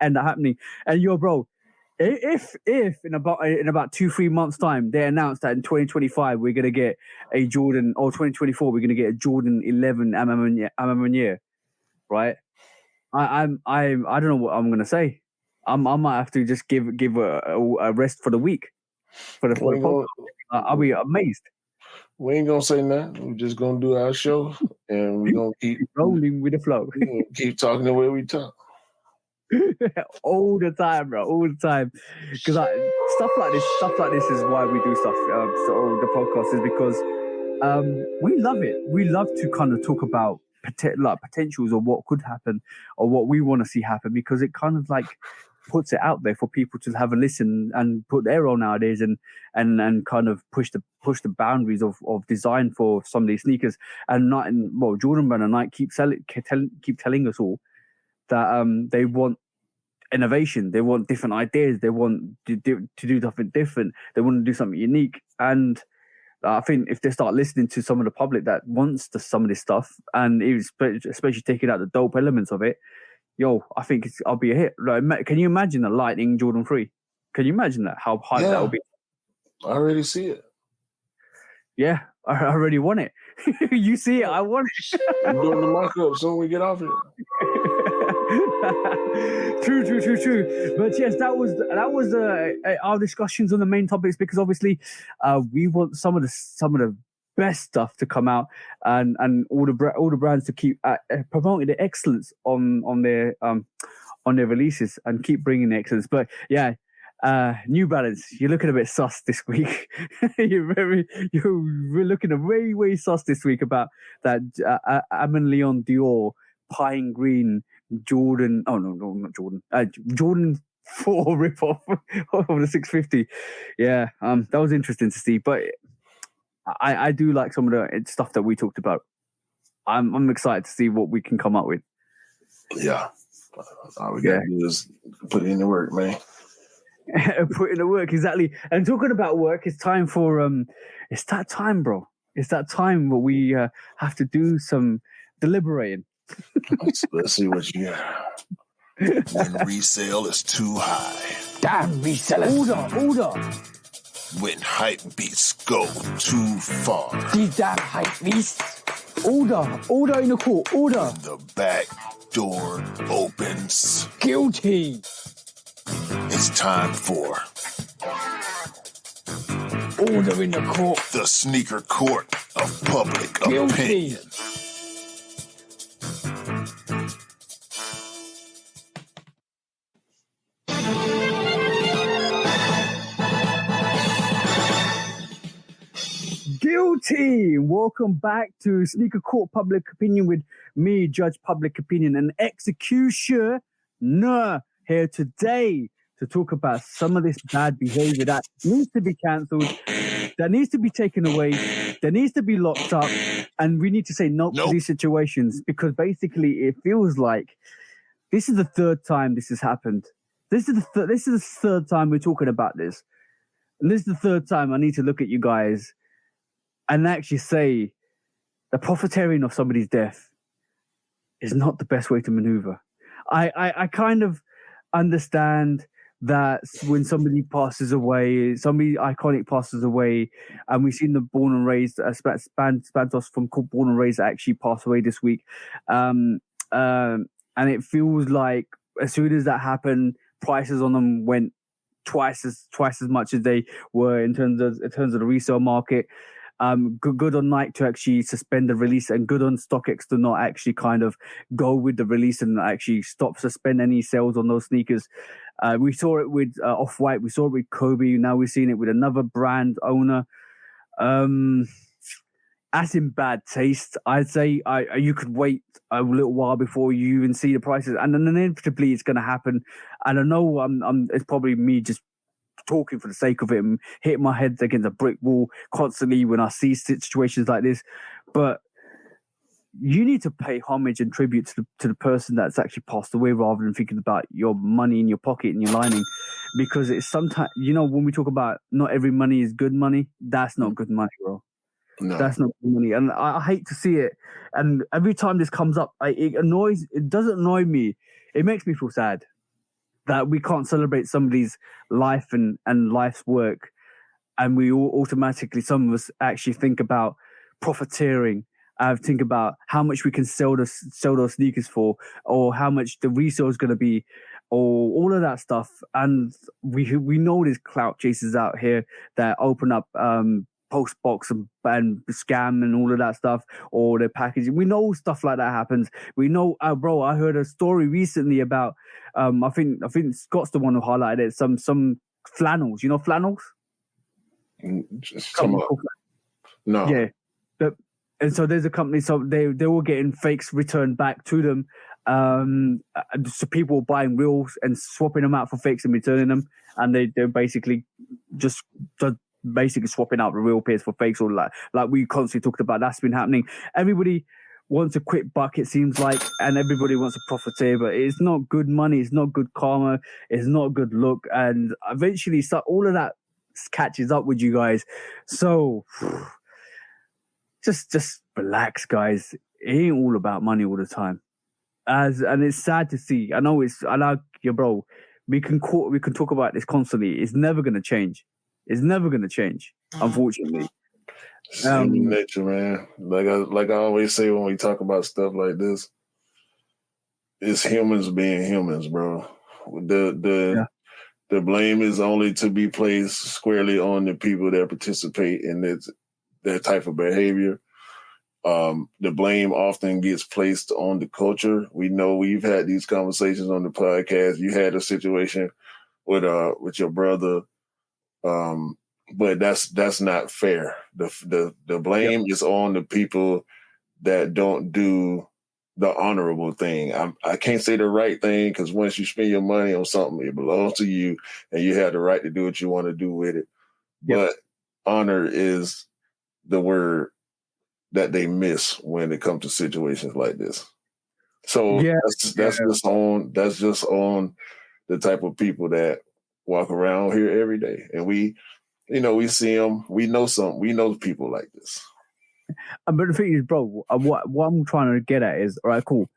end up happening. And yo, bro, if in about 2-3 months time they announce that in 2025 we're gonna get a Jordan, or 2024 we're gonna get a Jordan 11 Amamania, right? I don't know what I'm gonna say. I might have to just give a rest for the week for the podcast. I'll be amazed. We ain't gonna say nothing. We're just gonna do our show, and we're gonna keep rolling with the flow. Keep talking the way we talk. All the time, bro. All the time. Because stuff like this is why we do stuff. So the podcast is because we love it. We love to kind of talk about potentials or what could happen or what we want to see happen, because it kind of like puts it out there for people to have a listen and put their own ideas and kind of push the boundaries of design for some of these sneakers. And Jordan Brand and Nike keep telling us all that they want innovation, they want different ideas, they want to do something different, they want to do something unique. And I think if they start listening to some of the public that wants some of this stuff, and especially taking out the dope elements of it, I think I'll be a hit. Like, can you imagine a Lightning Jordan 3? Can you imagine that? How hype that will be? I already see it. Yeah, I already want it. You see it, I want it. I'm doing the mock-up soon we get off here. True. But yes, that was our discussions on the main topics, because obviously we want some of the best stuff to come out, and all the brands to keep promoting the excellence on their releases and keep bringing the excellence. But yeah, New Balance, you're looking a bit sus this week. We're looking a way sus this week about that Amon Leon Dior Pine Green Jordan. Oh no, not Jordan. Jordan 4 ripoff of the 650. Yeah, that was interesting to see. But I do like some of the stuff that we talked about. I'm excited to see what we can come up with. Yeah, all we gotta do is put in the work, man. Put in the work, exactly. And talking about work, it's time for it's that time, bro. It's that time where we have to do some deliberating. Let's see what you got. When resale is too high. Damn resellers. Order. When hype beats go too far. These damn hype beasts. Order in the court. Order. When the back door opens. Guilty. It's time for order in the court. The sneaker court of public Guilty. opinion. Guilty. Welcome back to Sneaker Court Public Opinion with me, Judge Public Opinion, and Executioner here today to talk about some of this bad behavior that needs to be cancelled that needs to be taken away, that needs to be locked up, and we need to say no to these situations, because basically it feels like this is the third time this has happened. This is the third time we're talking about this. And this is the third time I need to look at you guys and actually say the profiteering of somebody's death is not the best way to maneuver. I kind of understand that when somebody passes away, somebody iconic passes away, and we've seen the Born and Raised, Spantos from Born and Raised actually pass away this week. And it feels like as soon as that happened, prices on them went twice as much as they were in terms of the resale market. Good on Nike to actually suspend the release, and good on StockX to not actually kind of go with the release and actually suspend any sales on those sneakers. We saw it with Off-White, we saw it with Kobe, now we're seeing it with another brand owner. That's in bad taste. I'd say you could wait a little while before you even see the prices, and then inevitably it's going to happen. And I know it's probably me just talking for the sake of it and hitting my head against a brick wall constantly when I see situations like this, but you need to pay homage and tribute to the person that's actually passed away, rather than thinking about your money in your pocket and your lining, because it's sometimes, when we talk about not every money is good money, that's not good money, bro. No. That's not good money, and I hate to see it. And every time this comes up, it doesn't annoy me, it makes me feel sad that we can't celebrate somebody's life and life's work, and we all automatically, some of us actually think about profiteering, think about how much we can sell those sneakers for, or how much the resale is going to be, or all of that stuff. And we know there's clout chasers out here that open up post box and scam and all of that stuff, or their packaging. We know stuff like that happens. We know, bro, I heard a story recently about I think Scott's the one who highlighted it, some flannels. You know flannels? No. Yeah. And so there's a company, so they were getting fakes returned back to them. So people were buying reals and swapping them out for fakes and returning them, and they're basically just swapping out the real pairs for fakes, or like we constantly talked about. That's been happening. Everybody wants a quick buck, it seems like, and everybody wants a profiteer, but it's not good money, it's not good karma, it's not a good look, and eventually all of that catches up with you guys. So just relax, guys. It ain't all about money all the time. And it's sad to see. I like you, bro. We can talk about this constantly. It's never gonna change. It's never gonna change, unfortunately. Same nature, man. Like I always say when we talk about stuff like this, it's humans being humans, bro. The blame is only to be placed squarely on the people that participate in that type of behavior. The blame often gets placed on the culture. We know we've had these conversations on the podcast. You had a situation with your brother, but that's not fair. The blame is on the people that don't do the honorable thing. I can't say the right thing, because once you spend your money on something, it belongs to you, and you have the right to do what you want to do with it. Yep. But honor is the word that they miss when it comes to situations like this. So that's just on the type of people that walk around here every day, and we see them. We know people like this. But the thing is, bro, what I'm trying to get at is, all right, cool.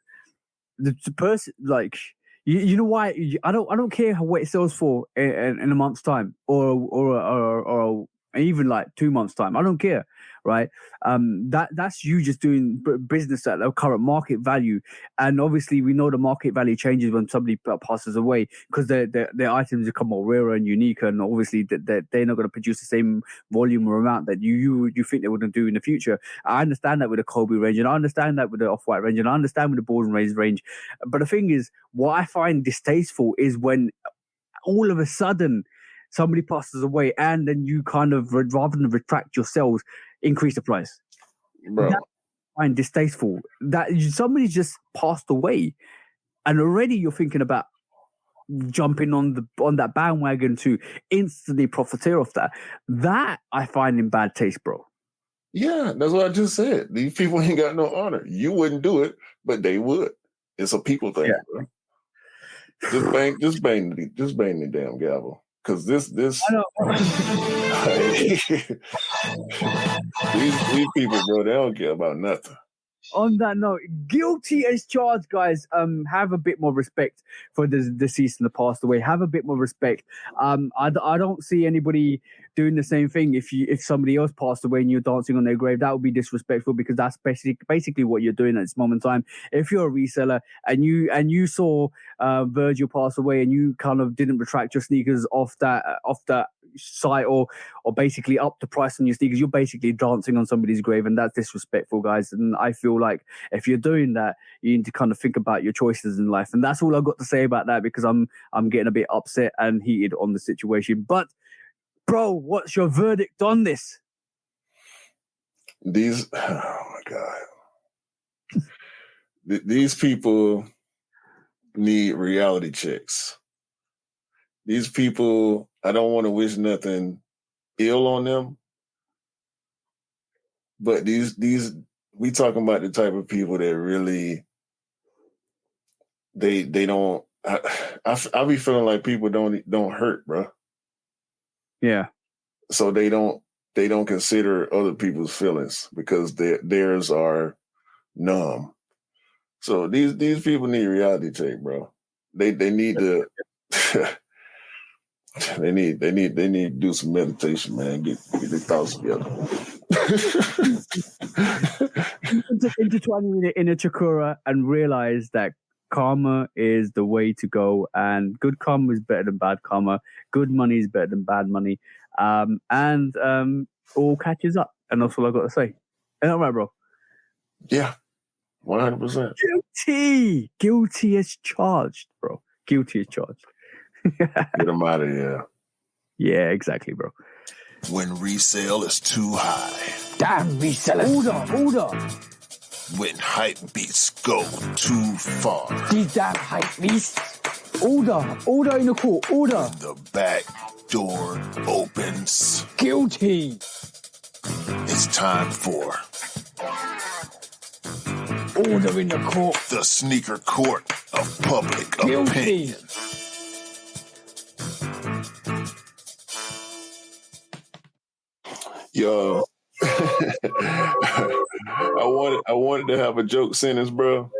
The person, like, you know why? I don't care what it sells for in a month's time, or even like 2 months' time. I don't care, right? That's you just doing business at the current market value, and obviously we know the market value changes when somebody passes away, because their items become more rarer and unique, and obviously they're not going to produce the same volume or amount that you think they wouldn't do in the future. I understand that with the Kobe range, and I understand that with the Off-White range, and I understand with the Born and Raised range. But the thing is, what I find distasteful is when all of a sudden somebody passes away, and then you kind of, rather than retract your sales, increase the price. Bro. That's fine, distasteful. That somebody just passed away, and already you're thinking about jumping on that bandwagon to instantly profiteer off that. That I find in bad taste, bro. Yeah, that's what I just said. These people ain't got no honor. You wouldn't do it, but they would. It's a people thing, bro. Just bang the damn gavel. Cause this I know. these people, bro, they don't care about nothing. On that note, guilty as charged, guys. Have a bit more respect for the deceased and the passed away. Have a bit more respect. I don't see anybody doing the same thing. If somebody else passed away and you're dancing on their grave, that would be disrespectful, because that's basically what you're doing at this moment in time. If you're a reseller and you saw Virgil pass away and you kind of didn't retract your sneakers off that site or basically up the price on your sneakers, you're basically dancing on somebody's grave, and that's disrespectful, guys. And I feel like if you're doing that, you need to kind of think about your choices in life. And that's all I've got to say about that, because I'm getting a bit upset and heated on the situation. But bro, what's your verdict on this? Oh my God. These people need reality checks. These people, I don't want to wish nothing ill on them, but these we talking about the type of people that really they don't. I be feeling like people don't hurt, bro. Yeah. So they don't consider other people's feelings because theirs are numb. So these people need reality check, bro. They need to. They need to do some meditation, man. Get their thoughts together. Intertwining it in a chakra and realize that karma is the way to go, and good karma is better than bad karma. Good money is better than bad money, and all catches up. And that's all I got to say. Ain't that right, bro? Yeah, 100%. Guilty as charged, bro. Guilty as charged. Get them out of here. Yeah, exactly, bro. When resale is too high. Damn resellers. Order. When hype beats go too far. These damn hype beasts. Order in the court. Order. When the back door opens. Guilty. It's time for Order in the court. the sneaker court of public Guilty. opinion. Yo, I wanted to have a joke sentence, bro.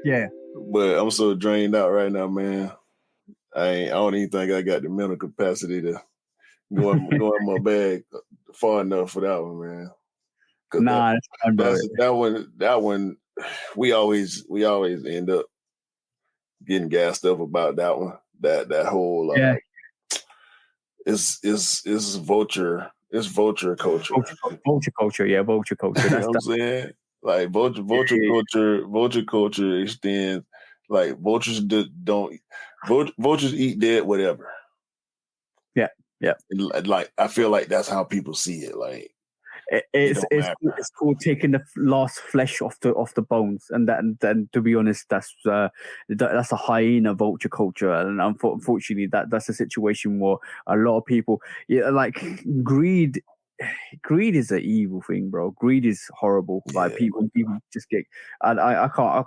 Yeah. But I'm so drained out right now, man. I don't even think I got the mental capacity to go in my bag far enough for that one, man. Nah, that one. We always end up getting gassed up about that one. That whole it's vulture. It's vulture culture. Vulture culture, yeah, vulture culture. You know what I'm saying? Like vulture culture extends. Like vultures vultures eat dead whatever. Yeah. Like I feel like that's how people see it. Like it's called taking the last flesh off the bones, and then to be honest, that's a hyena vulture culture, and unfortunately that's a situation where a lot of people, like greed is an evil thing, bro. Greed is horrible. Yeah. Like people just get, and I can't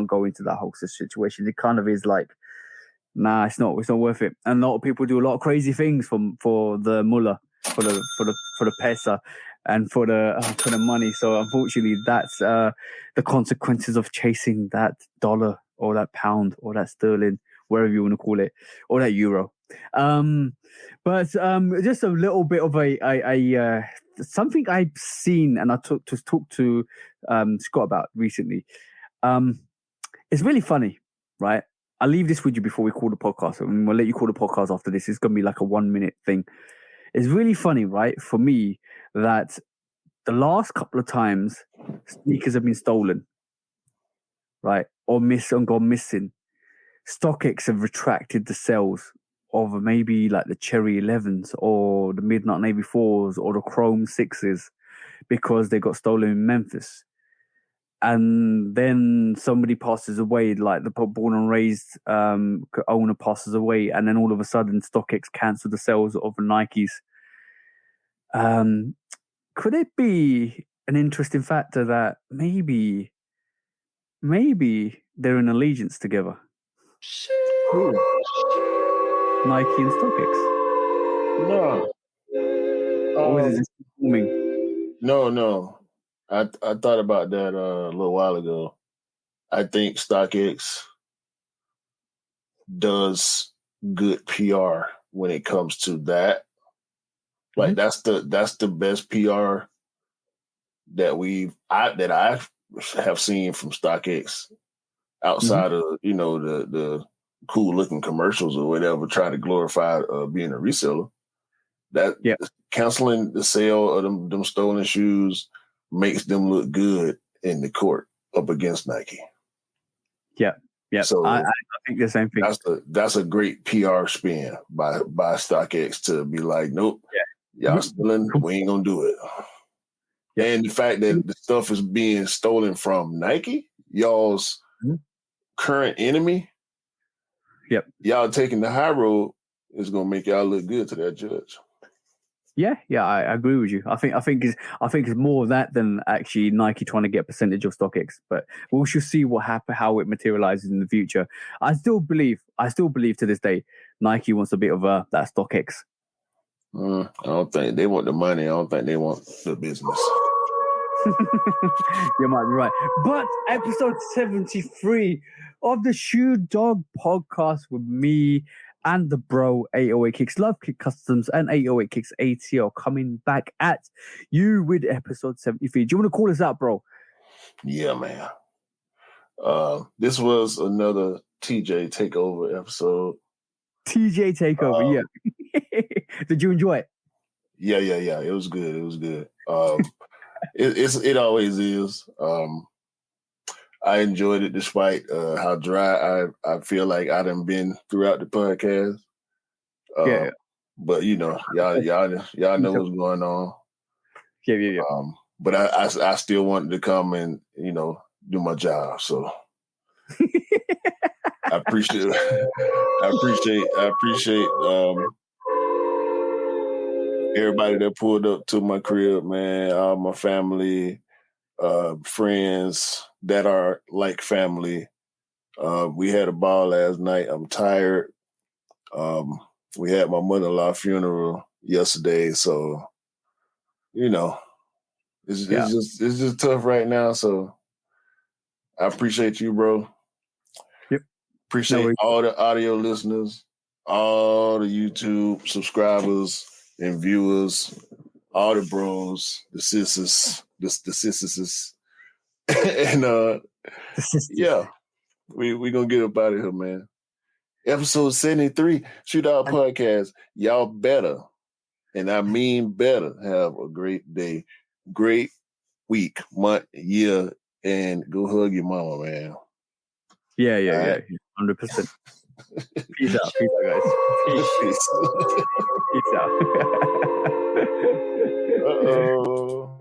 go into that whole situation. It kind of is like, nah, it's not worth it. And a lot of people do a lot of crazy things for the mullah, for the pesa, and for the money. So unfortunately, that's the consequences of chasing that dollar or that pound or that sterling, wherever you want to call it, or that euro. But just a little bit of a something I've seen and I talk to Scott about recently. It's really funny, right? I'll leave this with you before we call the podcast. And we'll let you call the podcast after this. It's going to be like a 1 minute thing. It's really funny, right, for me, that the last couple of times sneakers have been stolen, right, or gone missing, StockX have retracted the sales of maybe like the Cherry 11s or the Midnight Navy 4s or the Chrome 6s because they got stolen in Memphis. and then somebody passes away, like the born and raised owner passes away, and then all of a sudden StockX cancel the sales of Nikes. Could it be an interesting factor that maybe they're in allegiance together? Who? Nike and StockX. No. Or is it just forming? No. I thought about that a little while ago. I think StockX does good PR when it comes to that. Like that's the best PR that I have seen from StockX outside of the cool looking commercials or whatever, trying to glorify being a reseller. That canceling the sale of them stolen shoes makes them look good in the court up against Nike. Yeah. So I think the same thing. That's a great PR spin by StockX to be like, nope, y'all stealing, we ain't gonna do it. Yep. And the fact that the stuff is being stolen from Nike, y'all's current enemy, y'all taking the high road is gonna make y'all look good to that judge. Yeah, I agree with you. I think it's more of that than actually Nike trying to get a percentage of StockX. But we shall see how it materializes in the future. I still believe to this day Nike wants a bit of that StockX. I don't think they want the money. I don't think they want the business. You might be right. But episode 73 of the Shoe Dog podcast with me and the bro 808 Kicks, Lovekick Customs, and 808 Kicks ATL coming back at you with episode 73. Do you want to call us out, bro? Yeah, man. This was another TJ Takeover episode. TJ Takeover, yeah. Did you enjoy it? Yeah. It was good. It always is. I enjoyed it despite how dry I feel like I done been throughout the podcast. But y'all know what's going on. Yeah. But I still wanted to come and do my job. So I appreciate everybody that pulled up to my crib, man. All my family, friends that are like family. We had a ball last night. I'm tired. We had my mother-in-law funeral yesterday, so it's just tough right now. So I appreciate you, bro. Yep. Appreciate all the audio listeners, all the YouTube subscribers and viewers, all the bros, the sisters, the sisters, and yeah, we gonna get up out of here, man. Episode 73, Shoot Out Podcast. Y'all better, and I mean better, have a great day, great week, month, year, and go hug your mama, man. Yeah. 100%. Peace out, guys. Peace out. Uh-oh.